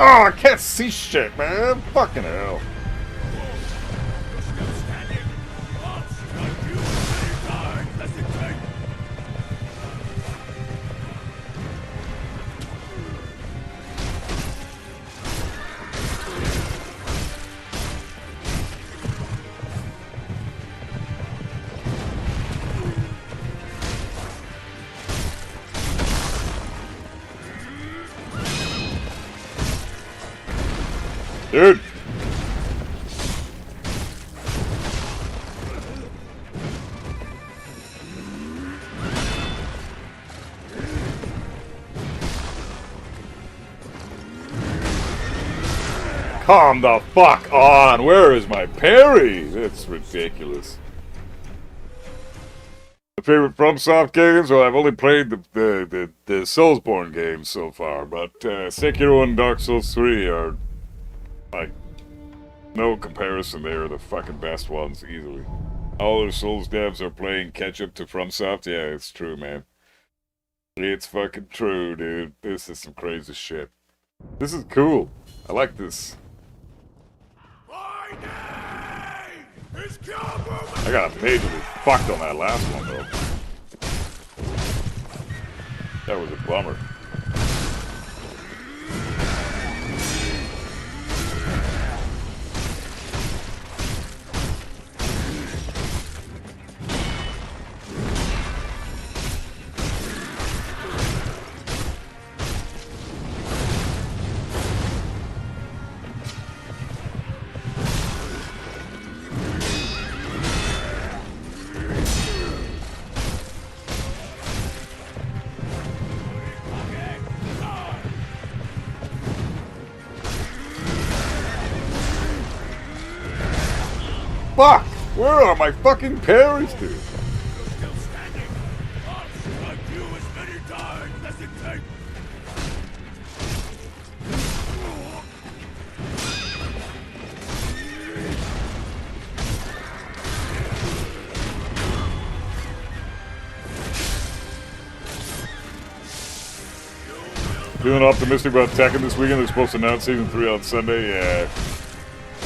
Oh, I can't see shit, man. Fucking hell. Dude! Calm the fuck on! Where is my parry? That's ridiculous. The favorite FromSoft games? Well, I've only played the Soulsborne games so far, but Sekiro and Dark Souls 3 are, like, no comparison. They are the fucking best ones, easily. All the Souls devs are playing catch-up to FromSoft. Yeah, it's true, man. It's fucking true, dude. This is some crazy shit. This is cool. I like this. My name is Cowboy. I got majorly fucked on that last one, though. That was a bummer. Fuck! Where are my fucking parries, dude? Still standing. I'll strike you as many times as it takes. Feeling optimistic about Tekken this weekend. They're supposed to announce Season 3 on Sunday. Yeah.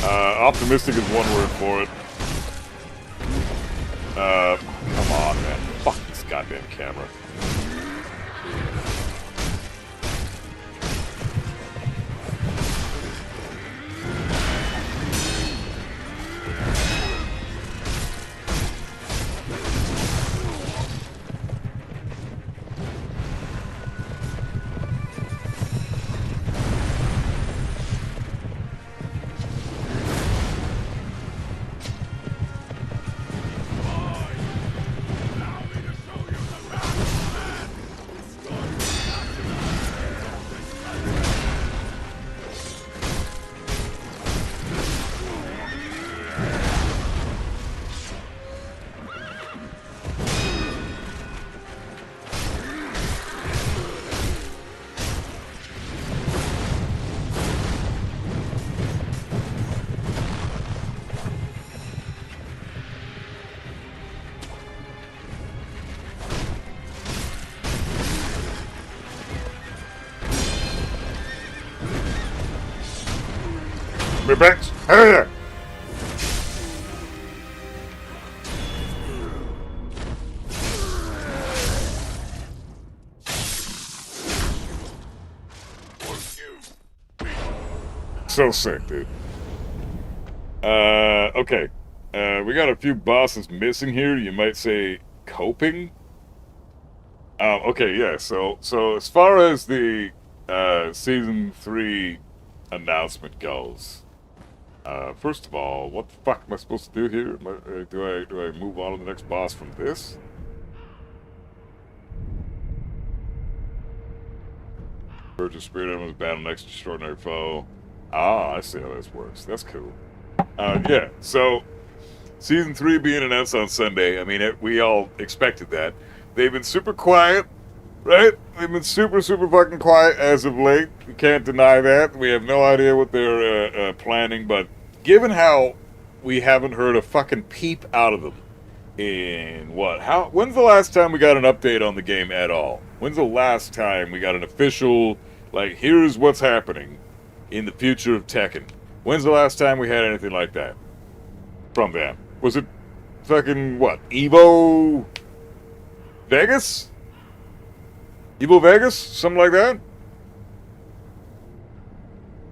Optimistic is one word for it. Come on, man. Fuck this goddamn camera. Me back. Hey! So sick, dude. Okay. We got a few bosses missing here. You might say coping. Okay, yeah. So as far as the Season 3 announcement goes, first of all, what the fuck am I supposed to do here? Do I move on to the next boss from this? Purchase spirit animals, battle next extraordinary foe. Ah, I see how this works. That's cool. Yeah, so Season 3 being announced on Sunday, I mean, we all expected that. They've been super quiet, right? They've been super fucking quiet as of late. We can't deny that. We have no idea what they're planning, but given how we haven't heard a fucking peep out of them in what? When's the last time we got an update on the game at all? When's the last time we got an official, like, here's what's happening? in the future of Tekken. When's the last time we had anything like that from them? Was it fucking, what, Evo Vegas? Evo Vegas? Something like that?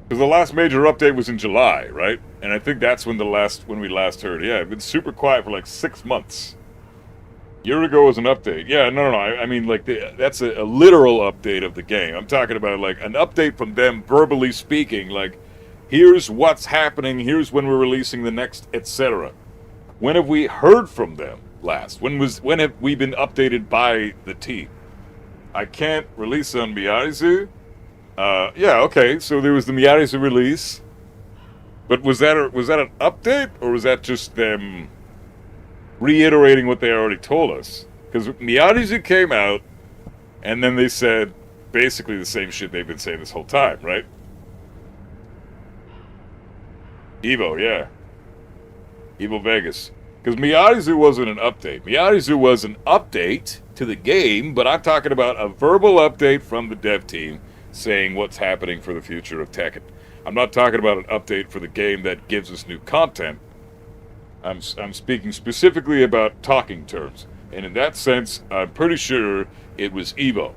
Because the last major update was in July, right? And I think that's when we last heard. Yeah, it's been super quiet for like 6 months. A year ago was an update. Yeah, no. I mean, like, that's a literal update of the game. I'm talking about, like, an update from them verbally speaking. Like, here's what's happening. Here's when we're releasing the next, etc. When have we heard from them last? When have we been updated by the team? I can't release on Miyazu. Yeah, okay. So there was the Miyazu release. But was that an update, or was that just them reiterating what they already told us? Because Miyazu came out, and then they said basically the same shit they've been saying this whole time, right? Evo, yeah. Evo Vegas. Because Miyazu wasn't an update. Miyazu was an update to the game, but I'm talking about a verbal update from the dev team saying what's happening for the future of Tekken. I'm not talking about an update for the game that gives us new content. I'm speaking specifically about talking terms. And in that sense, I'm pretty sure it was Evo.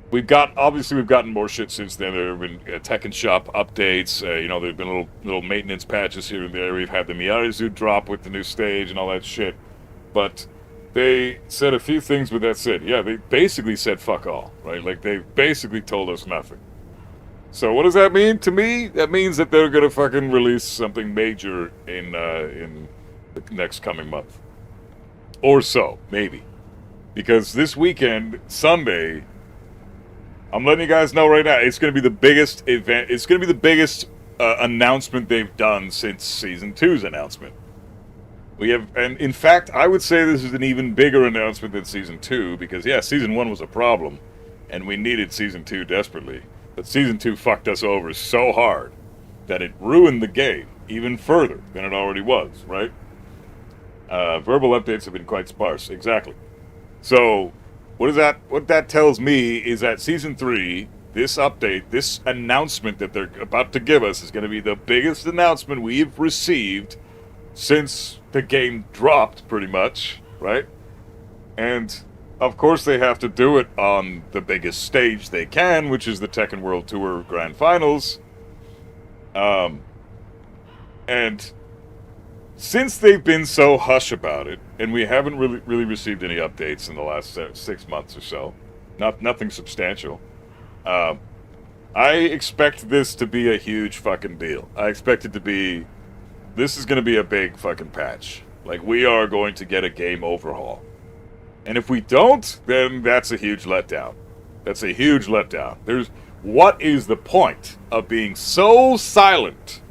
We've gotten more shit since then. There have been Tekken Shop updates. There have been little maintenance patches here and there. We've had the Miyazu drop with the new stage and all that shit. But they said a few things, but that's it. Yeah, they basically said fuck all, right? Like, they basically told us nothing. So what does that mean to me? That means that they're gonna fucking release something major in the next coming month. Or so, maybe. Because this weekend, Sunday, I'm letting you guys know right now, it's going to be the biggest event. It's going to be the biggest announcement they've done since Season 2's announcement. And in fact, I would say this is an even bigger announcement than Season 2, because, yeah, Season 1 was a problem, and we needed Season 2 desperately. But Season 2 fucked us over so hard that it ruined the game even further than it already was, right? Verbal updates have been quite sparse, exactly. So what that tells me is that Season 3, this update, this announcement that they're about to give us is going to be the biggest announcement we've received since the game dropped, pretty much, right? And, of course, they have to do it on the biggest stage they can, which is the Tekken World Tour Grand Finals. And since they've been so hush about it, and we haven't really received any updates in the last 6 months or so, nothing substantial, I expect this to be a huge fucking deal. I expect it to be, this is going to be a big fucking patch. Like, we are going to get a game overhaul. And if we don't, then that's a huge letdown. That's a huge letdown. What is the point of being so silent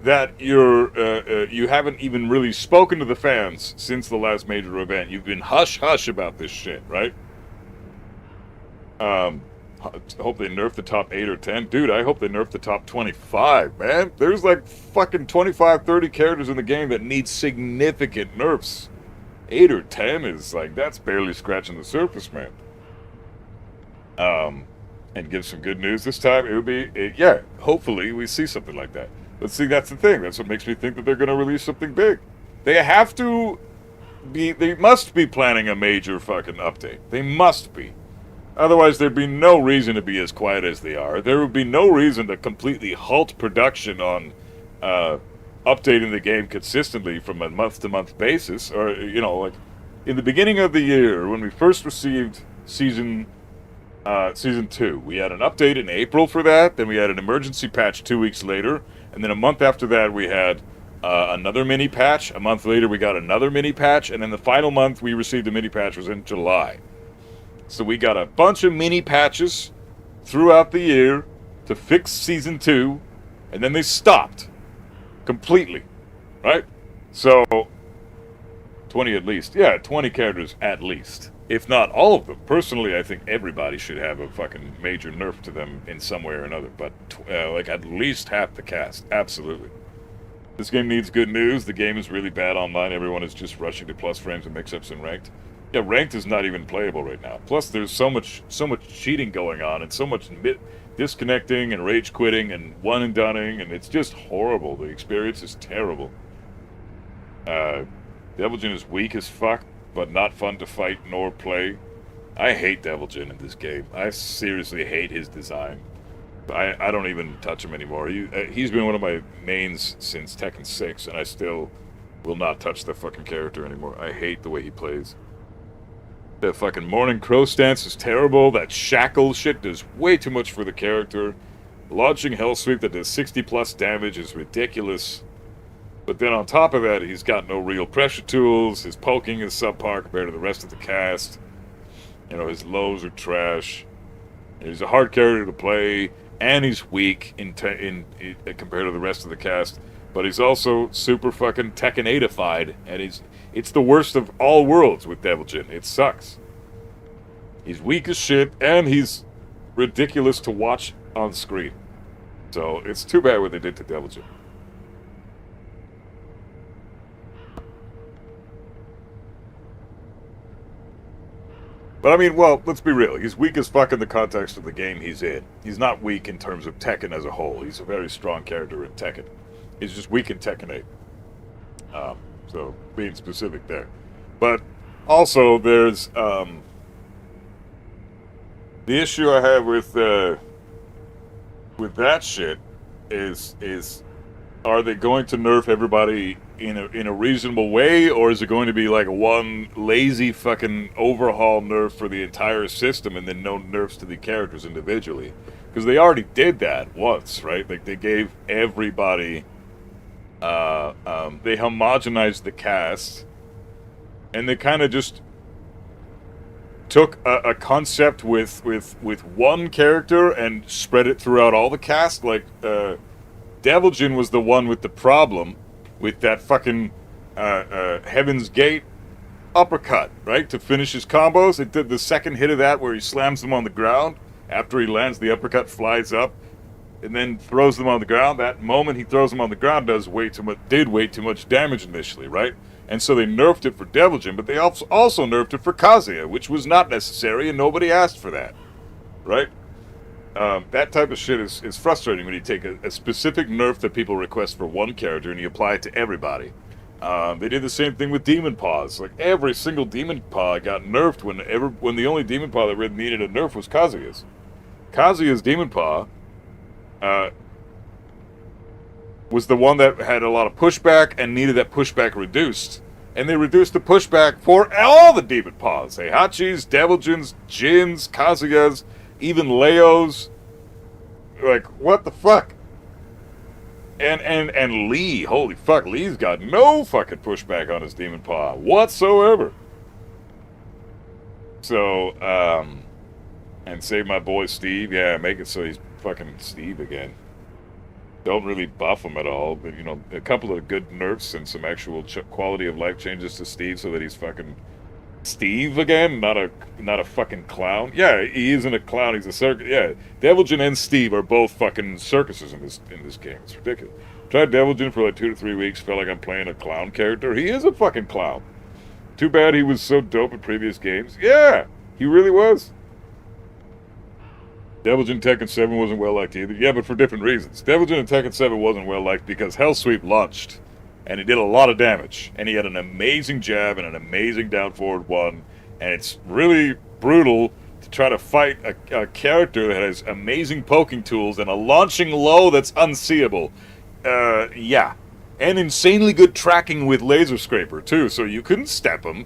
that you haven't even really spoken to the fans since the last major event? You've been hush-hush about this shit, right? Hope they nerf the top 8 or 10. Dude, I hope they nerf the top 25, man. There's like fucking 25, 30 characters in the game that need significant nerfs. 8 or 10 is like, that's barely scratching the surface, man. And give some good news this time. It would be, yeah, hopefully we see something like that. But see, that's the thing. That's what makes me think that they're going to release something big. They must be planning a major fucking update. They must be. Otherwise, there'd be no reason to be as quiet as they are. There would be no reason to completely halt production on updating the game consistently from a month-to-month basis. Or, like, in the beginning of the year, when we first received Season 2, we had an update in April for that, then we had an emergency patch 2 weeks later, and then a month after that we had another mini patch. A month later we got another mini patch, and then the final month we received a mini patch was in July. So we got a bunch of mini patches throughout the year to fix Season 2, and then they stopped completely, right? So 20 at least. Yeah, 20 characters at least. If not all of them. Personally, I think everybody should have a fucking major nerf to them in some way or another. But, like, at least half the cast. Absolutely. This game needs good news. The game is really bad online. Everyone is just rushing to plus frames and mix-ups in ranked. Yeah, ranked is not even playable right now. Plus, there's so much cheating going on and so much disconnecting and rage quitting and one and doneing, and it's just horrible. The experience is terrible. Devilgen is weak as fuck, but not fun to fight nor play. I hate Devilgen in this game. I seriously hate his design. I don't even touch him anymore. He's been one of my mains since Tekken 6, and I still will not touch the fucking character anymore. I hate the way he plays. The fucking Morning Crow stance is terrible. That shackle shit does way too much for the character. Launching Hell Sweep that does 60 plus damage is ridiculous. But then on top of that, he's got no real pressure tools. His poking is subpar compared to the rest of the cast. You know, his lows are trash. He's a hard character to play, and he's weak in compared to the rest of the cast. But he's also super fucking Tekken 8ified, and it's the worst of all worlds with Devilgen. It sucks. He's weak as shit, and he's ridiculous to watch on screen. So it's too bad what they did to Devilgen. But I mean, well, let's be real. He's weak as fuck in the context of the game he's in. He's not weak in terms of Tekken as a whole. He's a very strong character in Tekken. He's just weak in Tekken 8. So, being specific there. But also, there's the issue I have with that shit is are they going to nerf everybody in a reasonable way, or is it going to be like one lazy fucking overhaul nerf for the entire system and then no nerfs to the characters individually? Because they already did that once, right? Like they gave everybody, they homogenized the cast, and they kind of just took a concept with one character and spread it throughout all the cast. Like Devilgen was the one with the problem with that fucking Heaven's Gate uppercut, right? To finish his combos. It did the second hit of that where he slams them on the ground. After he lands, the uppercut flies up and then throws them on the ground. That moment he throws them on the ground did way too much damage initially, right? And so they nerfed it for Devilgen, but they also nerfed it for Kazuya, which was not necessary, and nobody asked for that, right? That type of shit is frustrating when you take a specific nerf that people request for one character and you apply it to everybody. They did the same thing with Demon Paws. Like, every single Demon Paw got nerfed when the only Demon Paw that really needed a nerf was Kazuya's. Kazuya's Demon Paw was the one that had a lot of pushback and needed that pushback reduced. And they reduced the pushback for all the Demon Paws. Heihachi's, Devilgen's, Jin's, Kazuya's, even Leo's. Like, what the fuck? And Lee, holy fuck, Lee's got no fucking pushback on his Demon Paw whatsoever. So, and save my boy Steve. Yeah, make it so he's fucking Steve again. Don't really buff him at all, but you know, a couple of good nerfs and some actual quality of life changes to Steve so that he's fucking Steve again, not a fucking clown. Yeah, he isn't a clown. He's a circus. Yeah, Devilgen and Steve are both fucking circuses in this game. It's ridiculous. Tried Devilgen for like 2 to 3 weeks. Felt like I'm playing a clown character. He is a fucking clown. Too bad he was so dope in previous games. Yeah, he really was. Devilgen Tekken 7 wasn't well liked either. Yeah, but for different reasons. Devilgen in Tekken 7 wasn't well liked because Hell Sweep launched. And he did a lot of damage. And he had an amazing jab and an amazing down forward one. And it's really brutal to try to fight a character that has amazing poking tools and a launching low that's unseeable. Yeah. And insanely good tracking with Laser Scraper, too. So you couldn't step him.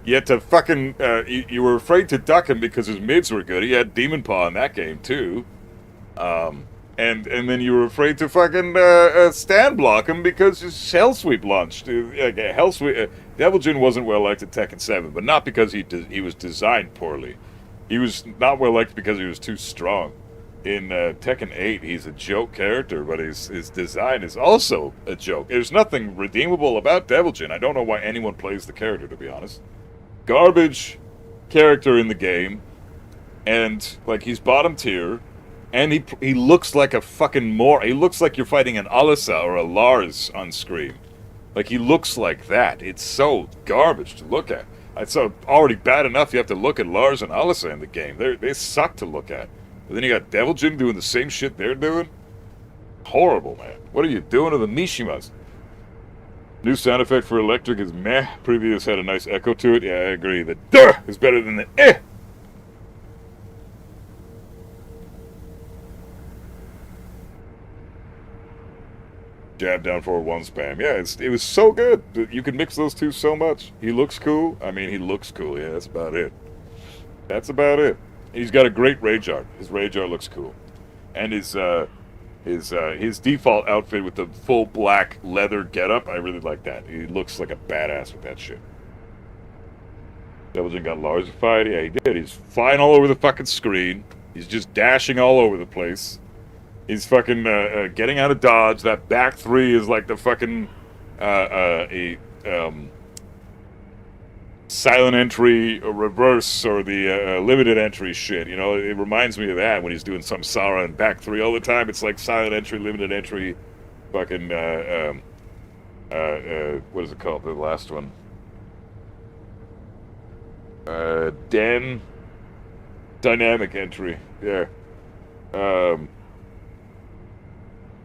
You had to fucking... you were afraid to duck him because his mids were good. He had Demon Paw in that game, too. And then you were afraid to fucking stand block him because his Hell Sweep launched. Hell Sweep... Devilgen wasn't well liked at Tekken 7, but not because he was designed poorly. He was not well liked because he was too strong. In Tekken 8, he's a joke character, but his design is also a joke. There's nothing redeemable about Devilgen. I don't know why anyone plays the character, to be honest. Garbage character in the game, and like he's bottom tier, and he looks like a fucking he looks like you're fighting an Alisa or a Lars on screen. Like, he looks like that. It's so garbage to look at. It's already bad enough you have to look at Lars and Alisa in the game. They suck to look at. But then you got Devil Jin doing the same shit they're doing. Horrible, man. What are you doing to the Mishimas? New sound effect for electric is meh. Previous had a nice echo to it. Yeah, I agree. The duh is better than the eh. Jab down forward one spam. Yeah, it was so good. You can mix those two so much. He looks cool. I mean, he looks cool. Yeah, that's about it. That's about it. He's got a great rage art. His rage art looks cool. And his default outfit with the full black leather getup, I really like that. He looks like a badass with that shit. Devil Jin got largified. Yeah, he did. He's flying all over the fucking screen. He's just dashing all over the place. He's fucking getting out of dodge. That back three is like the fucking silent entry or reverse or the limited entry shit. You know, it reminds me of that when he's doing Samsara and back three all the time. It's like silent entry, limited entry, fucking what is it called? The last one. Den dynamic entry. Yeah.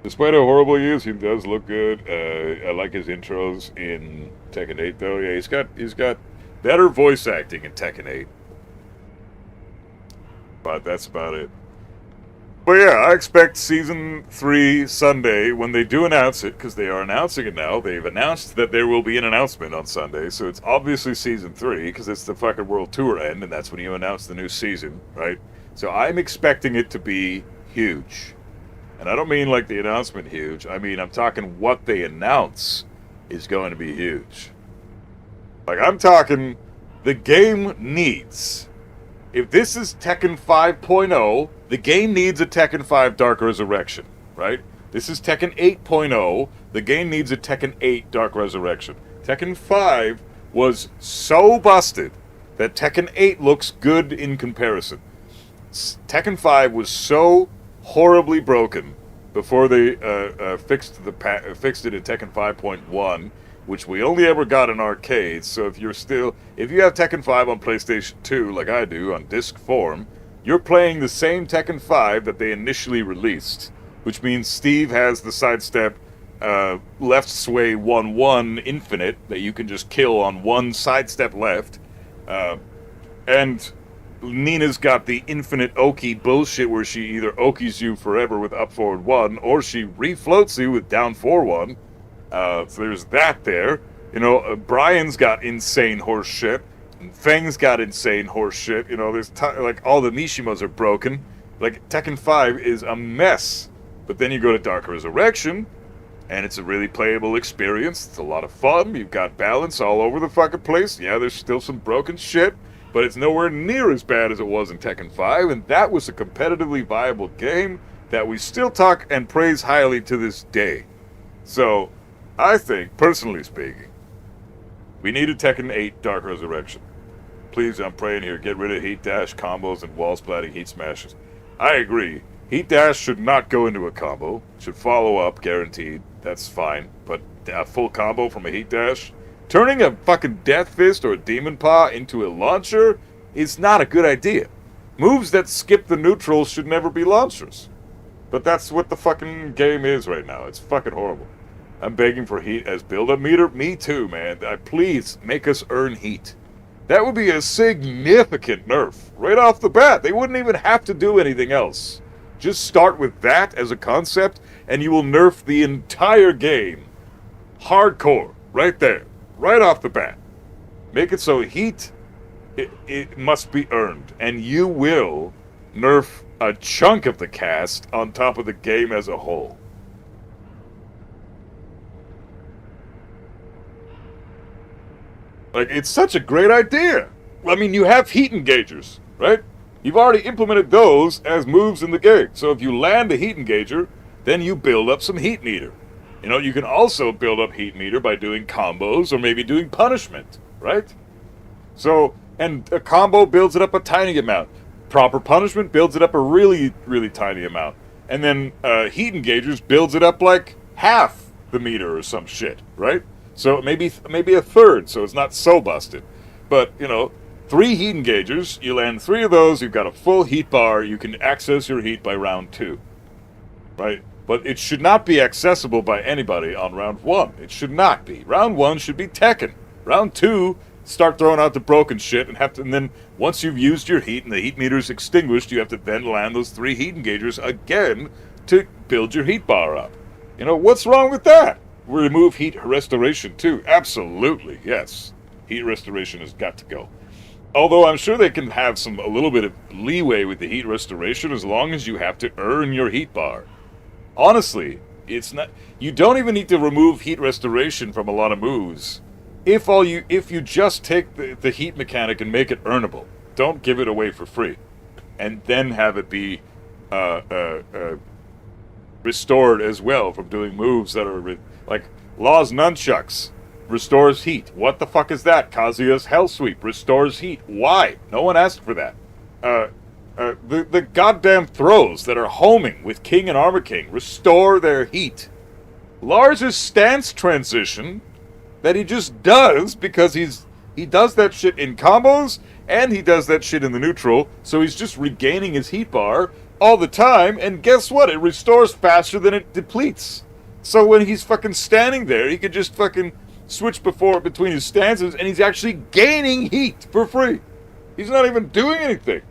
Despite how horrible he is, he does look good. I like his intros in Tekken 8 though. Yeah, he's got better voice acting in Tekken 8. But that's about it. But yeah, I expect Season 3 Sunday, when they do announce it, because they are announcing it now. They've announced that there will be an announcement on Sunday, so it's obviously Season 3, because it's the fucking World Tour end, and that's when you announce the new season, right? So I'm expecting it to be huge. And I don't mean like the announcement huge. I mean, I'm talking what they announce is going to be huge. Like, I'm talking the game needs. If this is Tekken 5.0, the game needs a Tekken 5 Dark Resurrection, right? This is Tekken 8.0, the game needs a Tekken 8 Dark Resurrection. Tekken 5 was so busted that Tekken 8 looks good in comparison. Tekken 5 was so horribly broken before they fixed it in Tekken 5.1, which we only ever got in arcades. So if you have Tekken 5 on PlayStation 2, like I do, on disc form, you're playing the same Tekken 5 that they initially released, which means Steve has the sidestep left sway 1-1 infinite that you can just kill on one sidestep left, and Nina's got the infinite Oki bullshit where she either Okis you forever with up forward 1, or she refloats you with down 4-1. So there's that there. You know, Brian's got insane horse shit. And Feng's got insane horse shit. You know, there's like all the Mishimas are broken. Like Tekken 5 is a mess. But then you go to Dark Resurrection, and it's a really playable experience. It's a lot of fun. You've got balance all over the fucking place. Yeah, there's still some broken shit, but it's nowhere near as bad as it was in Tekken 5, and that was a competitively viable game that we still talk and praise highly to this day. So, I think, personally speaking, we need a Tekken 8 Dark Resurrection. Please, I'm praying here, get rid of Heat Dash, combos, and wall splatting Heat Smashes. I agree. Heat Dash should not go into a combo. Should follow up, guaranteed. That's fine. But a full combo from a Heat Dash? Turning a fucking Death Fist or a Demon Paw into a launcher is not a good idea. Moves that skip the neutrals should never be launchers. But that's what the fucking game is right now. It's fucking horrible. I'm begging for heat as build-up meter. Me too, man. Please, make us earn heat. That would be a significant nerf. Right off the bat. They wouldn't even have to do anything else. Just start with that as a concept, and you will nerf the entire game. Hardcore. Right there. Right off the bat. Make it so heat, it must be earned. And you will nerf a chunk of the cast on top of the game as a whole. Like, it's such a great idea. I mean, you have heat engagers, right? You've already implemented those as moves in the game. So if you land a heat engager, then you build up some heat meter. You know, you can also build up heat meter by doing combos or maybe doing punishment, right? So, and a combo builds it up a tiny amount. Proper punishment builds it up a really, really tiny amount. And then heat engagers builds it up like half the meter or some shit, right? So maybe a third, so it's not so busted. But, you know, 3 heat engagers, you land 3 of those, you've got a full heat bar, you can access your heat by round 2. Right? But it should not be accessible by anybody on round 1. It should not be. Round 1 should be Tekken. Round 2, start throwing out the broken shit, and then once you've used your heat and the heat meter's extinguished, you have to then land those 3 heat engagers again to build your heat bar up. You know, what's wrong with that? Remove heat restoration too. Absolutely, yes. Heat restoration has got to go. Although I'm sure they can have a little bit of leeway with the heat restoration as long as you have to earn your heat bar. Honestly, it's not. You don't even need to remove heat restoration from a lot of moves. If you just take the heat mechanic and make it earnable, don't give it away for free, and then have it be restored as well from doing moves that are like Law's nunchucks restores heat. What the fuck is that? Kazuya's Hell Sweep restores heat. Why? No one asked for that. The goddamn throws that are homing with King and Armor King restore their heat. Lars' stance transition that he just does because he does that shit in combos and he does that shit in the neutral, so he's just regaining his heat bar all the time, and guess what? It restores faster than it depletes. So when he's fucking standing there, he could just fucking switch between his stances, and he's actually gaining heat for free. He's not even doing anything.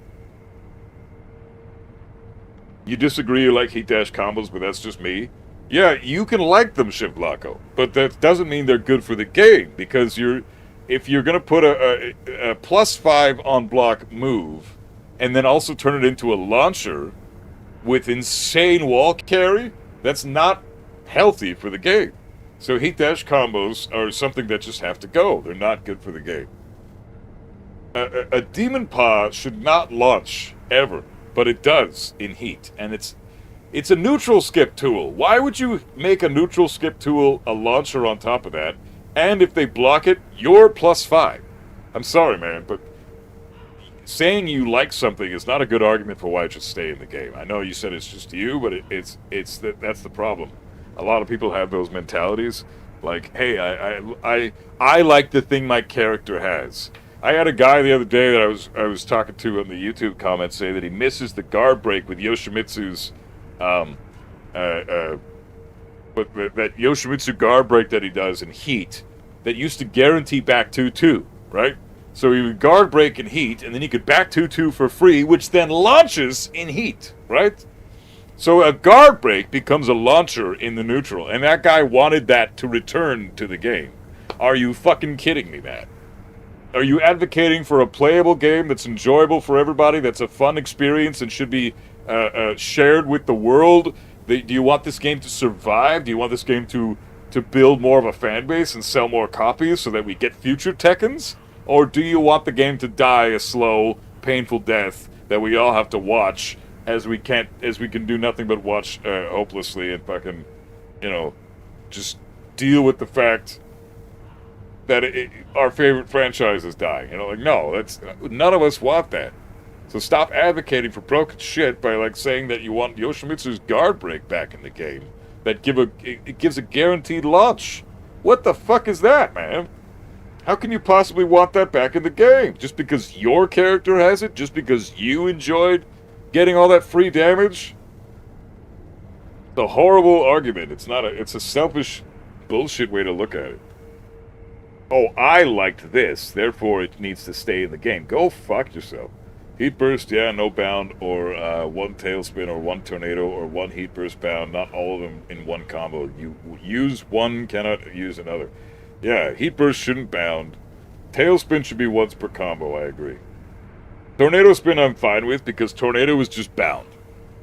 You disagree, you like heat dash combos, but that's just me? Yeah, you can like them, Shivlako, but that doesn't mean they're good for the game, because if you're going to put a +5 on block move, and then also turn it into a launcher with insane wall carry, that's not healthy for the game. So heat dash combos are something that just have to go. They're not good for the game. A Demon Paw should not launch, ever, but it does in heat, and it's a neutral skip tool. Why would you make a neutral skip tool a launcher on top of that, and if they block it, you're +5? I'm sorry, man, but saying you like something is not a good argument for why it should stay in the game. I know you said it's just you, but that's the problem. A lot of people have those mentalities, like, hey, I like the thing my character has. I had a guy the other day that I was talking to on the YouTube comments say that he misses the guard break with Yoshimitsu's that Yoshimitsu guard break that he does in Heat that used to guarantee back 2-2, right? So he would guard break in Heat, and then he could back 2-2 for free, which then launches in Heat, right? So a guard break becomes a launcher in the neutral, and that guy wanted that to return to the game. Are you fucking kidding me, man? Are you advocating for a playable game that's enjoyable for everybody, that's a fun experience and should be shared with the world? Do you want this game to survive? Do you want this game to build more of a fan base and sell more copies so that we get future Tekkens? Or do you want the game to die a slow, painful death that we all have to watch as we can do nothing but watch hopelessly and fucking, just deal with the fact that our favorite franchise is dying? No, none of us want that. So stop advocating for broken shit by saying that you want Yoshimitsu's guard break back in the game. That it gives a guaranteed launch. What the fuck is that, man? How can you possibly want that back in the game? Just because your character has it? Just because you enjoyed getting all that free damage? It's a horrible argument. It's a selfish bullshit way to look at it. Oh, I liked this, therefore it needs to stay in the game. Go fuck yourself. Heat burst, yeah, no bound, or one tailspin, or one tornado, or one heat burst bound. Not all of them in one combo. You use one, cannot use another. Yeah, heat burst shouldn't bound. Tailspin should be once per combo, I agree. Tornado spin I'm fine with, because tornado is just bound,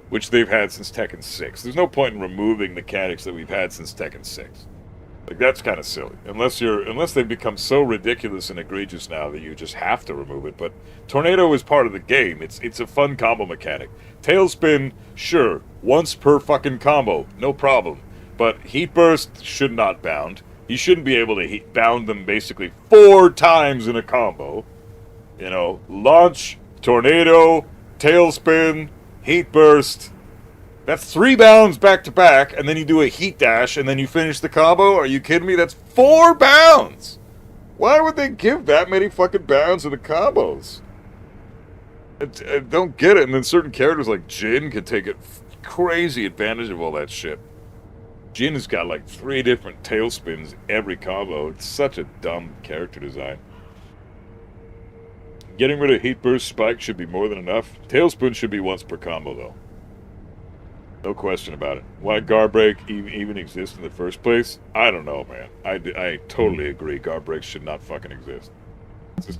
which they've had since Tekken 6. There's no point in removing mechanics that we've had since Tekken 6. That's kind of silly. Unless they've become so ridiculous and egregious now that you just have to remove it. But tornado is part of the game. It's a fun combo mechanic. Tailspin, sure, once per fucking combo, no problem. But heat burst should not bound. You shouldn't be able to bound them basically 4 times in a combo. Launch, tornado, tailspin, heat burst. That's 3 bounds back to back, and then you do a heat dash, and then you finish the combo? Are you kidding me? That's 4 bounds! Why would they give that many fucking bounds to the combos? I don't get it. And then certain characters like Jin can take it crazy advantage of all that shit. Jin has got like 3 different tailspins every combo. It's such a dumb character design. Getting rid of Heat Burst Spike should be more than enough. Tailspin should be once per combo, though. No question about it. Why Guard Break even exists in the first place? I don't know, man. I totally agree. Guard Breaks should not fucking exist.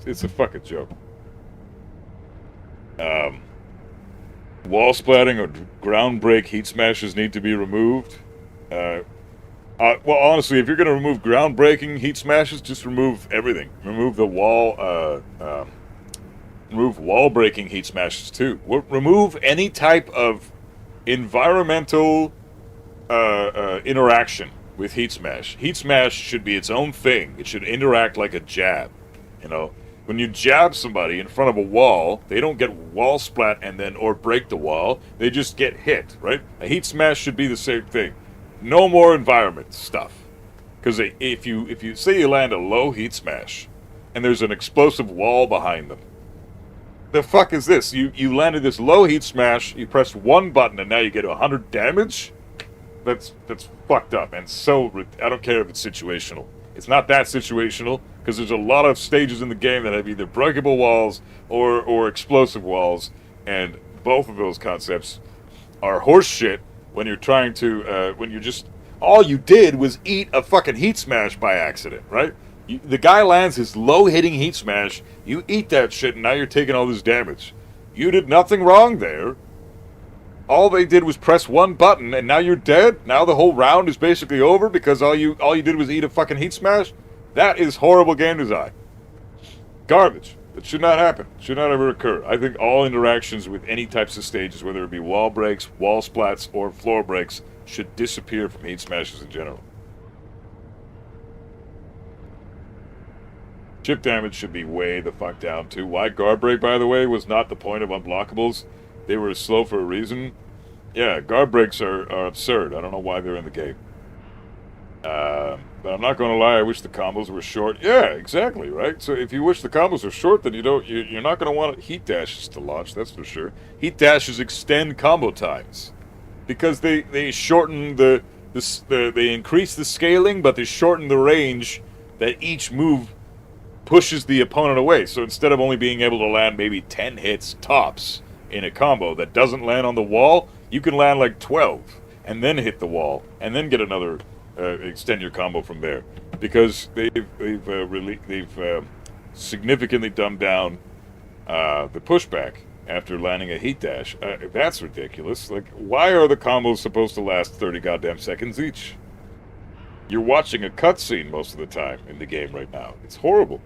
It's a fucking joke. Wall splatting or ground break heat smashes need to be removed. Well, honestly, if you're going to remove ground breaking heat smashes, just remove everything. Remove the wall, remove wall breaking heat smashes too. Remove any type of environmental interaction with heat smash. Heat smash should be its own thing. It should interact like a jab. You know, when you jab somebody in front of a wall, they don't get wall splat and then or break the wall. They just get hit, right? A heat smash should be the same thing. No more environment stuff. Because if you say you land a low heat smash and there's an explosive wall behind them, the fuck is this? You landed this low heat smash, you press one button and now you get 100 damage? That's fucked up. And so, I don't care if it's situational. It's not that situational, because there's a lot of stages in the game that have either breakable walls or explosive walls, and both of those concepts are horse shit when you're trying to, when you're just, all you did was eat a fucking heat smash by accident, right? The guy lands his low-hitting heat smash, you eat that shit, and now you're taking all this damage. You did nothing wrong there. All they did was press one button, and now you're dead? Now the whole round is basically over because all you did was eat a fucking heat smash? That is horrible game design. Garbage. It should not happen. It should not ever occur. I think all interactions with any types of stages, whether it be wall breaks, wall splats, or floor breaks, should disappear from heat smashes in general. Chip damage should be way the fuck down too. Why guard break, by the way, was not the point of unblockables. They were slow for a reason. Yeah, guard breaks are absurd. I don't know why they're in the game. But I'm not going to lie, I wish the combos were short. Yeah, exactly, right? So if you wish the combos are short, then you're not going to want heat dashes to launch, that's for sure. Heat dashes extend combo times. Because they shorten they increase the scaling, but they shorten the range that each move pushes the opponent away. So instead of only being able to land maybe 10 hits tops in a combo that doesn't land on the wall, you can land like 12 and then hit the wall and then get another extend your combo from there, because they've significantly dumbed down the pushback after landing a heat dash. That's ridiculous. Like, why are the combos supposed to last 30 goddamn seconds each? You're watching a cutscene most of the time in the game right now. It's horrible.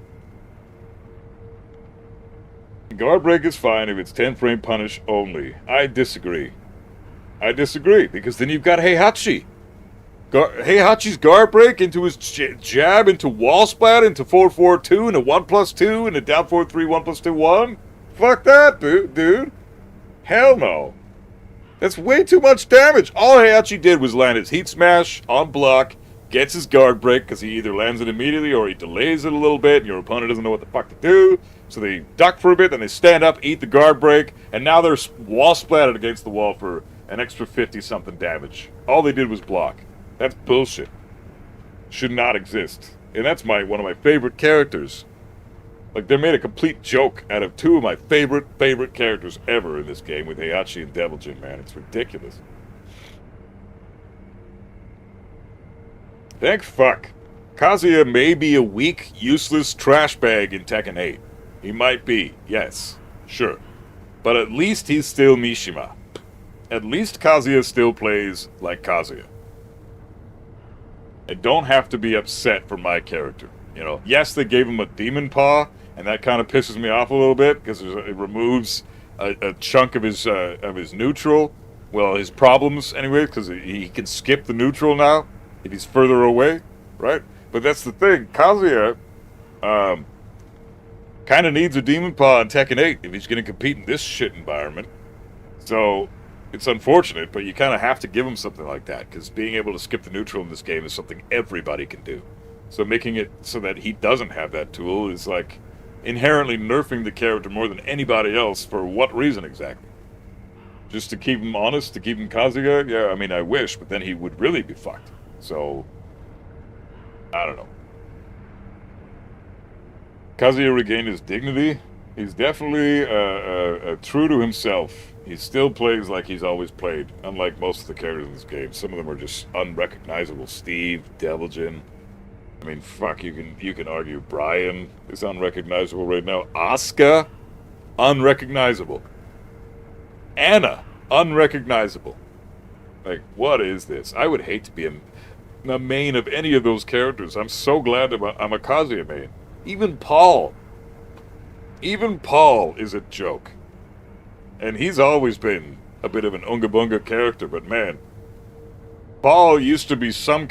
Guard break is fine if it's 10 frame punish only. I disagree. Because then you've got Heihachi. Heihachi's guard break into his jab, into wall splat, into 4-4-2, into 1+2, into down 4-3, 1+2, 1. Fuck that, dude. Hell no. That's way too much damage. All Heihachi did was land his heat smash on block, gets his guard break because he either lands it immediately or he delays it a little bit and your opponent doesn't know what the fuck to do. So they duck for a bit, then they stand up, eat the guard break, and now they're wall splatted against the wall for an extra 50-something damage. All they did was block. That's bullshit. Should not exist. And that's one of my favorite characters. Like, they made a complete joke out of two of my favorite characters ever in this game with Heihachi and Devil Jin, man. It's ridiculous. Thank fuck. Kazuya may be a weak, useless trash bag in Tekken 8. He might be, yes, sure. But at least he's still Mishima. At least Kazuya still plays like Kazuya. I don't have to be upset for my character. You know, yes, they gave him a demon paw, and that kind of pisses me off a little bit, because it removes a chunk of his neutral. Well, his problems, anyway, because he can skip the neutral now if he's further away, right? But that's the thing. Kazuya kind of needs a demon paw in Tekken 8 if he's going to compete in this shit environment. So it's unfortunate, but you kind of have to give him something like that, because being able to skip the neutral in this game is something everybody can do. So making it so that he doesn't have that tool is like inherently nerfing the character more than anybody else. For what reason exactly? Just to keep him honest, to keep him Kazuya? Yeah, I mean, I wish, but then he would really be fucked. So, I don't know. Kazuya regained his dignity. He's definitely true to himself. He still plays like he's always played, unlike most of the characters in this game. Some of them are just unrecognizable. Steve, Deviljin. I mean, fuck, you can argue Brian is unrecognizable right now. Asuka, unrecognizable. Anna, unrecognizable. Like, what is this? I would hate to be a main of any of those characters. I'm so glad I'm a Kazuya main. Even Paul is a joke. And he's always been a bit of an Unga Bunga character, but man, Paul used to be somewhat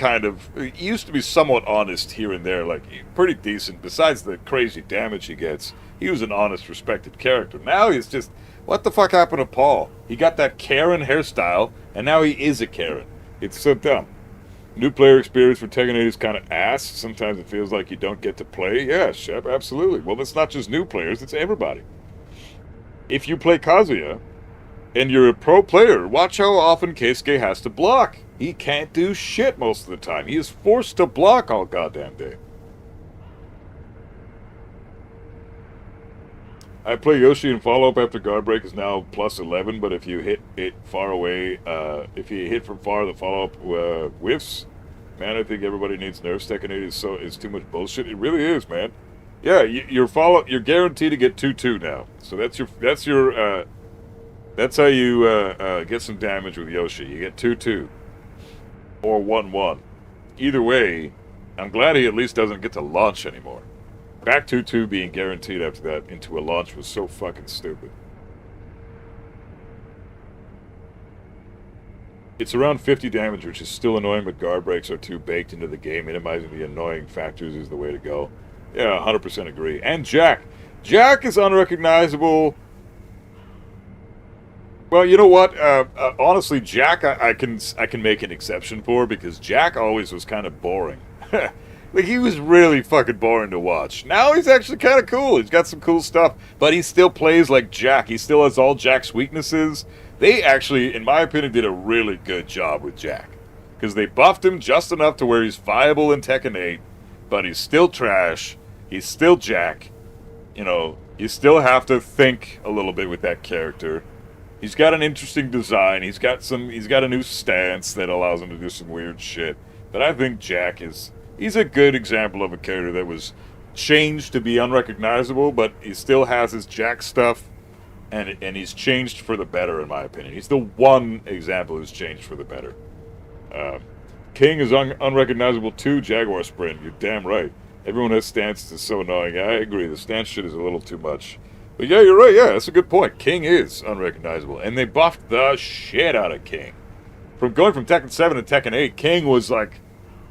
honest here and there, like pretty decent. Besides the crazy damage he gets, he was an honest, respected character. Now he's just, what the fuck happened to Paul? He got that Karen hairstyle, and now he is a Karen. It's so dumb. New player experience for Tekken 8 is kind of ass. Sometimes it feels like you don't get to play. Yeah, Shep, absolutely. Well, it's not just new players, it's everybody. If you play Kazuya, and you're a pro player, watch how often Keisuke has to block. He can't do shit most of the time. He is forced to block all goddamn day. I play Yoshi in follow-up after guard break is now plus 11, but if you hit it far away, if you hit from far, the follow-up whiffs. Man, I think everybody needs nerfs. Tekken 8 is too much bullshit. It really is, man. Yeah, you're guaranteed to get 2-2 now. So that's how you get some damage with Yoshi. You get 2-2 or 1-1. Either way, I'm glad he at least doesn't get to launch anymore. Back 2-2 being guaranteed after that into a launch was so fucking stupid. It's around 50 damage, which is still annoying, but guard breaks are too baked into the game. Minimizing the annoying factors is the way to go. Yeah, 100% agree. And Jack. Jack is unrecognizable. Well, you know what? Honestly, Jack I can make an exception for, because Jack always was kind of boring. Like, he was really fucking boring to watch. Now he's actually kind of cool. He's got some cool stuff, but he still plays like Jack. He still has all Jack's weaknesses. They actually, in my opinion, did a really good job with Jack, because they buffed him just enough to where he's viable in Tekken 8, but he's still trash. He's still Jack. You know, you still have to think a little bit with that character. He's got an interesting design. He's got a new stance that allows him to do some weird shit. But I think Jack he's a good example of a character that was changed to be unrecognizable, but he still has his Jack stuff, and he's changed for the better, in my opinion. He's the one example who's changed for the better. King is unrecognizable too, Jaguar Sprint. You're damn right. Everyone has stances. It's so annoying. I agree. The stance shit is a little too much. But yeah, you're right. Yeah, that's a good point. King is unrecognizable. And they buffed the shit out of King. Going from Tekken 7 to Tekken 8, King was like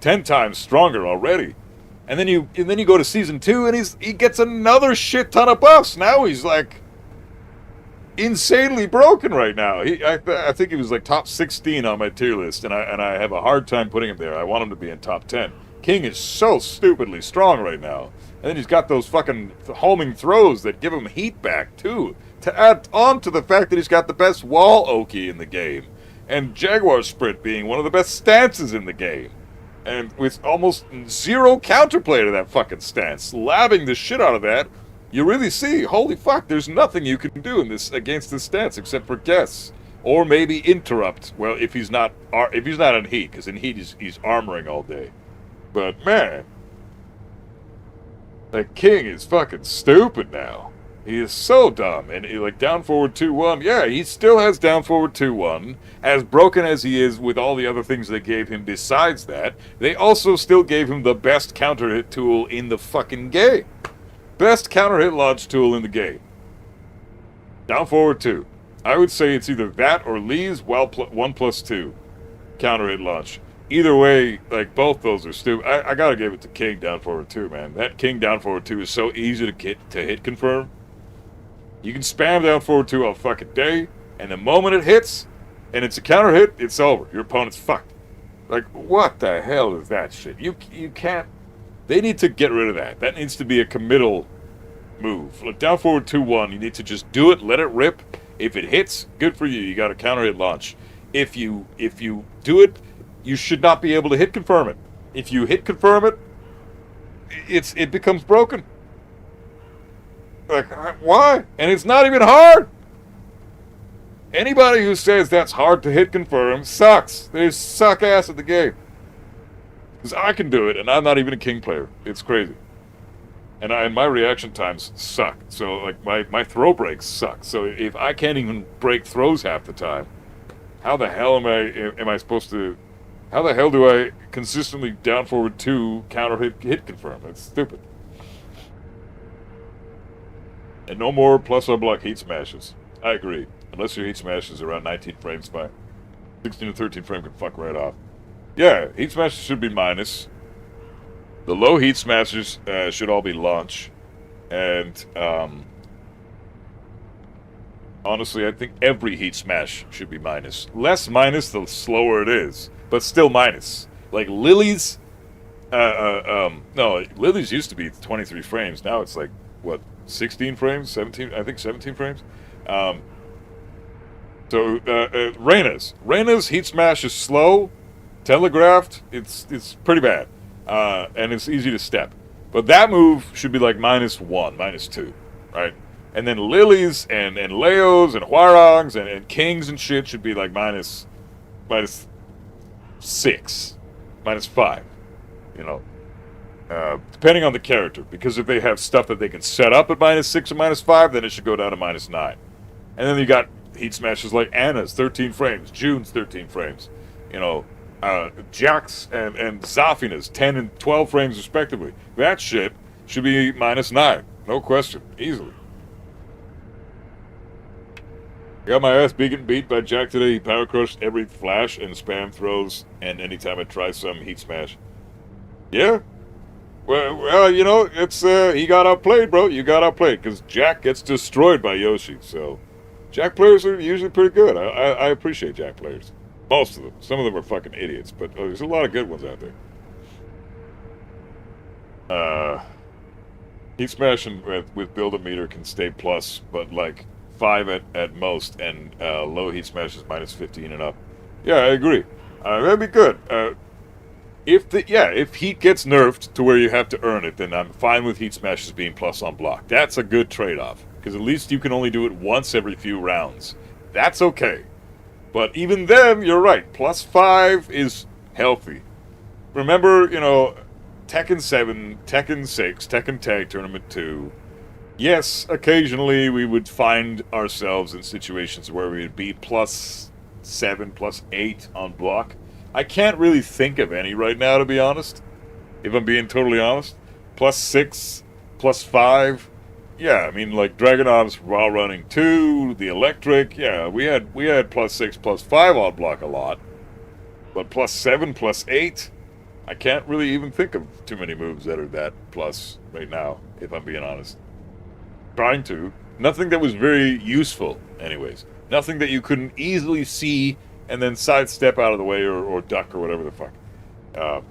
10 times stronger already. And then you go to Season 2 and he gets another shit ton of buffs. Now he's like insanely broken right now. I think he was like top 16 on my tier list, and I have a hard time putting him there. I want him to be in top 10. King is so stupidly strong right now. And then he's got those fucking homing throws that give him heat back, too. To add on to the fact that he's got the best wall Oki in the game. And Jaguar Sprint being one of the best stances in the game. And with almost zero counterplay to that fucking stance. Labbing the shit out of that, you really see, holy fuck, there's nothing you can do against this stance except for guess. Or maybe interrupt. Well, if he's not in heat, because in heat he's armoring all day. But man, that King is fucking stupid now. He is so dumb. And like down forward 2-1, yeah, he still has down forward 2-1. As broken as he is with all the other things they gave him besides that, they also still gave him the best counter hit tool in the fucking game. Best counter hit launch tool in the game. Down forward 2. I would say it's either that or Lee's 1+2 counter hit launch. Either way, like, both those are stupid. I gotta give it to King down forward 2, man. That King down forward 2 is so easy to hit confirm. You can spam down forward 2 all fucking day, and the moment it hits, and it's a counter hit, it's over. Your opponent's fucked. Like, what the hell is that shit? You can't... They need to get rid of that. That needs to be a committal move. Like down forward 2-1, you need to just do it, let it rip. If it hits, good for you. You got a counter hit launch. If you do it, you should not be able to hit confirm it. If you hit confirm it, it becomes broken. Like, why? And it's not even hard. Anybody who says that's hard to hit confirm sucks. They suck ass at the game. Because I can do it, and I'm not even a king player. It's crazy. And my reaction times suck. So, like, my throw breaks suck. So if I can't even break throws half the time, how the hell am I supposed to... How the hell do I consistently down forward 2 counter hit confirm? That's stupid. And no more plus on block heat smashes. I agree. Unless your heat smash is around 19 frames by 16 to 13 frame can fuck right off. Yeah, heat smashes should be minus. The low heat smashes should all be launch. And honestly, I think every heat smash should be minus. Less minus, the slower it is. But still minus. Like Lily's... no, Lily's used to be 23 frames. Now it's like, what, 16 frames? 17? I think 17 frames? Reyna's heat smash is slow, telegraphed. It's pretty bad, and it's easy to step. But that move should be like -1, -2, right? And then Lily's and Leo's and Huarongs and Kings and shit should be like -6, -5, you know. Depending on the character, because if they have stuff that they can set up at -6 or -5, then it should go down to -9. And then you got heat smashes like Anna's 13 frames, June's 13 frames, you know, Jack's and Zafina's 10 and 12 frames respectively. That shit should be -9, no question, easily. I got my ass beat by Jack today. He power crushed every flash and spam throws, and anytime I try some heat smash. Yeah. Well, you know, it's he got outplayed, bro. You got outplayed because Jack gets destroyed by Yoshi. So, Jack players are usually pretty good. I appreciate Jack players. Most of them. Some of them are fucking idiots, but there's a lot of good ones out there. Heat smashing with build-a-meter can stay plus, but like 5 at most, and low heat smash is -15 and up. Yeah, I agree. That'd be good. If heat gets nerfed to where you have to earn it, then I'm fine with heat smashes being plus on block. That's a good trade-off, because at least you can only do it once every few rounds. That's okay. But even then, you're right. +5 is healthy. Remember, you know, Tekken 7, Tekken 6, Tekken Tag Tournament 2. Yes, occasionally we would find ourselves in situations where we would be +7, +8 on block. I can't really think of any right now, to be honest. If I'm being totally honest. +6, +5. Yeah, I mean, like Dragonov's Raw Running 2, the Electric. Yeah, we had +6, +5 on block a lot. But +7, +8, I can't really even think of too many moves that are that plus right now, if I'm being honest. Trying to. Nothing that was very useful, anyways. Nothing that you couldn't easily see and then sidestep out of the way or duck or whatever the fuck. And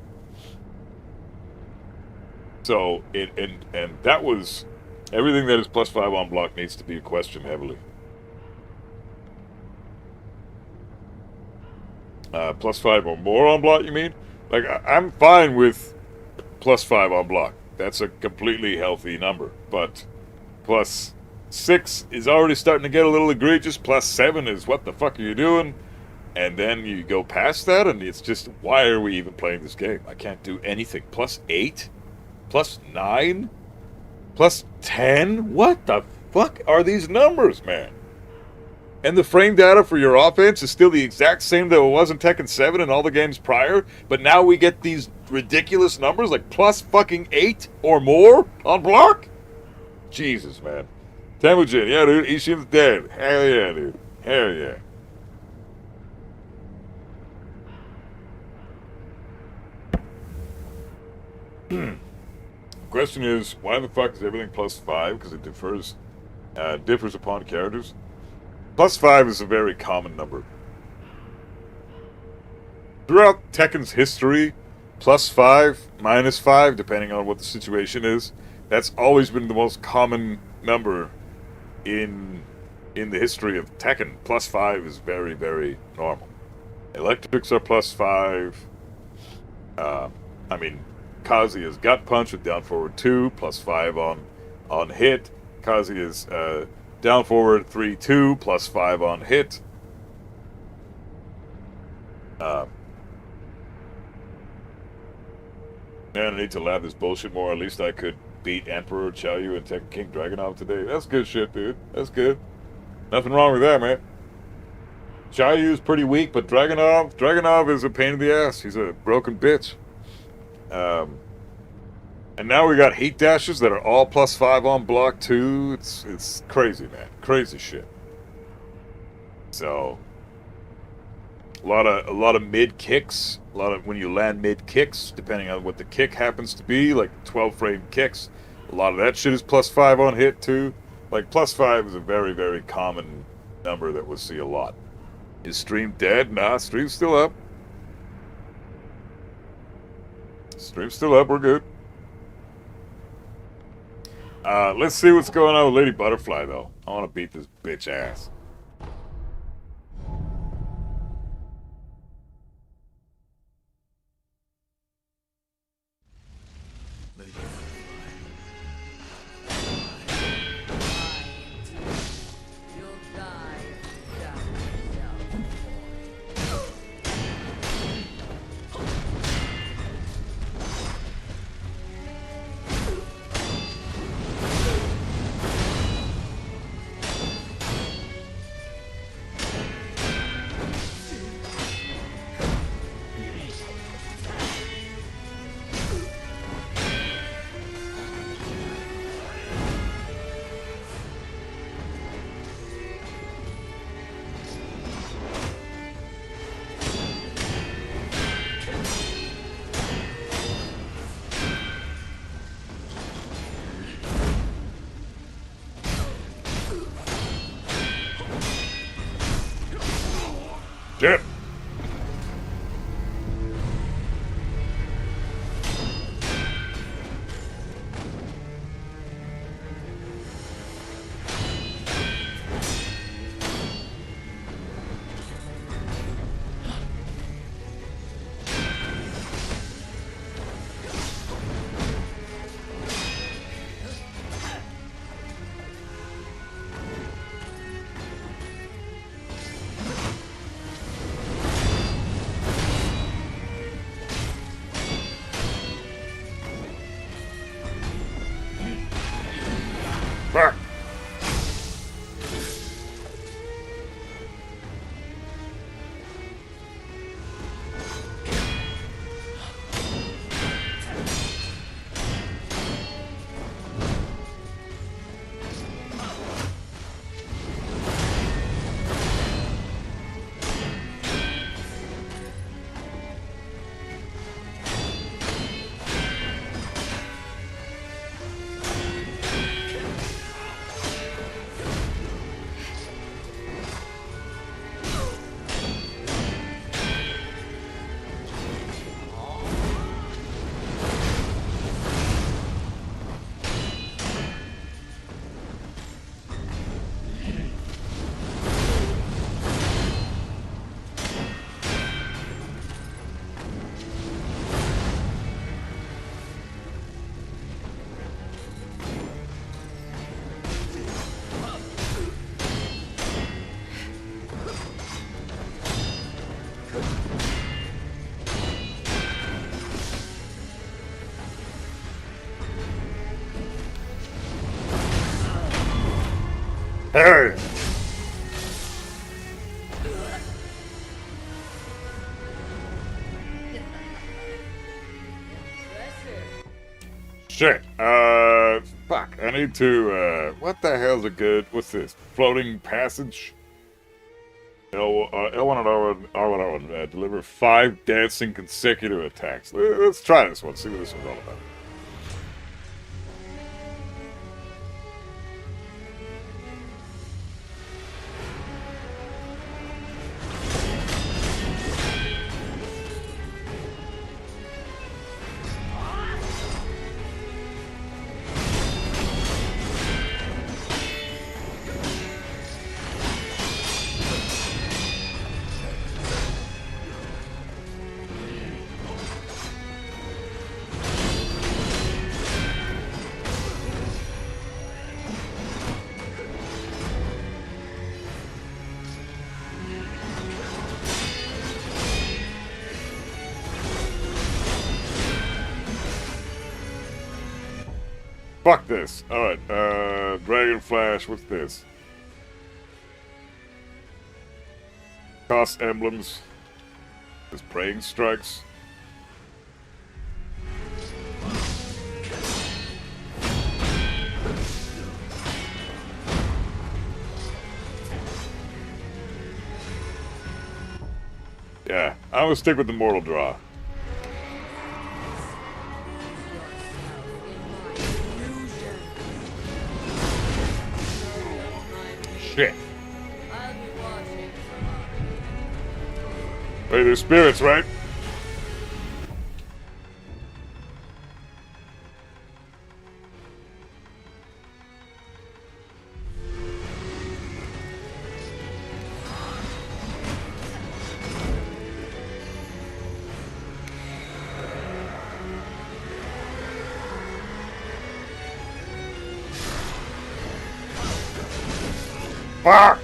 that was... Everything that is +5 on block needs to be questioned heavily. +5 or more on block, you mean? Like, I'm fine with +5 on block. That's a completely healthy number. But +6 is already starting to get a little egregious. +7 is what the fuck are you doing? And then you go past that, and it's just, why are we even playing this game? I can't do anything. +8? +9? +10? What the fuck are these numbers, man? And the frame data for your offense is still the exact same that it was in Tekken 7 and all the games prior, but now we get these ridiculous numbers like +8 or more on block? Jesus, man. Temujin, yeah, dude, Isshin's dead. Hell yeah, dude. Hell yeah. Question is, why the fuck is everything +5? Because it differs upon characters. +5 is a very common number. Throughout Tekken's history, +5, -5, depending on what the situation is. That's always been the most common number in the history of Tekken. +5 is very, very normal. Electrics are +5. I mean, Kazuya's gut punch with down forward 2, +5 on hit. Kazuya's down forward 3-2, +5 on hit. Man, I need to lab this bullshit more. At least I could beat Emperor Qiaoyu and Tekken King Dragunov today. That's good shit, dude. That's good. Nothing wrong with that, man. Qiaoyu's pretty weak, but Dragunov is a pain in the ass. He's a broken bitch. And now we got heat dashes that are all +5 on block 2. It's crazy, man. Crazy shit. So a lot of mid kicks. A lot of when you land mid kicks, depending on what the kick happens to be, like 12 frame kicks. A lot of that shit is +5 on hit too. Like +5 is a very, very common number that we'll see a lot. Is stream dead? Nah, stream's still up. Stream's still up. We're good. Let's see what's going on with Lady Butterfly, though. I want to beat this bitch ass. Shit. Fuck. Hey! Shit. Fuck. I need to, what the hell's a good, what's this? Floating passage? L1 and R1, deliver 5 dancing consecutive attacks. Let's try this one, see what this one's all about. Fuck this. Alright, Dragon Flash, what's this? Cost emblems. There's Praying Strikes. Yeah, I'm gonna stick with the Mortal Draw. Shit. Hey, they're spirits, right? Fuck!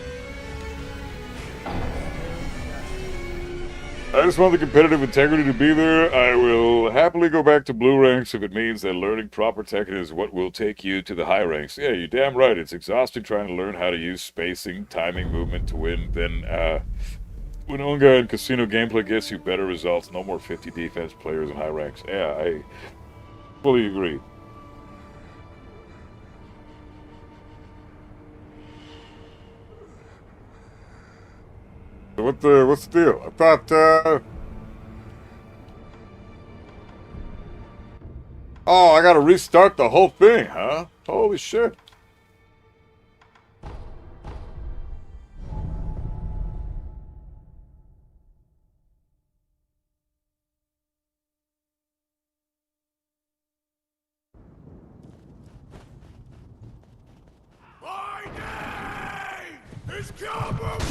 I just want the competitive integrity to be there. I will happily go back to blue ranks if it means that learning proper tech is what will take you to the high ranks. Yeah, you're damn right. It's exhausting trying to learn how to use spacing, timing, movement to win. Then, when Unga and casino gameplay gets you better results, no more 50 defense players in high ranks. Yeah, I fully agree. So what's the deal? I thought, oh, I gotta restart the whole thing, huh? Holy shit. My name is Kaboom!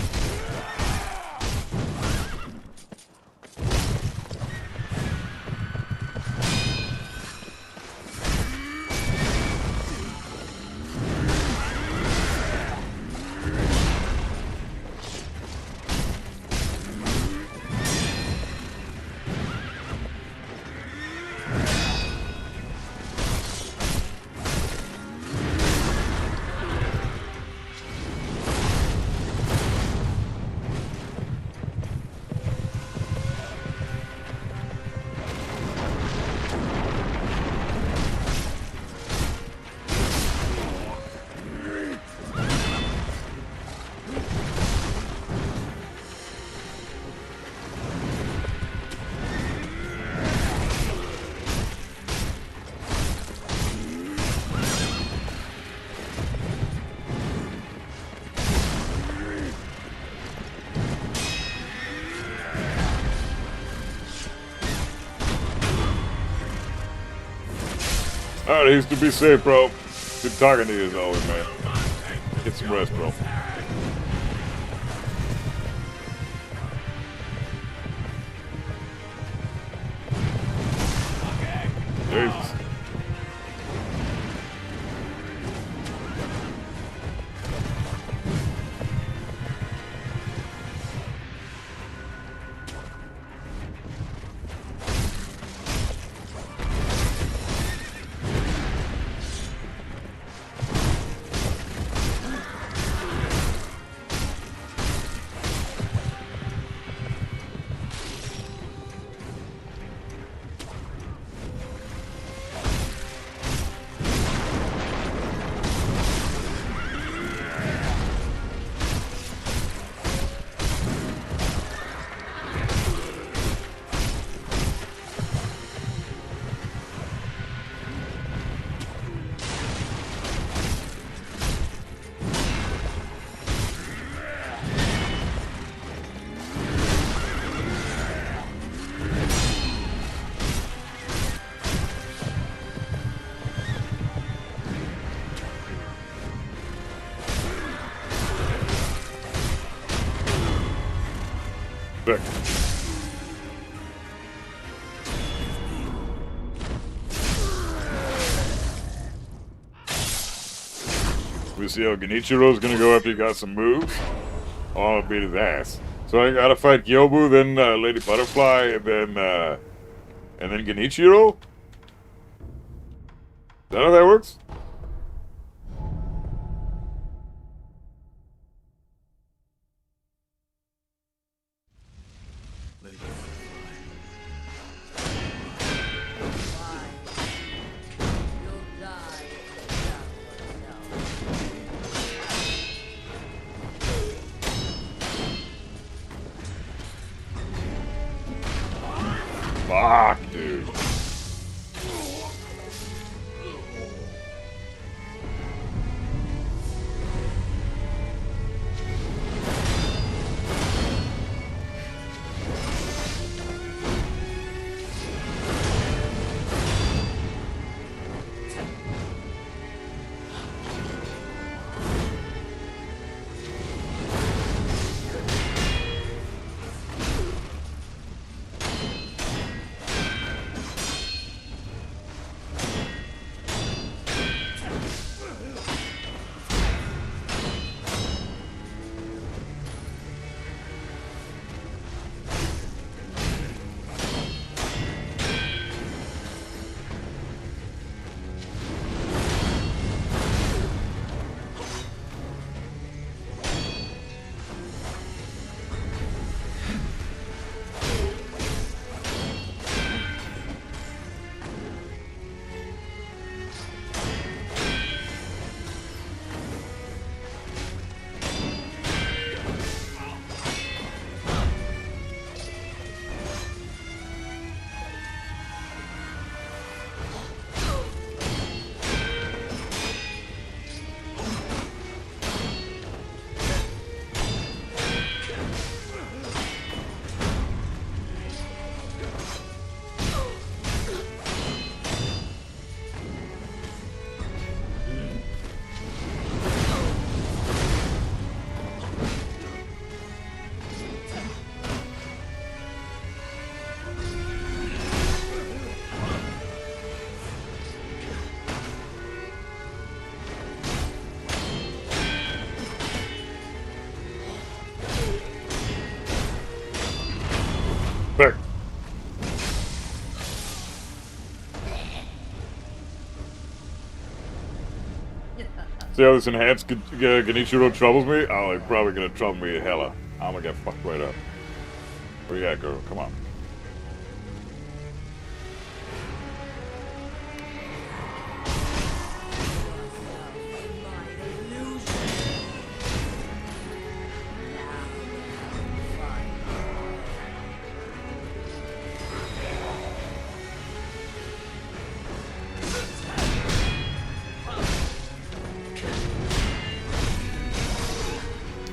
Alright, Houston, be safe, bro. Good talking to you as always, man. Get some rest, bro. Jesus. Back. We see how Genichiro's gonna go after he got some moves. Oh, I'll beat his ass. So I gotta fight Gyobu, then Lady Butterfly, and then Genichiro? Is that how that works? Fuck, dude. There. See how this enhanced Genichiro troubles me? Oh, it's probably gonna trouble me hella. I'm gonna get fucked right up. Where you at, girl? Come on.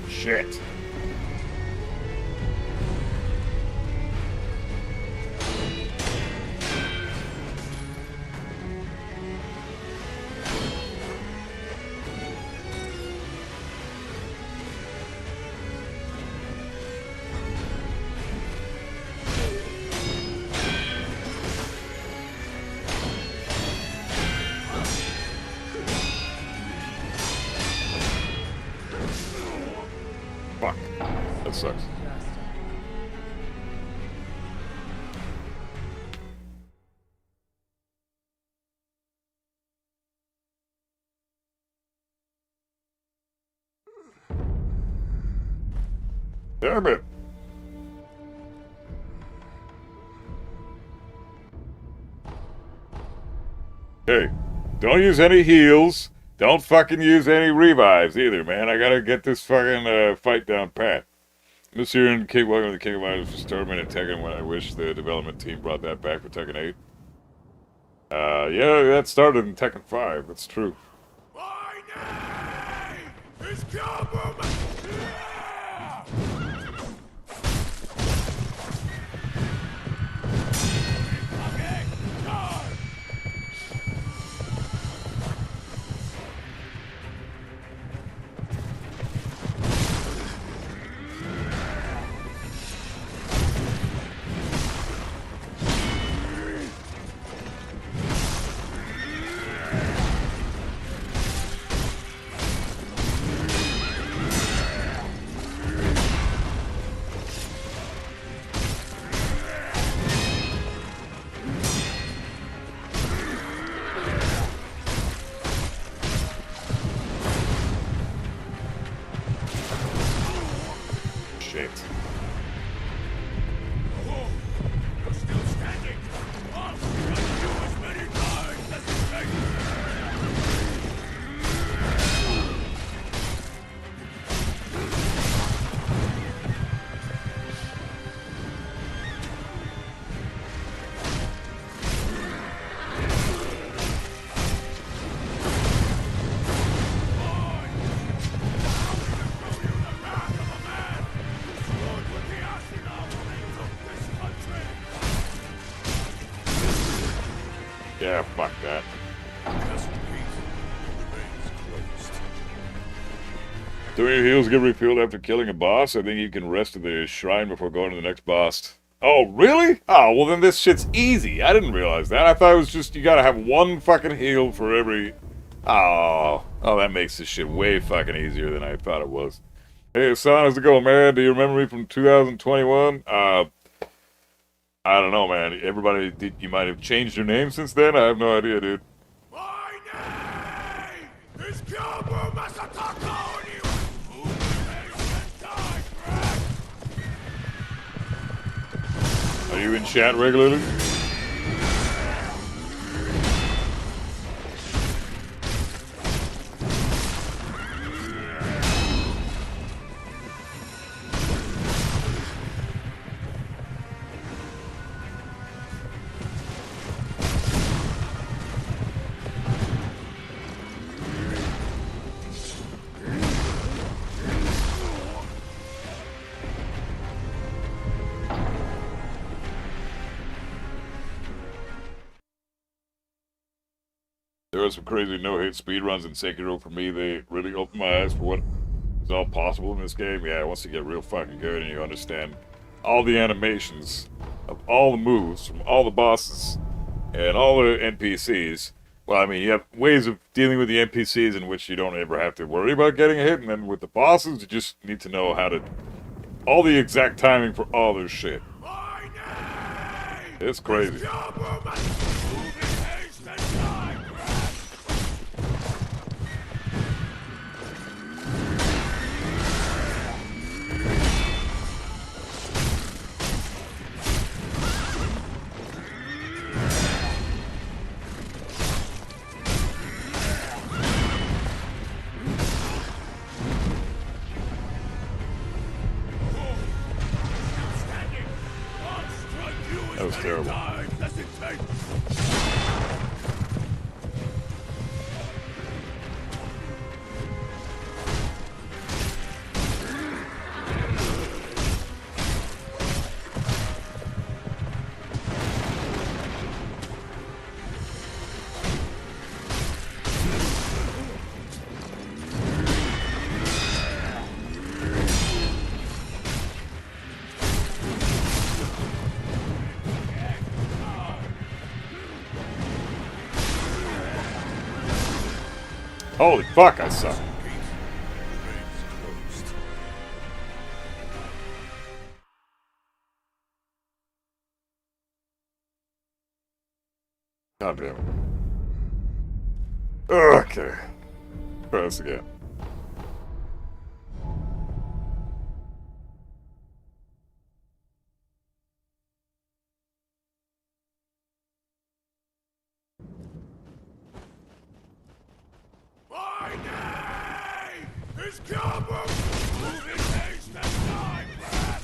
Shit. Fuck. That sucks. Damn it. Hey, don't use any heals. Don't fucking use any revives either, man. I gotta get this fucking fight down pat. This year in King, welcome to the King of Fighters tournament in Tekken when I wish the development team brought that back for Tekken 8. Yeah, that started in Tekken 5, that's true. My name is Cobra. Yeah, fuck that. Castle gate remains closed. Do your heals get refilled after killing a boss? I think you can rest at the shrine before going to the next boss. Oh, really? Oh, well then this shit's easy. I didn't realize that. I thought it was just you gotta have one fucking heal for every... Oh, that makes this shit way fucking easier than I thought it was. Hey, son, how's it going, man? Do you remember me from 2021? I don't know, man. Everybody, you might have changed your name since then? I have no idea, dude. My name is Kyobu Masataka, and you who and die, Greg. Are you in chat regularly? There are some crazy no-hit speedruns in Sekiro for me. They really opened my eyes for what is all possible in this game. Yeah, once you get real fucking good and you understand all the animations of all the moves from all the bosses and all the NPCs. Well, I mean, you have ways of dealing with the NPCs in which you don't ever have to worry about getting a hit, and then with the bosses, you just need to know how to... all the exact timing for all their shit. My name It's crazy. is Kyobu Masataka, who in haste and die, Greg. That was terrible. Holy fuck, I suck. God damn it. Okay. Try this again. My name is Kyobu, who in haste and die, Greg.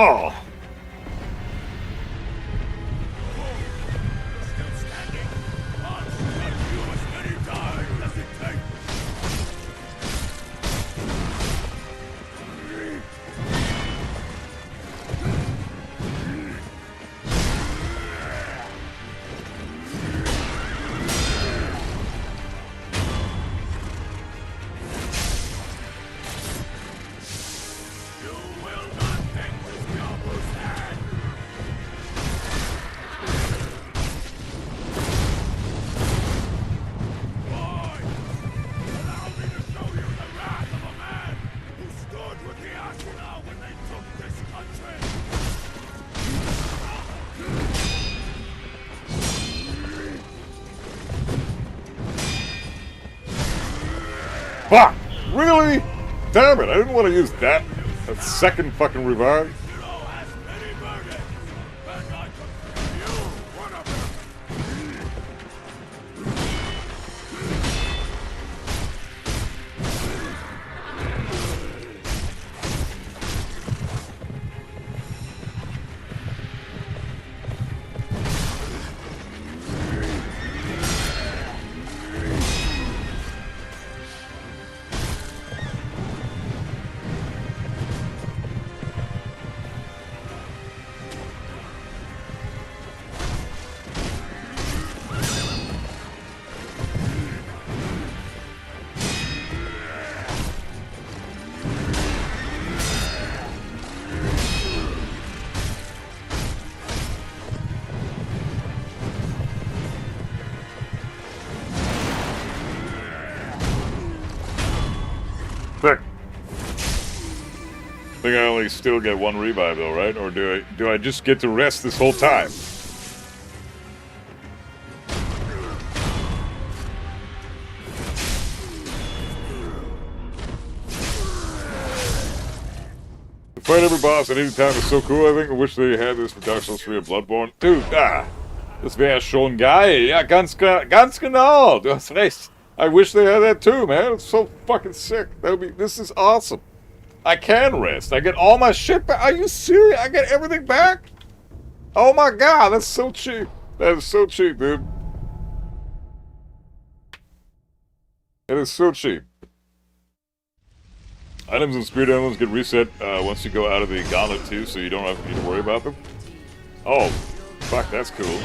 Oh! Still standing. I'll cut you as many times as it takes. You will not think with Kyobu's Fuck! Really? Damn it, I didn't want to use that. That second fucking revive. Sick. I think I only still get one revive though, right? Or do I just get to rest this whole time? To fight every boss at any time is so cool. I think I wish they had this for Dark Souls 3 or Bloodborne. Dude, das wäre schon geil. Ja, ganz genau. Du hast recht. I wish they had that too, man. It's so fucking sick. This is awesome. I can rest. I get all my shit back. Are you serious? I get everything back? Oh my god, that's so cheap. That is so cheap, dude. It is so cheap. Items and spirit emblems get reset once you go out of the gauntlet too, so you don't need to worry about them. Oh, fuck, that's cool.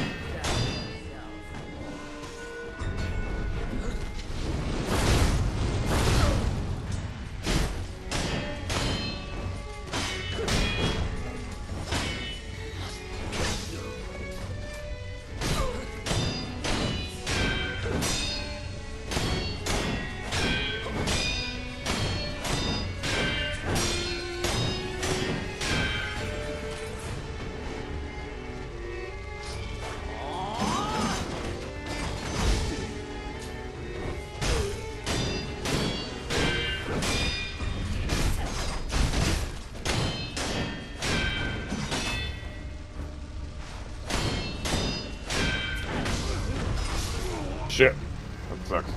Shit. That sucks.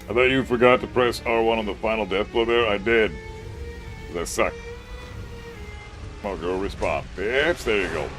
I thought you forgot to press R1 on the final death blow there. I did. That sucked. Come on, girl, respawn. Bitch, there you go.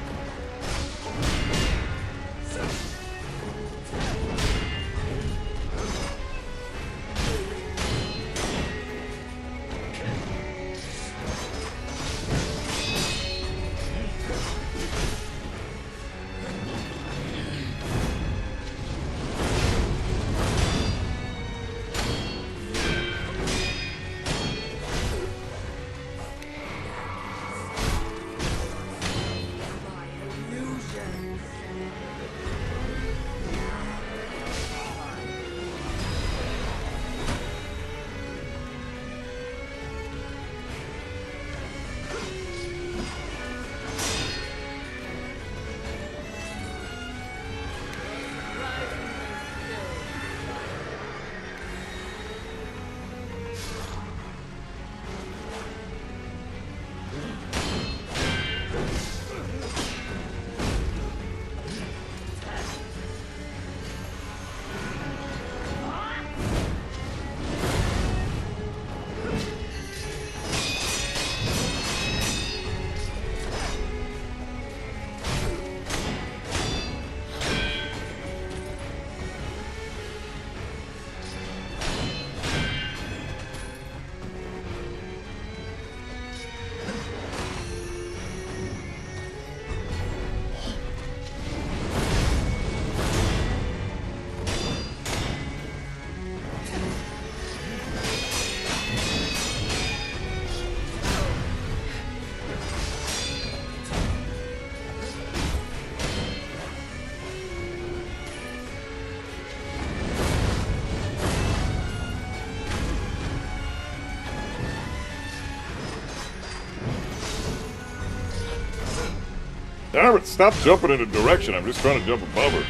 Damn it, stop jumping in a direction. I'm just trying to jump above her.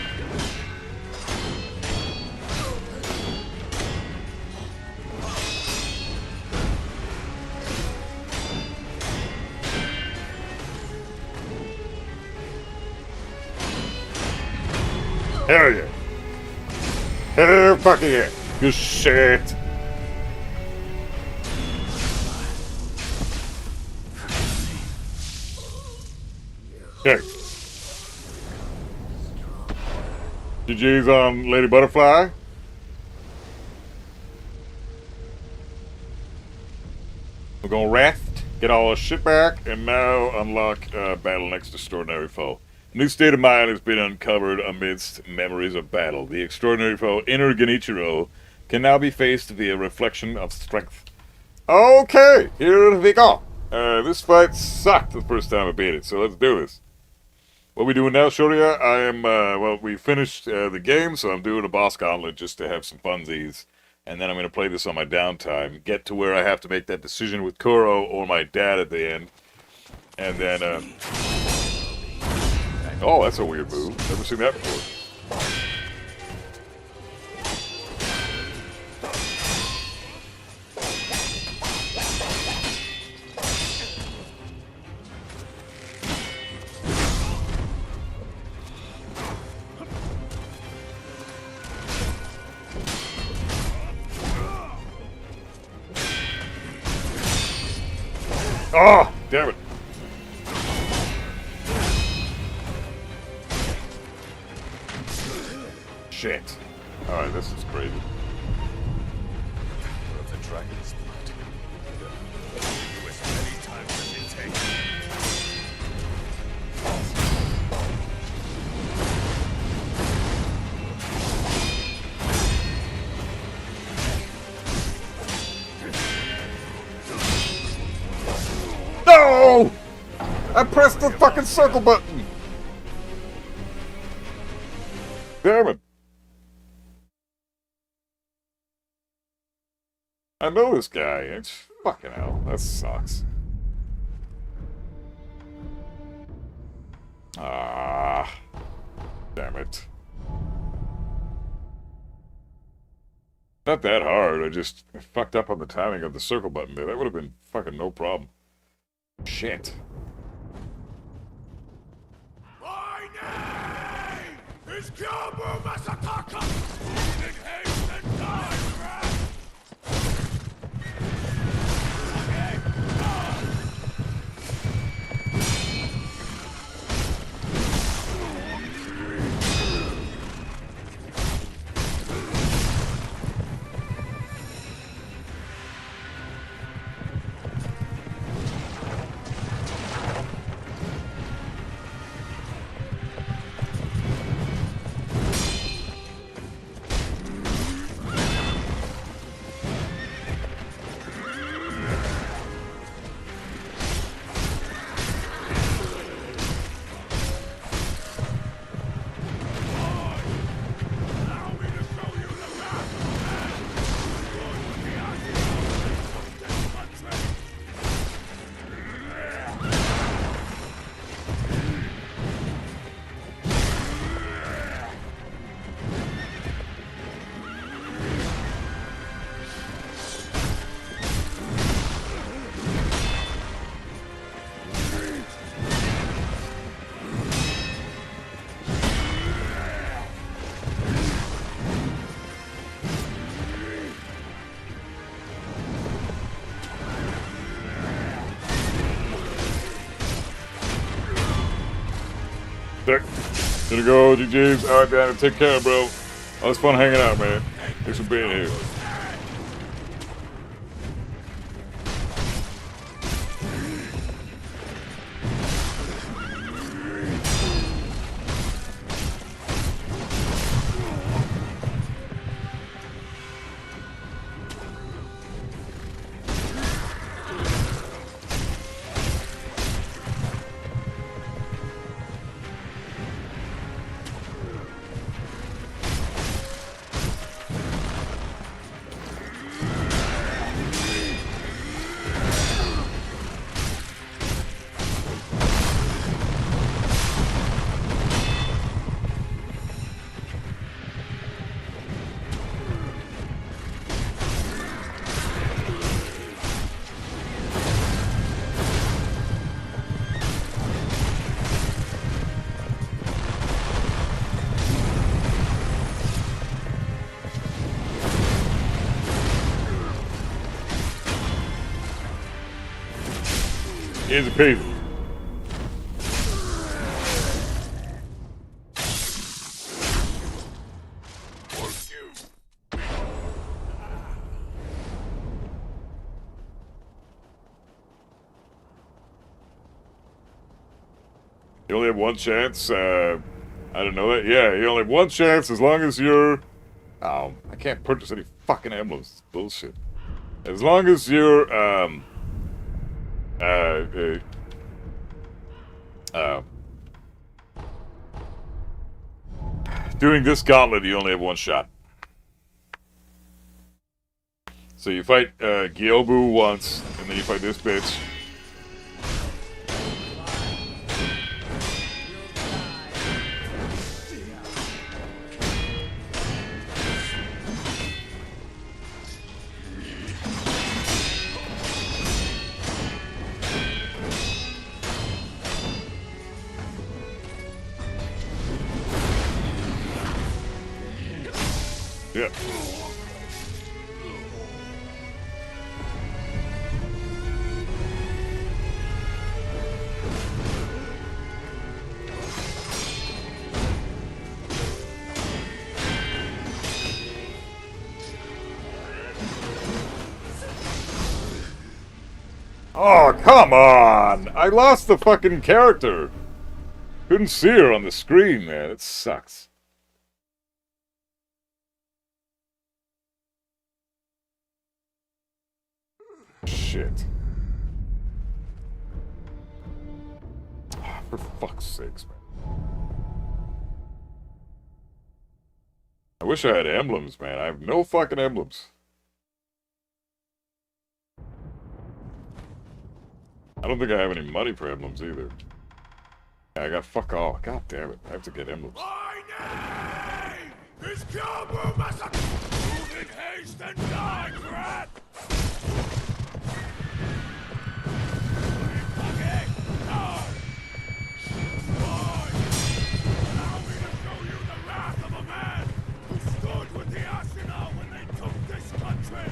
Hell yeah. Hell fucking yeah. Good shit. Okay. GG's on Lady Butterfly. We're gonna raft, get all our shit back, and now unlock battle next extraordinary foe. A new state of mind has been uncovered amidst memories of battle. The extraordinary foe, Inner Genichiro, can now be faced via reflection of strength. Okay, here we go. This fight sucked the first time I beat it, so let's do this. What we doing now, Shoria? I am, well, we finished the game, so I'm doing a boss gauntlet just to have some funsies. And then I'm going to play this on my downtime, get to where I have to make that decision with Kuro or my dad at the end. And then, oh, that's a weird move. Never seen that before. Oh, damn it. Shit. Alright, this is crazy. The dragon's blood. With many times as it takes. No! I pressed the fucking circle button! Damn it. I know this guy. It's fucking hell. That sucks. Ah. Damn it. Not that hard. I just fucked up on the timing of the circle button there. That would have been fucking no problem. Shit. My name is Kyobu Masataka! In haste and die, rat! Gonna go, GG's. Alright, Dan, take care, bro. Oh, it's fun hanging out, man. Thanks for being here. Easy peasy. You only have one chance. I didn't know that. Yeah, you only have one chance as long as you're. Oh, I can't purchase any fucking emblems. It's bullshit. As long as you're doing this gauntlet, you only have one shot. So you fight Gyobu once, and then you fight this bitch. Yeah. Oh, come on! I lost the fucking character! Couldn't see her on the screen, man. It sucks. Shit. For fuck's sakes, man. I wish I had emblems, man. I have no fucking emblems. I don't think I have any money for emblems either. I got fuck all. God damn it. I have to get emblems. My name is Gyobu Massacre! Move in haste and die, brat! Allow me to show you the wrath of a man who stood with the Ashina when they took this country!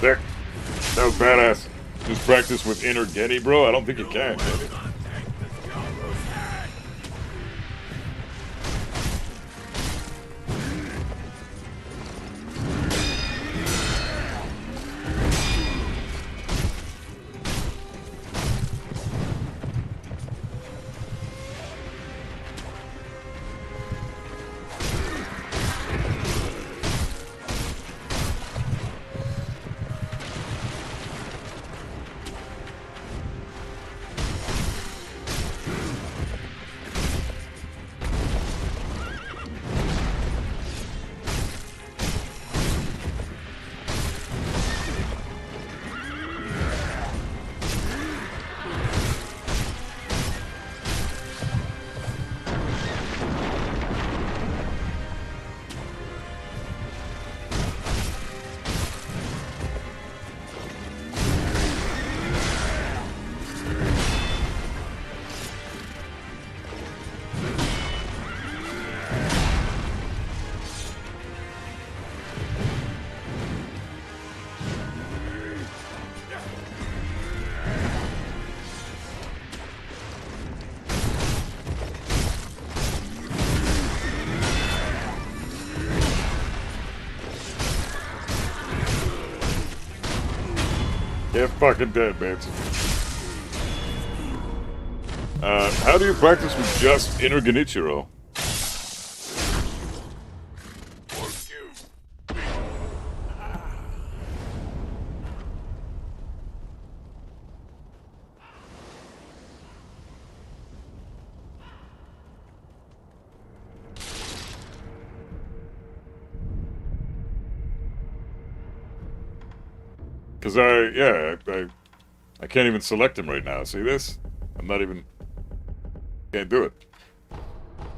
There. That was badass. Just practice with inner Genny, bro? I don't think you can, man. Get fucking dead, Manson. How do you practice with just inner Genichiro? Because I can't even select him right now. See this? I'm not even... Can't do it.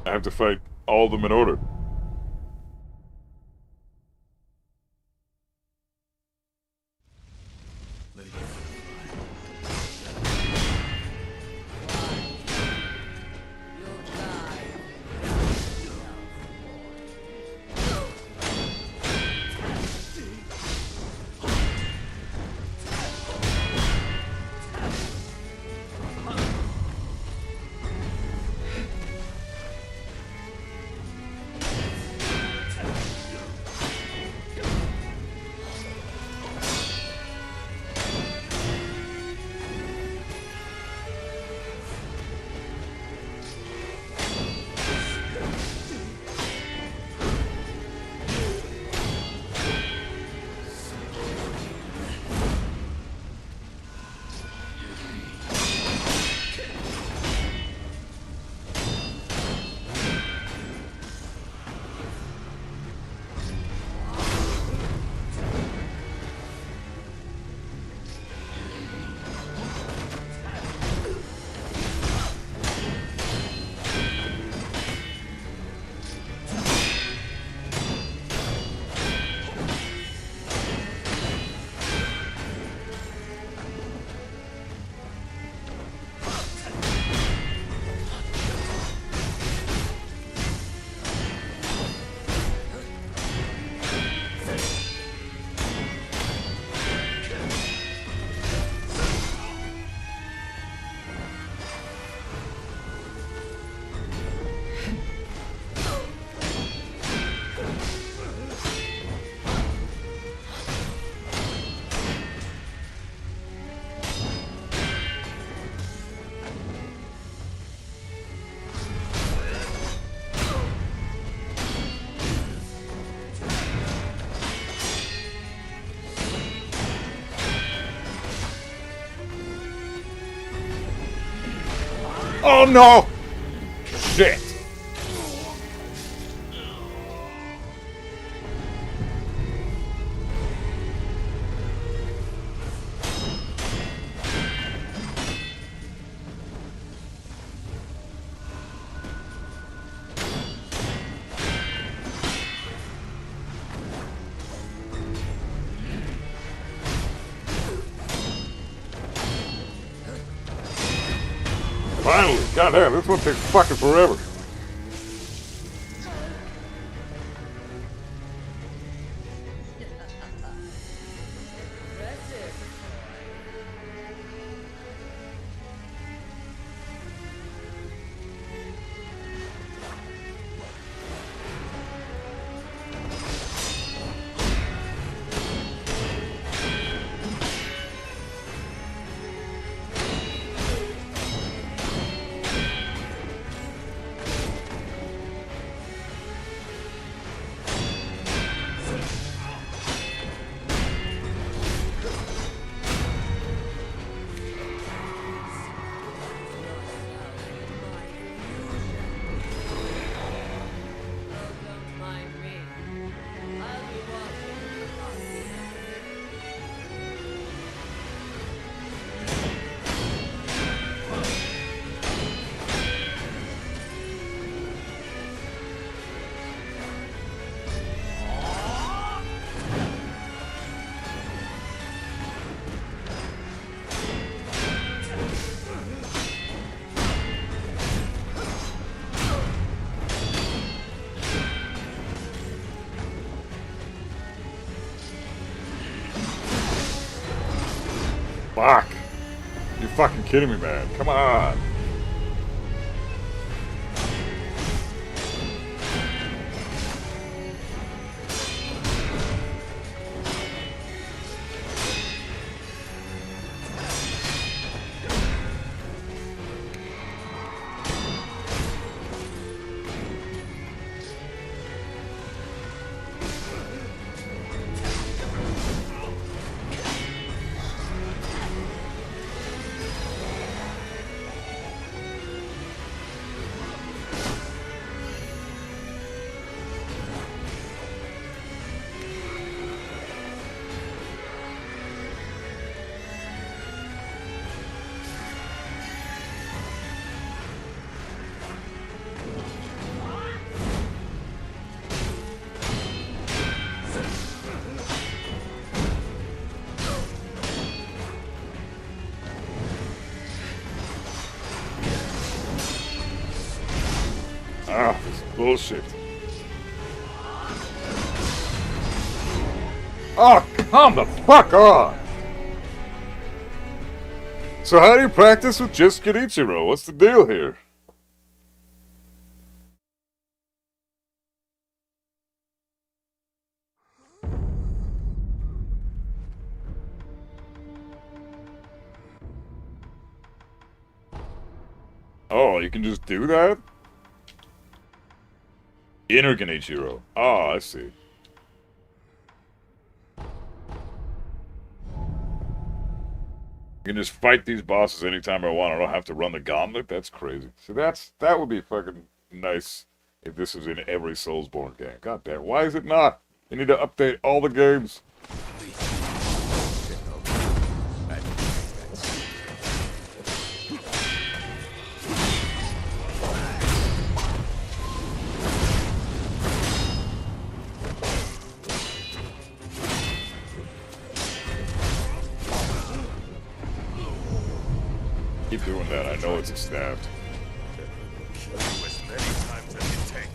I have to fight all of them in order. Oh no! Shit! Finally! Goddamn, this one takes fucking forever. Fuck. You're fucking kidding me, man. Come on. Ah, this bullshit. Oh, come the fuck on! So how do you practice with just Genichiro? What's the deal here? Oh, you can just do that? Inner Genichiro. Oh, I see. I can just fight these bosses anytime I want. I don't have to run the gauntlet. That's crazy. So that would be fucking nice if this was in every Soulsborne game. God damn, why is it not? They need to update all the games. Keep doing that. I know it's a stab. Kill you as many times as you take.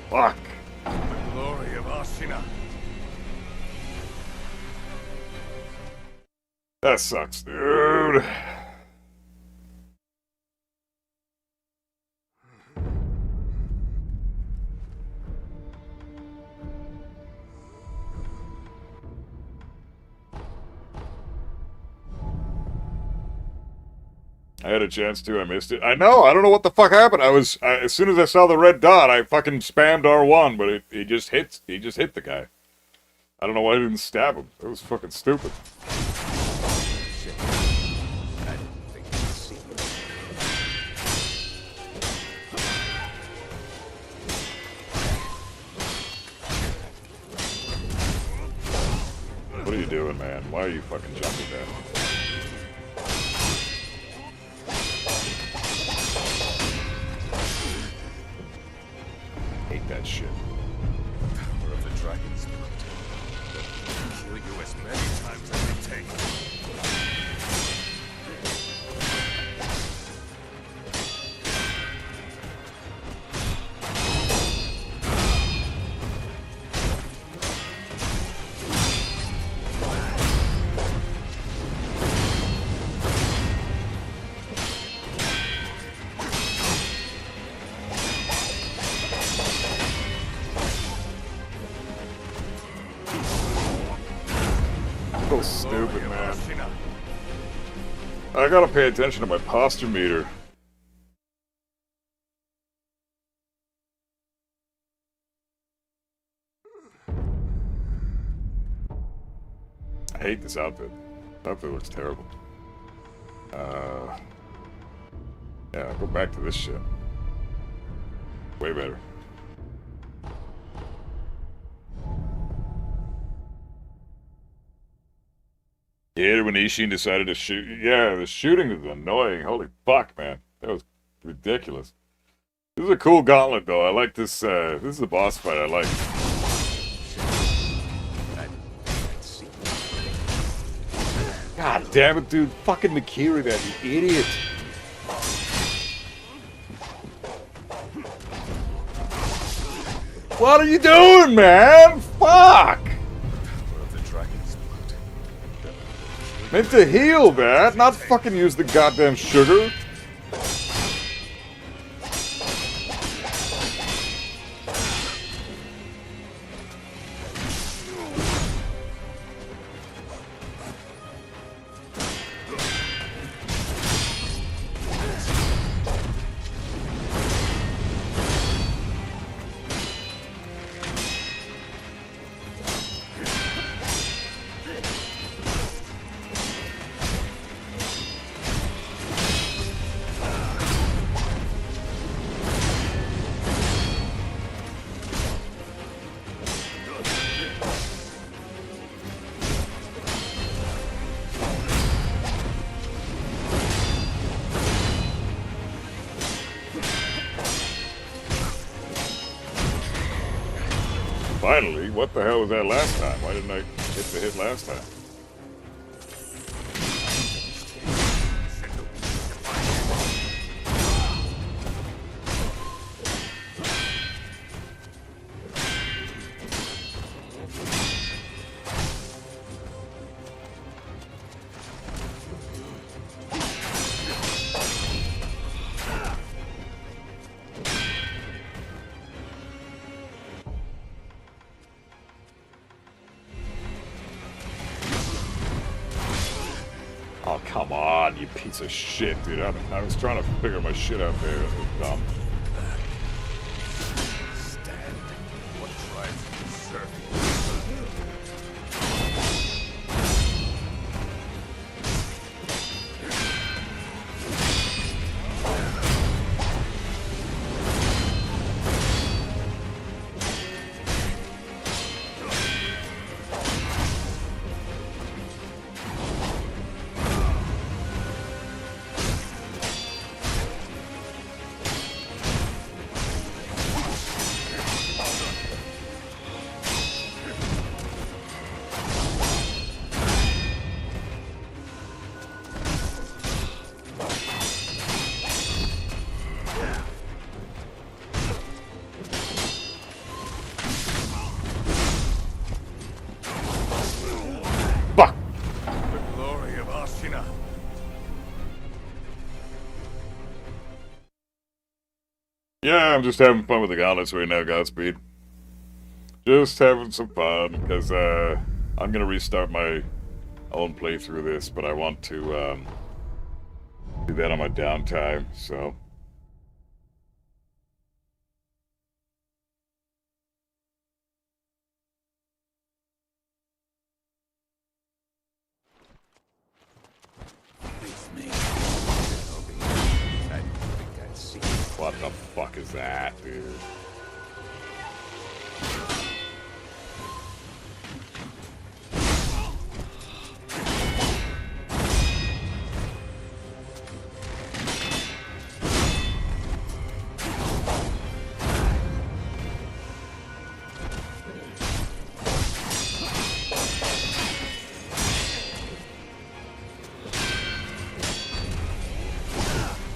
Fuck. The glory of Ashina. That sucks, dude. I had a chance to, I missed it. I know, I don't know what the fuck happened. As soon as I saw the red dot, I fucking spammed R1, but he just hit the guy. I don't know why I didn't stab him. It was fucking stupid. What are you doing, man? Why are you fucking jumping down? Hate that shit. Power of the dragon's blood. Kill you as many times as you take. So stupid, man. I gotta pay attention to my posture meter. I hate this outfit. This outfit looks terrible. Yeah, go back to this shit. Way better. Yeah, when Isshin decided to shoot. Yeah, the shooting is annoying. Holy fuck, man. That was ridiculous. This is a cool gauntlet, though. I like this. This is a boss fight I like. God damn it, dude. Fucking Nakiri, that you idiot. What are you doing, man? Fuck! Meant to heal that, not fucking use the goddamn sugar. Finally, what the hell was that last time? Why didn't I get the hit last time? Oh, come on, you piece of shit, dude. I was trying to figure my shit out there. That was dumb. Stand. What drives you serving? Fuck! The glory of Ashina. Yeah, I'm just having fun with the gauntlets right now, Godspeed. Just having some fun, because I'm going to restart my own playthrough of this, but I want to do that on my downtime, so... What the fuck is that, dude?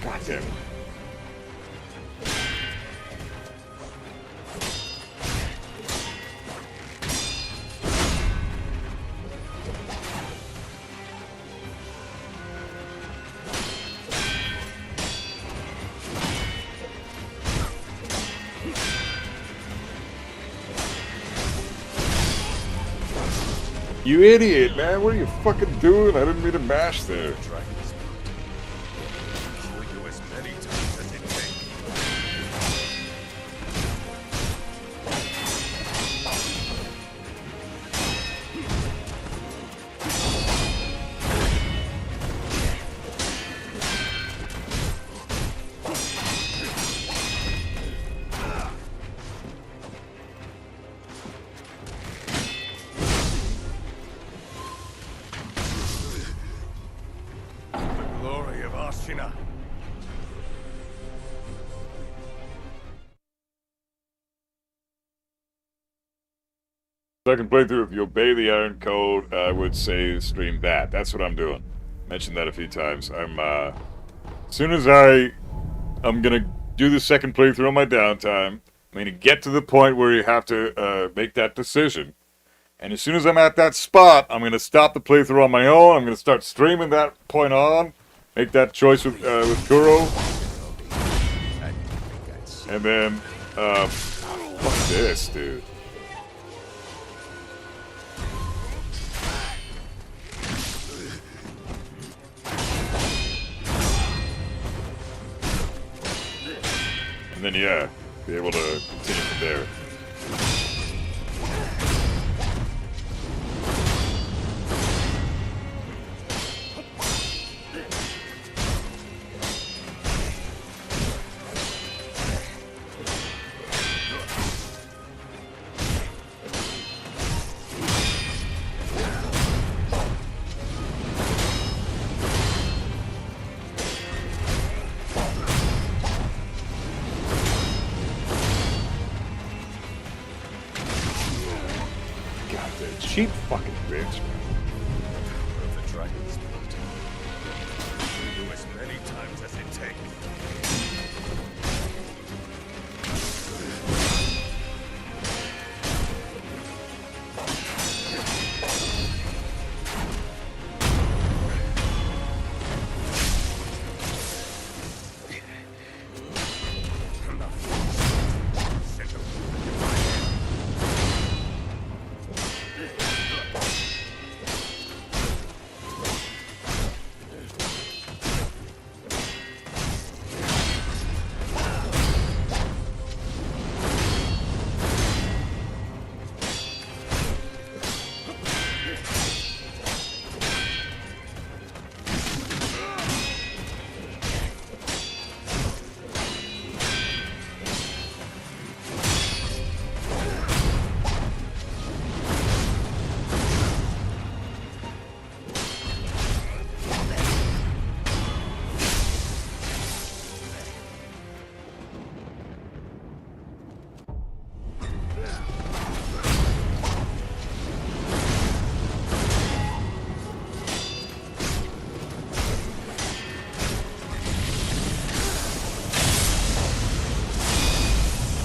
God damn it. You idiot, man. What are you fucking doing? I didn't mean to mash there. Dragon's blood. Kill you as many times as it takes. The glory of Ashina. Second playthrough, if you obey the Iron Code, I would say stream that. That's what I'm doing. mentioned that a few times. As soon as I'm gonna do the second playthrough on my downtime. I'm gonna get to the point where you have to make that decision. And as soon as I'm at that spot, I'm gonna stop the playthrough on my own. I'm gonna start streaming that point on, make that choice with Kuro, and then fuck this, dude. And then yeah, be able to continue from there. Cheap fucking bitch, man. The dragon's built. We do as many times as it takes.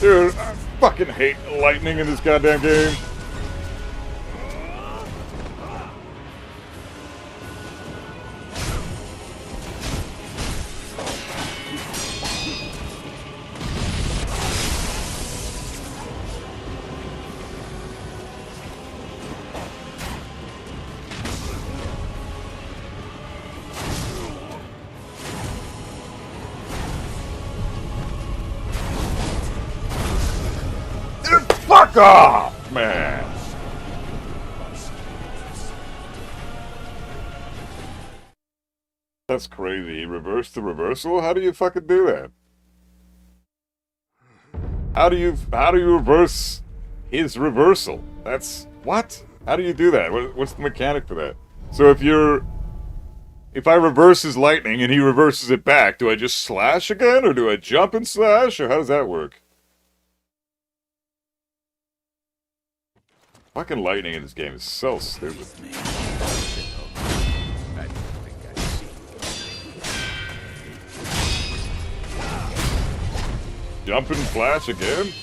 Dude, I fucking hate lightning in this goddamn game. Fuck off, man! That's crazy. He reversed the reversal? How do you fucking do that? How do you reverse his reversal? That's... what? How do you do that? What's the mechanic for that? So if I reverse his lightning and he reverses it back, do I just slash again? Or do I jump and slash? Or how does that work? Fucking lightning in this game is so stupid. Jump and flash again?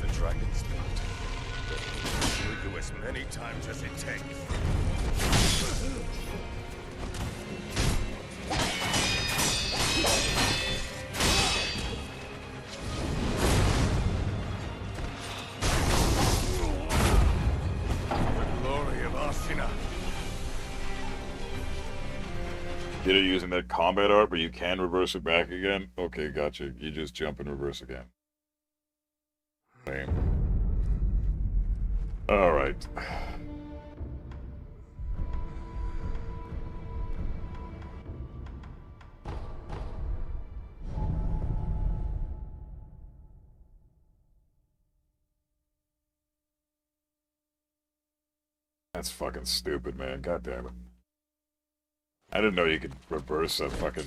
The dragon's built. We do as many times as it takes. Get it using that combat art, but you can reverse it back again? Okay, gotcha. You just jump and reverse again. Lame. Alright. That's fucking stupid, man. God damn it. I didn't know you could reverse a fucking...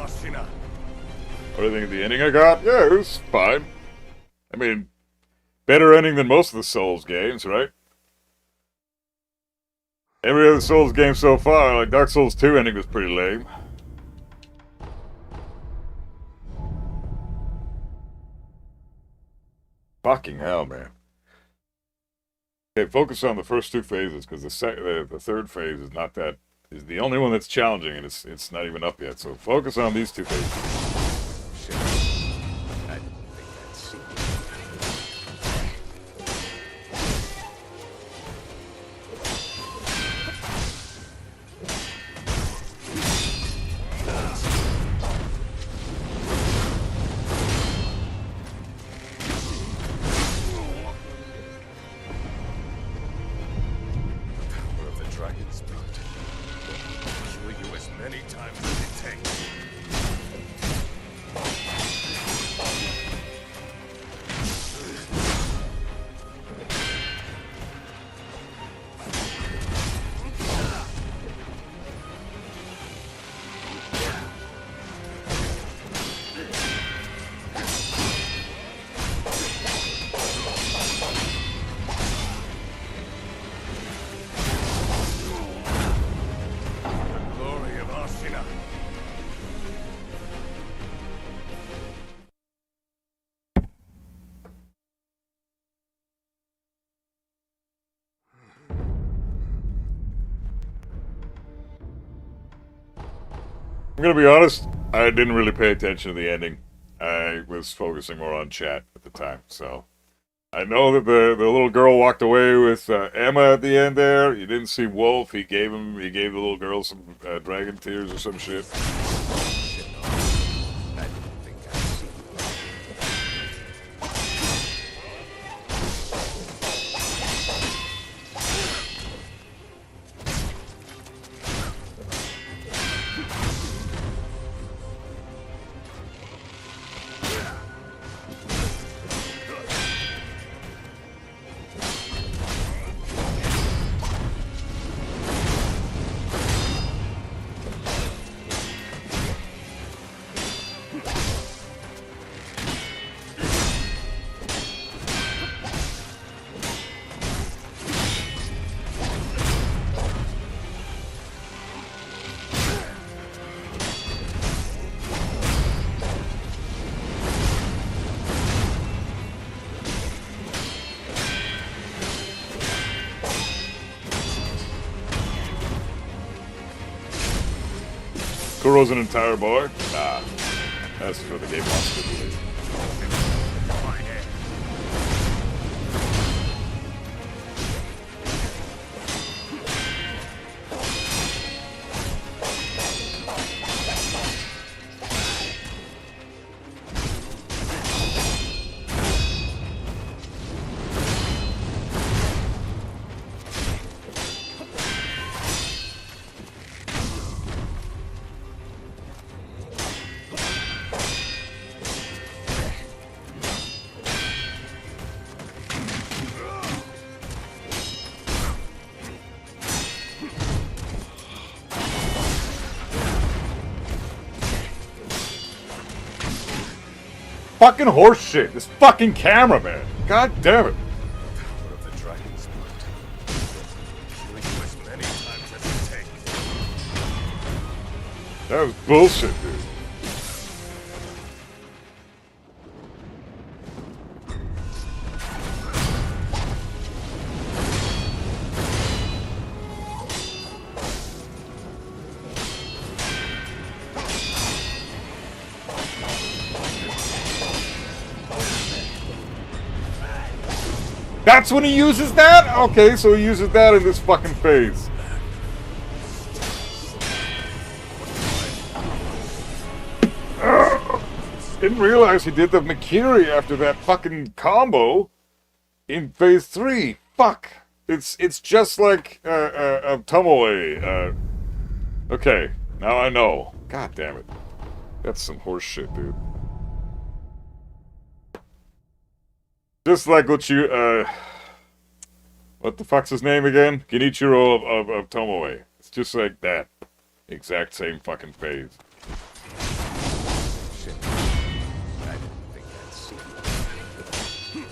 What do you think of the ending I got? Yeah, it was fine. I mean, better ending than most of the Souls games, right? Every other Souls game so far, like Dark Souls 2 ending was pretty lame. Fucking hell, man. Okay, focus on the first two phases, because the third phase is not that... is the only one that's challenging, and it's not even up yet. So focus on these two phases. Shit. I didn't think I'd see you. Power of the dragon's blood. Kill you as many times as it takes. Glory of Ashina. I'm gonna be honest, I didn't really pay attention to the ending. I was focusing more on chat at the time, so... I know that the little girl walked away with Emma at the end there. You didn't see Wolf. He gave the little girl some dragon tears or some shit. Shit, no. I didn't think I'd see you. Kuro's an entire boy? Nah. That's what the game wants to believe. Fucking horse shit. This fucking camera, man. God damn it. Power of the dragon's blood. Kill you as many times as it takes. That was bullshit, dude. That's when he uses that? Okay, so he uses that in this fucking phase. Didn't realize he did the Mikiri after that fucking combo in phase 3. Fuck. It's just like Tomoe. Okay, now I know. God damn it. That's some horse shit, dude. Just like what you, what the fuck's his name again? Genichiro of Tomoe. It's just like that. Exact same fucking phase. Isshin. I didn't think I'd see you.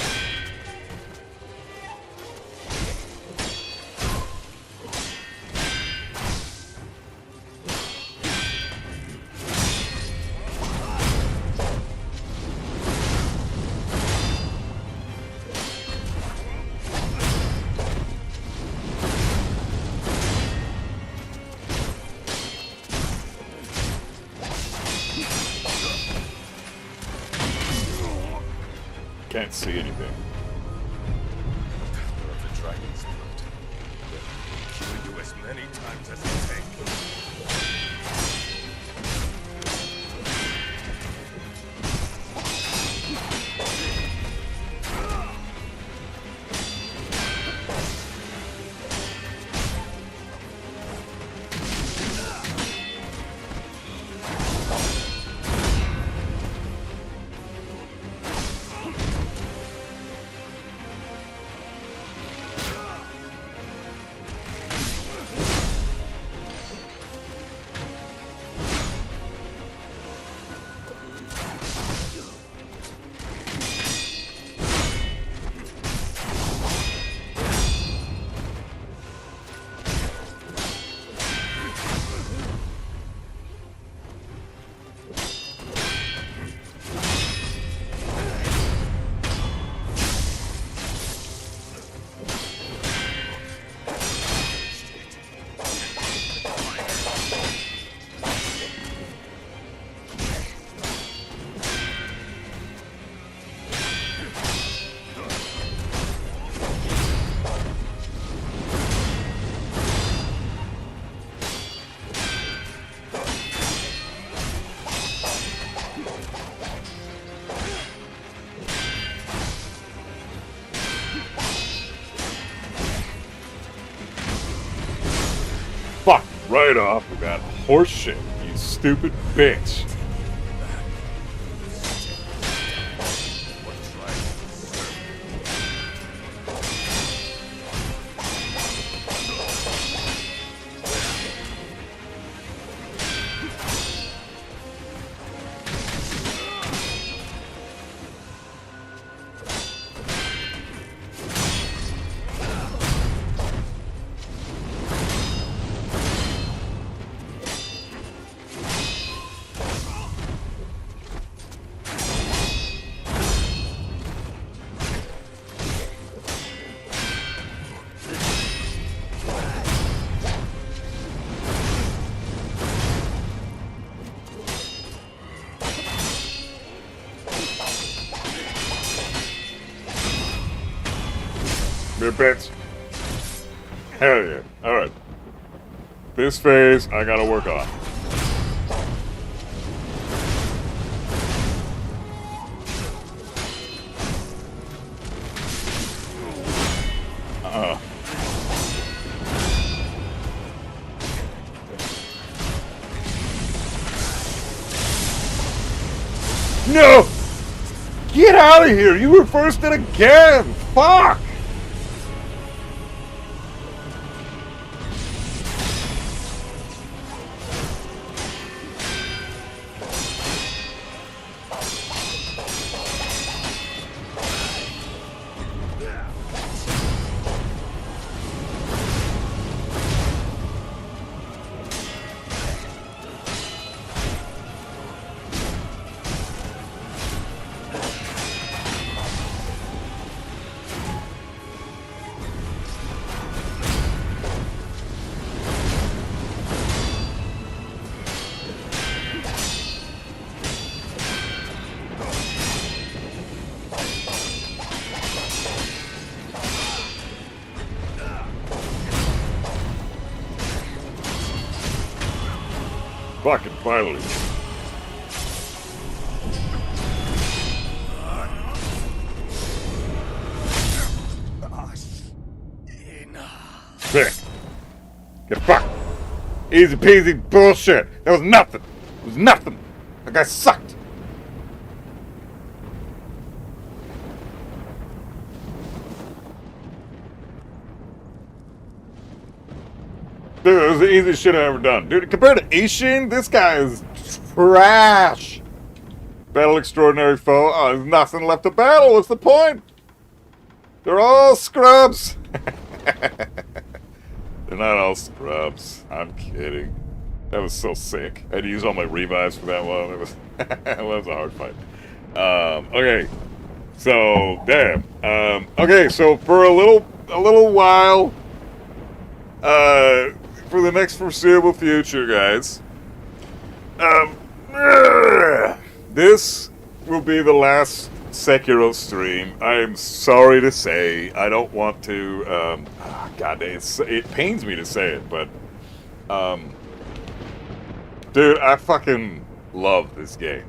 Can't see anything. Power of the dragon's blood. Kill you as many times as it takes. Fuck right off with that horse shit, you stupid bitch. What dragon served Good bitch. Hell yeah. Alright. This phase I gotta work on. No! Get out of here! You were first in again! Fuck! Fucking finally. Sick. Get fucked. Easy peasy bullshit. There was nothing. It was nothing. That guy sucked. Dude, it was the easiest shit I ever done. Dude, compared to Isshin, this guy is trash. Battle extraordinary foe. Oh, there's nothing left to battle. What's the point? They're all scrubs. They're not all scrubs. I'm kidding. That was so sick. I had to use all my revives for that one. It was, it was a hard fight. Okay. So, damn. Okay, so for a little while, for the next foreseeable future, guys, this will be the last Sekiro stream. I'm sorry to say. I don't want to, God, it pains me to say it, but, dude, I fucking love this game.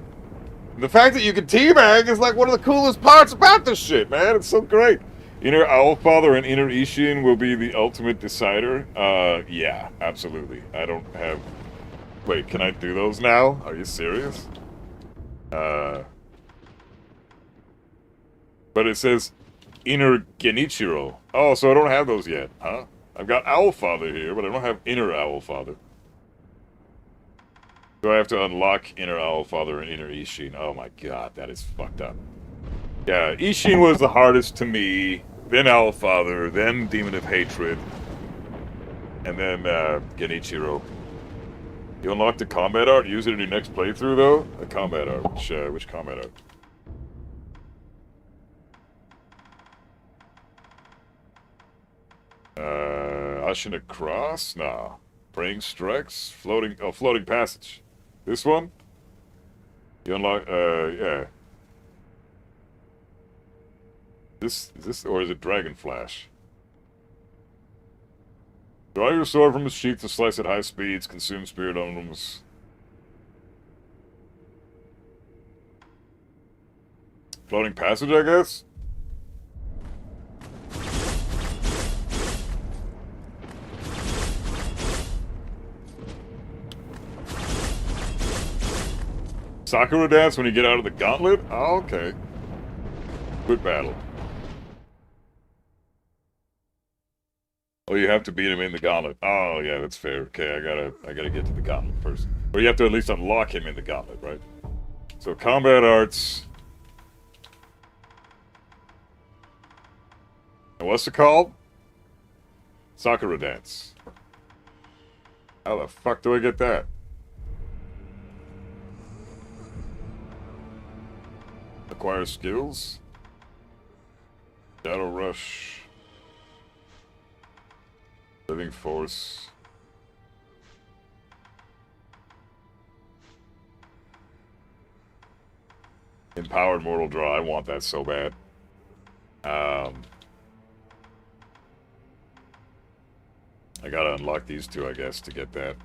The fact that you can teabag is like one of the coolest parts about this shit, man. It's so great. Inner Owlfather and Inner Isshin will be the ultimate decider. Yeah, absolutely. I don't have... Wait, can I do those now? Are you serious? But it says Inner Genichiro. Oh, so I don't have those yet, huh? I've got Owlfather here, but I don't have Inner Owlfather. Do I have to unlock Inner Owlfather and Inner Isshin? Oh my god, that is fucked up. Yeah, Isshin was the hardest to me, then Owlfather, then Demon of Hatred, and then Genichiro. You unlock the combat art? Use it in your next playthrough, though? The combat art. Which combat art? Ashen Across? Nah. Praying Strikes? Floating Passage. This one? You unlock, yeah. Is this, or is it Dragon Flash? Draw your sword from its sheath to slice at high speeds, consume spirit emblems. Floating Passage, I guess? Sakura dance when you get out of the gauntlet? Oh, okay. Good battle. Oh, you have to beat him in the gauntlet. Oh, yeah, that's fair. Okay, I gotta get to the gauntlet first. Or you have to at least unlock him in the gauntlet, right? So, combat arts. And what's it called? Sakura dance. How the fuck do I get that? Acquire skills. Shadow Rush. Living Force. Empowered Mortal Draw. I want that so bad. I gotta unlock these two, I guess, to get that.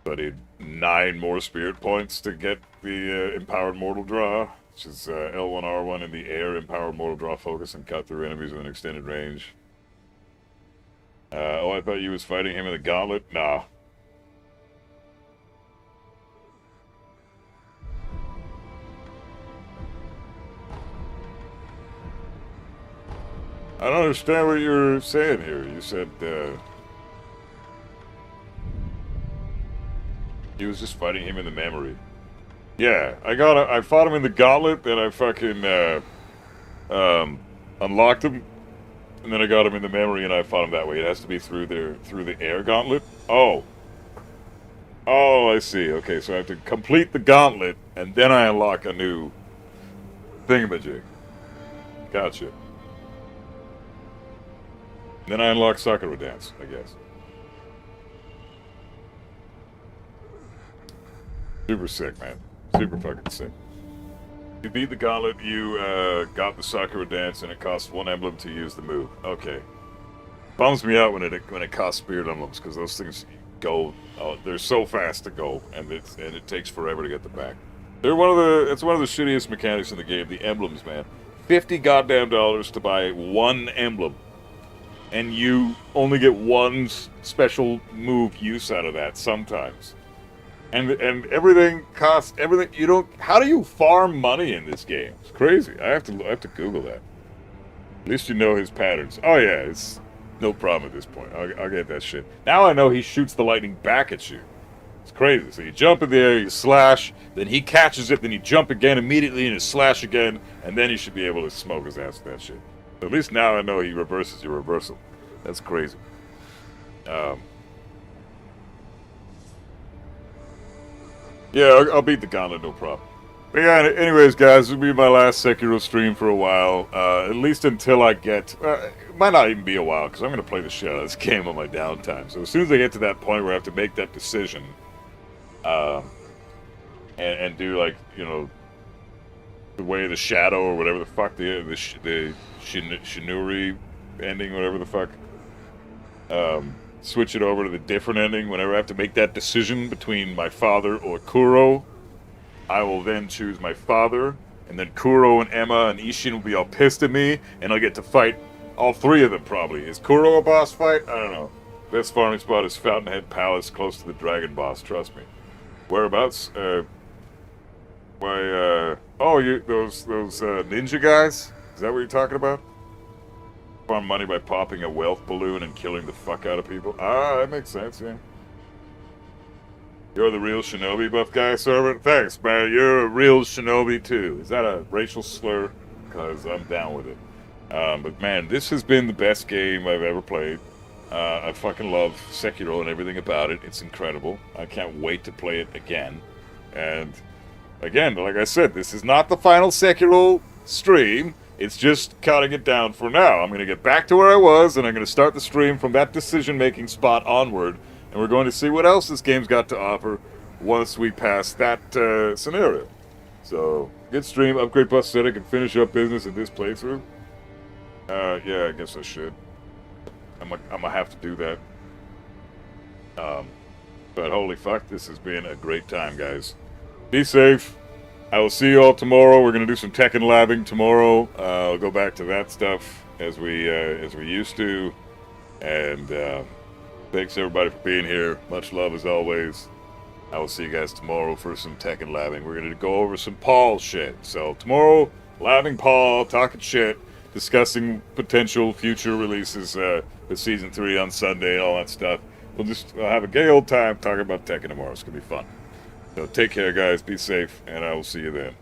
So I need 9 more spirit points to get the Empowered Mortal Draw, which is L1, R1 in the air, Empowered Mortal Draw, focus and cut through enemies with an extended range. Oh, I thought you was fighting him in the gauntlet? Nah. I don't understand what you're saying here. You said, he was just fighting him in the memory. Yeah, I fought him in the gauntlet, then I fucking, unlocked him, and then I got him in the memory and I fought him that way. It has to be through the air gauntlet? Oh. Oh, I see. Okay, so I have to complete the gauntlet, and then I unlock a new thingamajig. Gotcha. Then I unlock Sakura Dance, I guess. Super sick, man. Super fucking sick. You beat the gauntlet, you got the Sakura Dance, and it costs 1 emblem to use the move. Okay. Bums me out when it costs spirit emblems, because those things go, they're so fast to go, and it takes forever to get them back. It's one of the shittiest mechanics in the game, the emblems, man. $50 goddamn to buy 1 emblem. And you only get 1 special move use out of that sometimes. And everything costs everything. You don't. How do you farm money in this game? It's crazy. I have to Google that. At least you know his patterns. Oh yeah, it's no problem at this point. I'll get that shit. Now I know he shoots the lightning back at you. It's crazy. So you jump in the air, you slash, then he catches it, then you jump again immediately and you slash again, and then you should be able to smoke his ass with that shit. At least now I know he reverses your reversal. That's crazy. Yeah, I'll beat the gauntlet, no problem. But yeah, anyways, guys, this will be my last Sekiro stream for a while. At least until I get... it might not even be a while, because I'm going to play the shit out of this game on my downtime. So as soon as I get to that point where I have to make that decision, and do, like, you know, the Way of the Shadow, or whatever the fuck, the Shinuri ending, whatever the fuck, switch it over to the different ending. Whenever I have to make that decision between my father or Kuro, I will then choose my father, and then Kuro and Emma and Isshin will be all pissed at me, and I'll get to fight all three of them, probably. Is Kuro a boss fight? I don't know. Best farming spot is Fountainhead Palace, close to the dragon boss, trust me. Whereabouts? Oh, those ninja guys? Is that what you're talking about? Farm money by popping a wealth balloon and killing the fuck out of people? Ah, that makes sense, yeah. You're the real shinobi buff guy, servant? Thanks, man. You're a real shinobi, too. Is that a racial slur? Because I'm down with it. But, man, this has been the best game I've ever played. I fucking love Sekiro and everything about it. It's incredible. I can't wait to play it again. And, again, like I said, this is not the final Sekiro stream. It's just cutting it down for now. I'm going to get back to where I was, and I'm going to start the stream from that decision-making spot onward. And we're going to see what else this game's got to offer once we pass that scenario. So, good stream, upgrade prosthetic, and finish up business in this playthrough. Yeah, I guess I should. I'm gonna have to do that. But holy fuck, this has been a great time, guys. Be safe. I will see you all tomorrow. We're gonna do some Tekken labbing tomorrow. I'll go back to that stuff as we used to. And thanks everybody for being here. Much love as always. I will see you guys tomorrow for some Tekken labbing. We're gonna go over some Paul shit. So tomorrow, labbing Paul, talking shit, discussing potential future releases with Season 3 on Sunday and all that stuff. We'll have a gay old time talking about Tekken tomorrow. It's gonna be fun. So take care, guys. Be safe, and I will see you then.